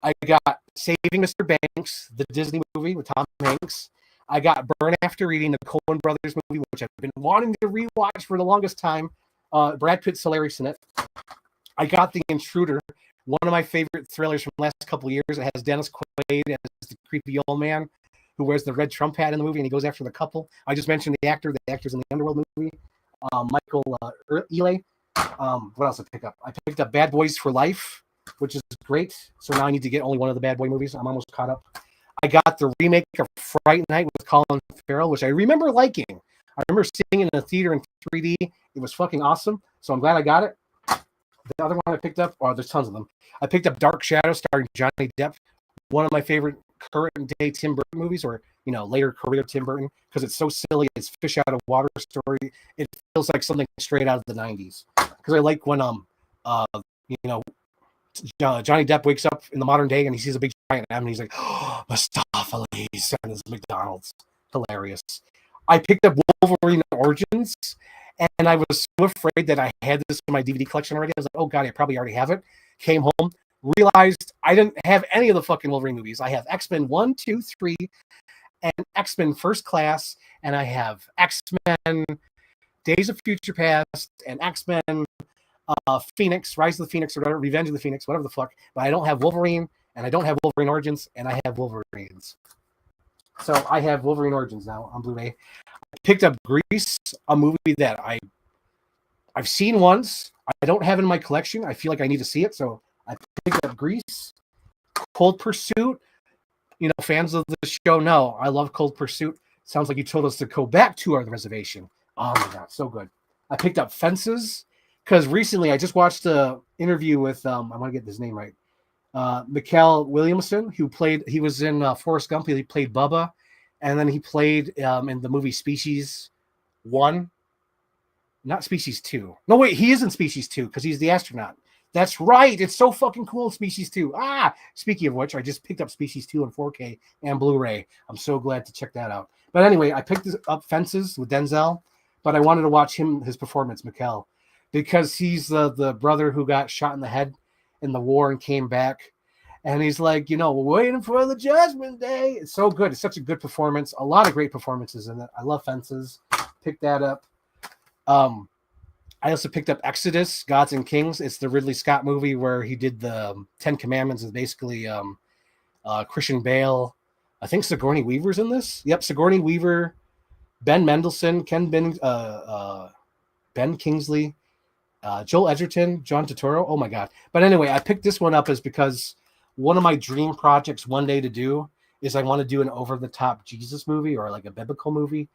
I got Saving Mr. Banks, the Disney movie with Tom Hanks. I got Burn After Reading, the Coen Brothers movie, which I've been wanting to rewatch for the longest time. Brad Pitt's hilarious in it. I got The Intruder, one of my favorite thrillers from the last couple of years. It has Dennis Quaid as the creepy old man who wears the red Trump hat in the movie, and he goes after the couple. I just mentioned the actor's in the Underworld movie, Michael Ealy. What else I picked up? I picked up Bad Boys for Life, which is great. So now I need to get only one of the Bad Boy movies. I'm almost caught up. I got the remake of Fright Night with Colin Farrell, which I remember liking. I remember seeing it in a theater in 3D. It was fucking awesome. So I'm glad I got it. The other one I picked up, there's tons of them. I picked up Dark Shadows starring Johnny Depp, one of my favorite current day Tim Burton movies, or later career Tim Burton, because it's so silly. It's fish out of water story. It feels like something straight out of the 90s. Because I like when Johnny Depp wakes up in the modern day and he sees a big giant M and he's like, oh, Mistopheles, and it's McDonald's. Hilarious. I picked up Wolverine Origins, and I was so afraid that I had this in my DVD collection already. I was like, oh God, I probably already have it. Came home, realized I didn't have any of the fucking Wolverine movies. I have X-Men 1, 2, 3, and X-Men First Class, and I have X-Men Days of Future Past, and X-Men Phoenix, Rise of the Phoenix, or whatever, Revenge of the Phoenix, whatever the fuck. But I don't have Wolverine, and I don't have Wolverine Origins, and I have Wolverines. So I have Wolverine Origins now on Blu-ray. I picked up Grease, a movie that I've seen once. I don't have it in my collection. I feel like I need to see it, so I picked up Grease. Cold Pursuit, fans of the show know I love Cold Pursuit. Sounds like you told us to go back to our reservation. Oh my god, so good. I picked up Fences because recently I just watched the interview with I want to get his name right. Mikhail Williamson, he was in Forrest Gump. He played Bubba, and then he played in the movie Species 1. Not Species 2. No, wait, he is in Species 2 because he's the astronaut. That's right. It's so fucking cool in Species 2. Speaking of which, I just picked up Species 2 in 4K and Blu-ray. I'm so glad to check that out. But anyway, I picked up Fences with Denzel, but I wanted to watch his performance, Mikkel, because he's the brother who got shot in the head in the war and came back. And he's like, waiting for the judgment day. It's so good. It's such a good performance. A lot of great performances in it. I love Fences. Pick that up. I also picked up Exodus, Gods and Kings. It's the Ridley Scott movie where he did the 10 Commandments. Is basically Christian Bale. I think Sigourney Weaver's in this. Yep, Sigourney Weaver, Ben Mendelsohn, Ben Kingsley, Joel Edgerton, John Turturro. Oh my god! But anyway, I picked this one up is because one of my dream projects one day to do is I want to do an over-the-top Jesus movie or like a biblical movie.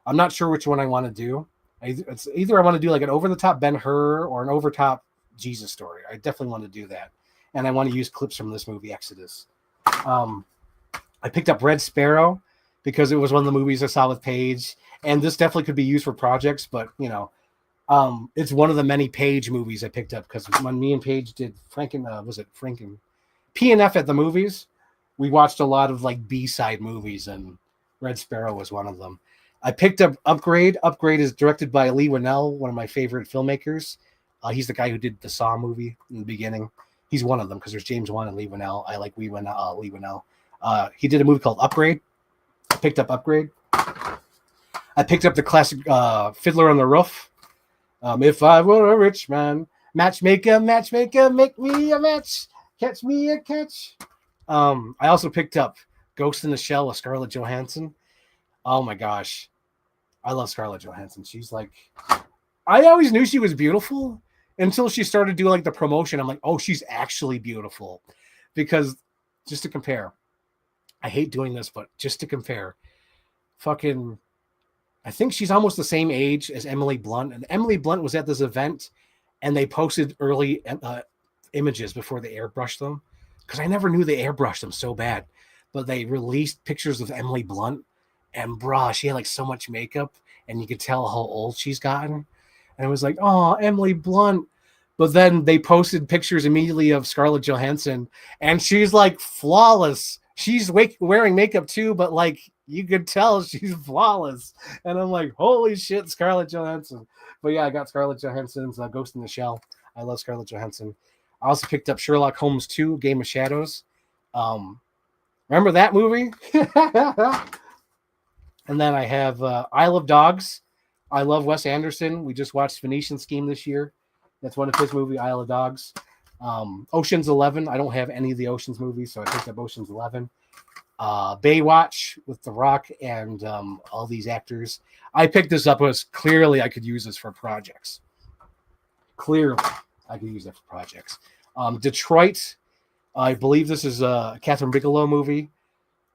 I'm not sure which one I want to do. It's either I want to do like an over-the-top Ben-Hur or an over-top Jesus story. I definitely want to do that. And I want to use clips from this movie, Exodus. I picked up Red Sparrow because it was one of the movies I saw with Paige. And this definitely could be used for projects, but, it's one of the many Paige movies I picked up because when me and Paige did P&F at the movies, we watched a lot of like B-side movies, and Red Sparrow was one of them. I picked up Upgrade. Upgrade is directed by Lee Winnell, one of my favorite filmmakers. He's the guy who did the Saw movie in the beginning. He's one of them because there's James Wan and Lee Winnell. I like Lee Winnell. He did a movie called Upgrade. I picked up Upgrade. I picked up the classic Fiddler on the Roof. If I were a rich man, matchmaker, make me a match, catch me a catch. I also picked up Ghost in the Shell with Scarlett Johansson. Oh my gosh. I love Scarlett Johansson. She's like, I always knew she was beautiful until she started doing like the promotion. I'm like, oh, she's actually beautiful. Because just to compare, I hate doing this, but just to compare, I think she's almost the same age as Emily Blunt. And Emily Blunt was at this event and they posted early images before they airbrushed them. Because I never knew they airbrushed them so bad. But they released pictures of Emily Blunt. And she had like so much makeup and you could tell how old she's gotten. And it was like, oh, Emily Blunt. But then they posted pictures immediately of Scarlett Johansson and she's like flawless. She's wearing makeup too, but like you could tell she's flawless. And I'm like, holy shit, Scarlett Johansson. But yeah, I got Scarlett Johansson's Ghost in the Shell. I love Scarlett Johansson. I also picked up Sherlock Holmes 2, Game of Shadows. Remember that movie? And then I have Isle of Dogs. I love Wes Anderson. We just watched Phoenician Scheme this year. That's one of his movies, Isle of Dogs. Ocean's 11. I don't have any of the Ocean's movies, so I picked up Ocean's 11. Baywatch with The Rock and all these actors. I picked this up because clearly I could use this for projects. Clearly, I could use that for projects. Detroit. I believe this is a Catherine Bigelow movie.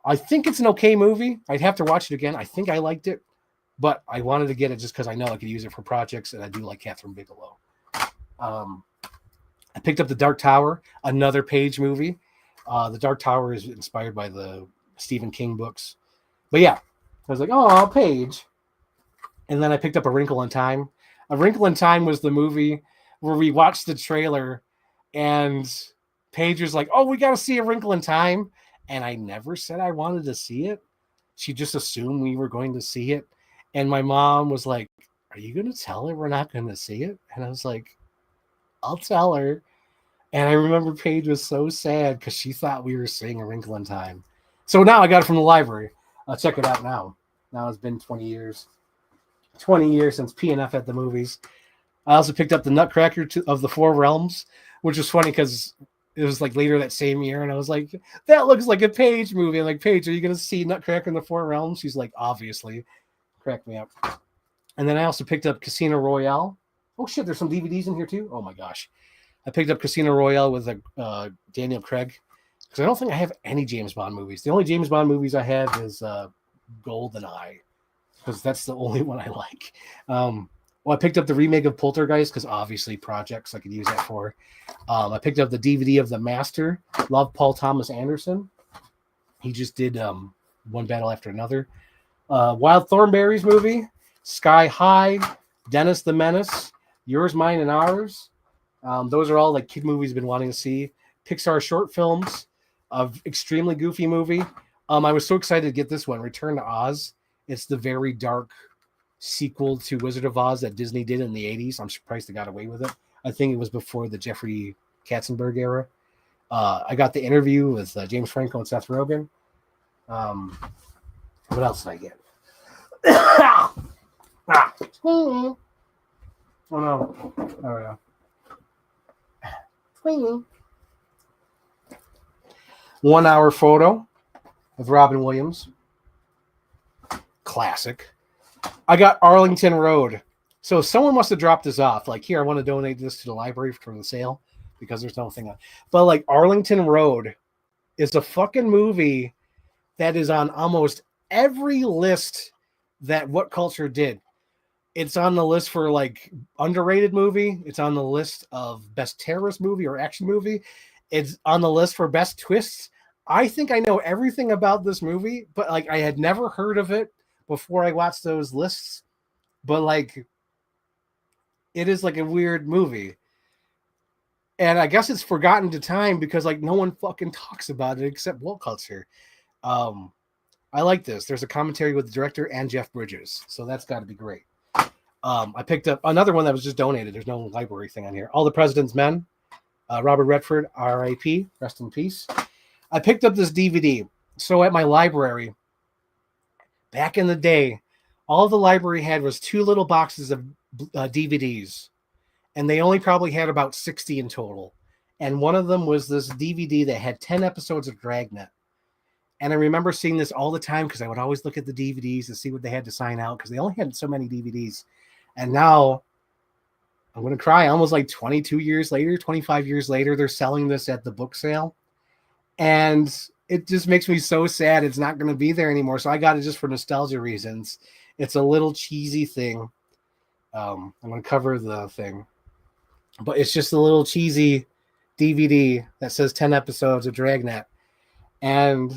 I think it's an okay movie. I'd have to watch it again. I think I liked it, but I wanted to get it just because I know I could use it for projects, and I do like Catherine Bigelow. I picked up The Dark Tower, another Page movie. The Dark Tower is inspired by the Stephen King books. But yeah, I was like, oh, Page. And then I picked up A Wrinkle in Time. A Wrinkle in Time was the movie where we watched the trailer, and Paige was like, oh, we got to see A Wrinkle in Time. And I never said I wanted to see it. She just assumed we were going to see it. And my mom was like, are you going to tell her we're not going to see it? And I was like, I'll tell her. And I remember Paige was so sad because she thought we were seeing A Wrinkle in Time. So now I got it from the library. I'll check it out now. Now it's been 20 years. 20 years since P&F at the movies. I also picked up The Nutcracker of the Four Realms, which was funny because it was like later that same year, and I was like, that looks like a Paige movie. I'm like, Paige, are you going to see Nutcracker in the Four Realms? She's like, obviously. Cracked me up. And then I also picked up Casino Royale. Oh, shit, there's some DVDs in here, too? Oh, my gosh. I picked up Casino Royale with Daniel Craig because I don't think I have any James Bond movies. The only James Bond movies I have is GoldenEye, because that's the only one I like. Well, I picked up the remake of Poltergeist because obviously projects I could use that for. I picked up the DVD of The Master. Love Paul Thomas Anderson. He just did One Battle After Another. Wild Thornberrys movie, Sky High, Dennis the Menace, Yours, Mine, and Ours. Those are all like kid movies I've been wanting to see. Pixar short films, of extremely goofy movie. I was so excited to get this one, Return to Oz. It's the very dark sequel to Wizard of Oz that Disney did in the 80s. I'm surprised they got away with it. I think it was before the Jeffrey Katzenberg era. I got the interview with James Franco and Seth Rogen. What else did I get? Oh no. Oh yeah. 1 hour photo of Robin Williams. Classic. I got Arlington Road. So someone must have dropped this off. Like, here, I want to donate this to the library for the sale because there's nothing on. But like, Arlington Road is a fucking movie that is on almost every list that What Culture did. It's on the list for like underrated movie. It's on the list of best terrorist movie or action movie. It's on the list for best twists. I think I know everything about this movie, but like I had never heard of it before I watched those lists. But like, it is like a weird movie. And I guess it's forgotten to time because like no one fucking talks about it except What Culture. I like this. There's a commentary with the director and Jeff Bridges. So that's got to be great. I picked up another one that was just donated. There's no library thing on here. All the President's Men. Robert Redford, R.I.P. Rest in peace. I picked up this DVD. So at my library, back in the day, all the library had was 2 little boxes of DVDs. And they only probably had about 60 in total. And one of them was this DVD that had 10 episodes of Dragnet. And I remember seeing this all the time because I would always look at the DVDs to see what they had to sign out because they only had so many DVDs. And now, I'm going to cry, almost like 22 years later, 25 years later, they're selling this at the book sale. And it just makes me so sad it's not going to be there anymore. So I got it just for nostalgia reasons. It's a little cheesy thing. I'm going to cover the thing. But it's just a little cheesy DVD that says 10 episodes of Dragnet. And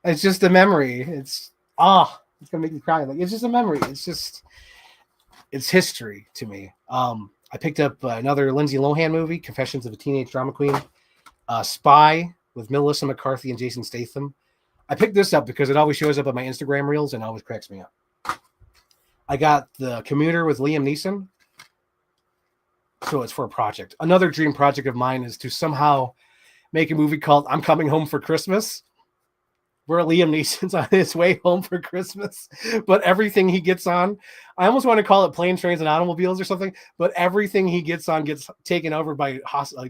it's just a memory. It's going to make me cry. Like, it's just a memory. It's history to me. I picked up another Lindsay Lohan movie, Confessions of a Teenage Drama Queen. Spy with Melissa McCarthy and Jason Statham. I picked this up because it always shows up on my Instagram reels and always cracks me up. I got The Commuter with Liam Neeson. So it's for a project. Another dream project of mine is to somehow make a movie called I'm Coming Home for Christmas, where Liam Neeson's on his way home for Christmas, but everything he gets on, I almost want to call it Plane, Trains, and Automobiles or something, but everything he gets on gets taken over by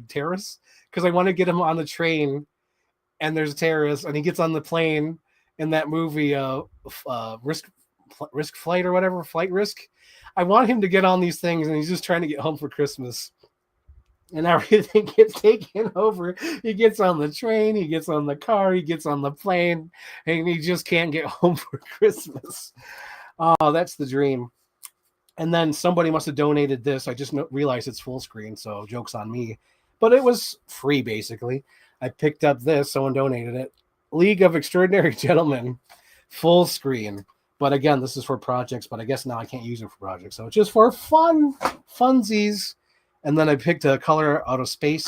terrorists, because I want to get him on the train, and there's terrorists, and he gets on the plane in that movie, Risk Flight or whatever, Flight Risk. I want him to get on these things, and he's just trying to get home for Christmas. And everything gets taken over. He gets on the train, he gets on the car, he gets on the plane, and he just can't get home for Christmas. Oh, that's the dream. And then somebody must have donated this. I just realized it's full screen, so joke's on me. But it was free, basically. I picked up this. Someone donated it. League of Extraordinary Gentlemen, full screen. But again, this is for projects, but I guess now I can't use it for projects. So it's just for funsies. And then I picked a Color Out of Space.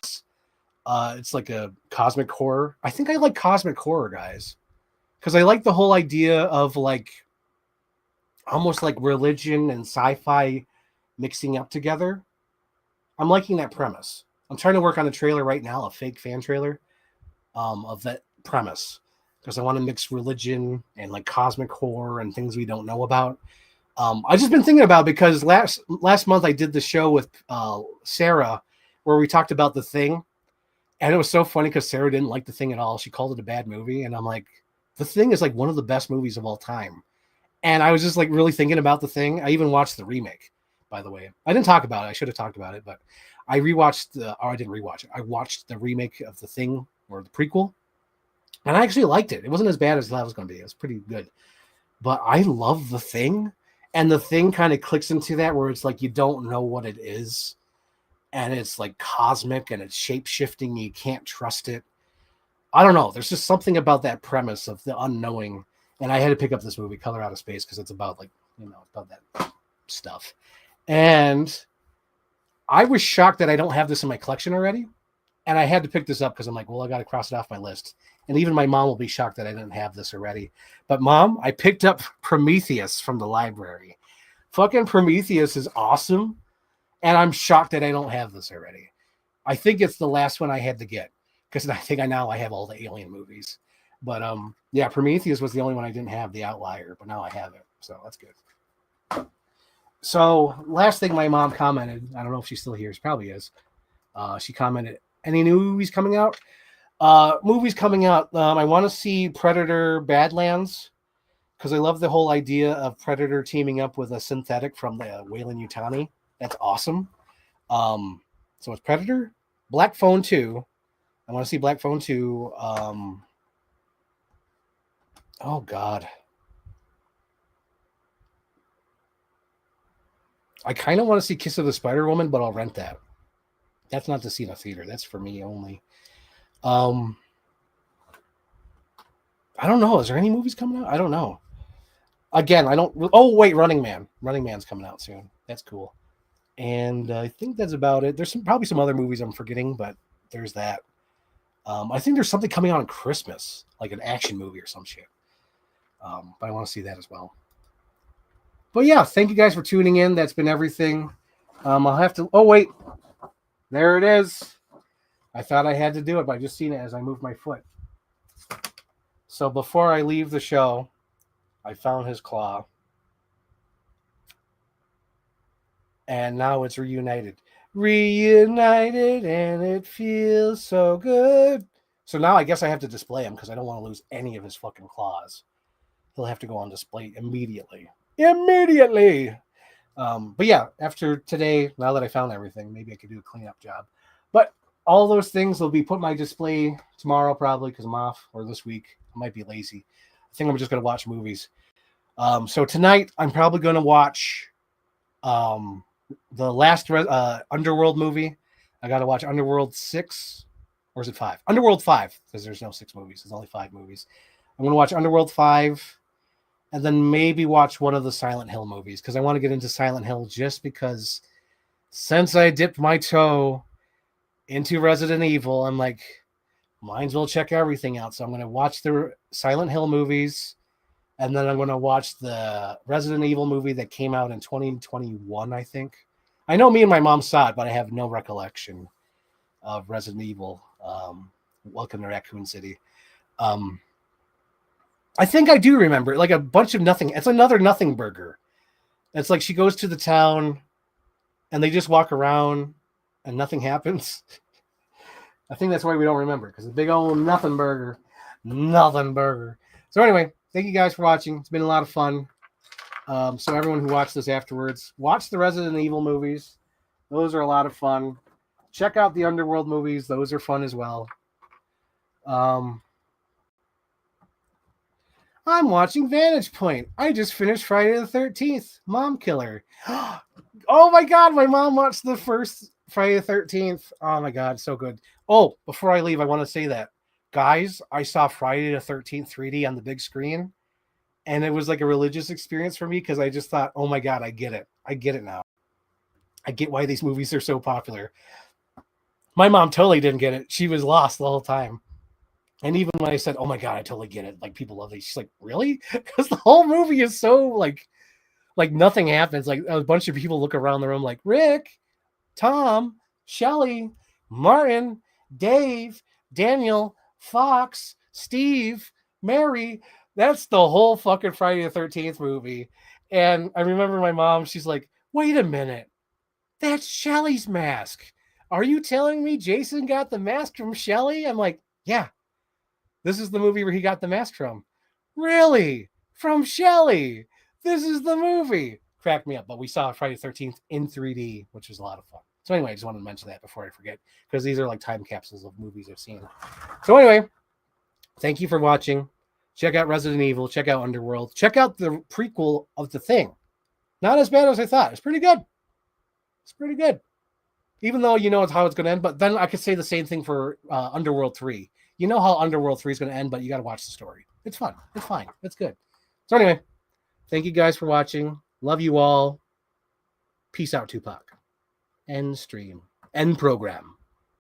It's like a cosmic horror. I think I like cosmic horror, guys, because I like the whole idea of like almost like religion and sci-fi mixing up together. I'm liking that premise. I'm trying to work on a trailer right now, a fake fan trailer of that premise, because I want to mix religion and like cosmic horror and things we don't know about. I just been thinking about, because last month I did the show with Sarah where we talked about The Thing, and it was so funny because Sarah didn't like The Thing at all. She called it a bad movie, and I'm like, The Thing is like one of the best movies of all time. And I was just like really thinking about The Thing. I even watched the remake, by the way. I didn't talk about it. I should have talked about it, but I rewatched I didn't rewatch it. I watched the remake of The Thing, or the prequel, and I actually liked it. It wasn't as bad as I thought it was going to be. It was pretty good. But I love The Thing, and The Thing kind of clicks into that where it's like you don't know what it is, and it's like cosmic and it's shape-shifting. You can't trust it. I don't know. There's just something about that premise of the unknowing. And I had to pick up this movie, Color Out of Space, because it's about about that stuff. And I was shocked that I don't have this in my collection already. And I had to pick this up because I'm like, well, I got to cross it off my list. And even my mom will be shocked that I didn't have this already. But Mom, I picked up Prometheus from the library. Fucking Prometheus is awesome. And I'm shocked that I don't have this already. I think it's the last one I had to get, because I think I have all the Alien movies. But yeah, Prometheus was the only one I didn't have, the outlier, but now I have it. So that's good. So last thing my mom commented, I don't know if she's still here, she probably is. She commented, any new movies coming out? I want to see Predator Badlands, because I love the whole idea of Predator teaming up with a synthetic from the Weyland-Yutani. That's awesome. So it's Predator, Black Phone 2. I want to see Black Phone 2. Oh, God. I kind of want to see Kiss of the Spider Woman, but I'll rent that. That's not to see in a theater. That's for me only. I don't know. Is there any movies coming out? I don't know. Again, I don't... Oh, wait, Running Man. Running Man's coming out soon. That's cool. And I think that's about it. There's probably some other movies I'm forgetting, but there's that. I think there's something coming out on Christmas, like an action movie or some shit. But I want to see that as well. But yeah, thank you guys for tuning in. That's been everything. I'll have to... Oh, wait. There it is. I thought I had to do it, but I just seen it as I moved my foot. So before I leave the show, I found his claw. And now it's reunited. Reunited, and it feels so good. So now I guess I have to display him, because I don't want to lose any of his fucking claws. He'll have to go on display immediately. But yeah, after today, now that I found everything, maybe I could do a cleanup job. But all those things will be put in my display tomorrow, probably, because I'm off, or this week. I might be lazy. I think I'm just going to watch movies. So tonight, I'm probably going to watch the last Underworld movie. I got to watch Underworld 6, or is it 5? Underworld 5, because there's no 6 movies. There's only 5 movies. I'm going to watch Underworld 5, and then maybe watch one of the Silent Hill movies, because I want to get into Silent Hill just because since I dipped my toe into Resident Evil, I'm like, might as well check everything out. So I'm going to watch the Silent Hill movies, and then I'm going to watch the Resident Evil movie that came out in 2021, I think. I know me and my mom saw it, but I have no recollection of Resident Evil. Welcome to Raccoon City. I think I do remember, like a bunch of nothing. It's another nothing burger. It's like she goes to the town and they just walk around and nothing happens. I think that's why we don't remember, because the big old nothing burger. Nothing burger. So anyway, thank you guys for watching. It's been a lot of fun. So everyone who watched this afterwards, watch the Resident Evil movies. Those are a lot of fun. Check out the Underworld movies. Those are fun as well. I'm watching Vantage Point. I just finished Friday the 13th. Mom Killer. Oh my God, my mom watched the first Friday the 13th. Oh my God, so good. Oh, before I leave, I want to say that. Guys, I saw Friday the 13th 3D on the big screen, and it was like a religious experience for me, because I just thought, oh my God, I get it. I get it now. I get why these movies are so popular. My mom totally didn't get it. She was lost the whole time. And even when I said, oh my God, I totally get it. Like, people love these. She's like, really? Because the whole movie is so like nothing happens. Like, a bunch of people look around the room like, Rick, Tom, Shelly, Martin, Dave, Daniel, Fox, Steve, Mary. That's the whole fucking Friday the 13th movie. And I remember my mom, she's like, wait a minute. That's Shelly's mask. Are you telling me Jason got the mask from Shelly? I'm like, yeah. This is the movie where he got the mask from. Really? From Shelly? This is the movie. Cracked me up. But we saw Friday the 13th in 3D, which was a lot of fun. So anyway, I just wanted to mention that before I forget, because these are like time capsules of movies I've seen. So anyway, thank you for watching. Check out Resident Evil. Check out Underworld. Check out the prequel of The Thing. Not as bad as I thought. It's pretty good. It's pretty good. Even though you know it's how it's going to end, but then I could say the same thing for Underworld 3. You know how Underworld 3 is going to end, but you got to watch the story. It's fun. It's fine. It's good. So anyway, thank you guys for watching. Love you all. Peace out, Tupac. End stream. End program.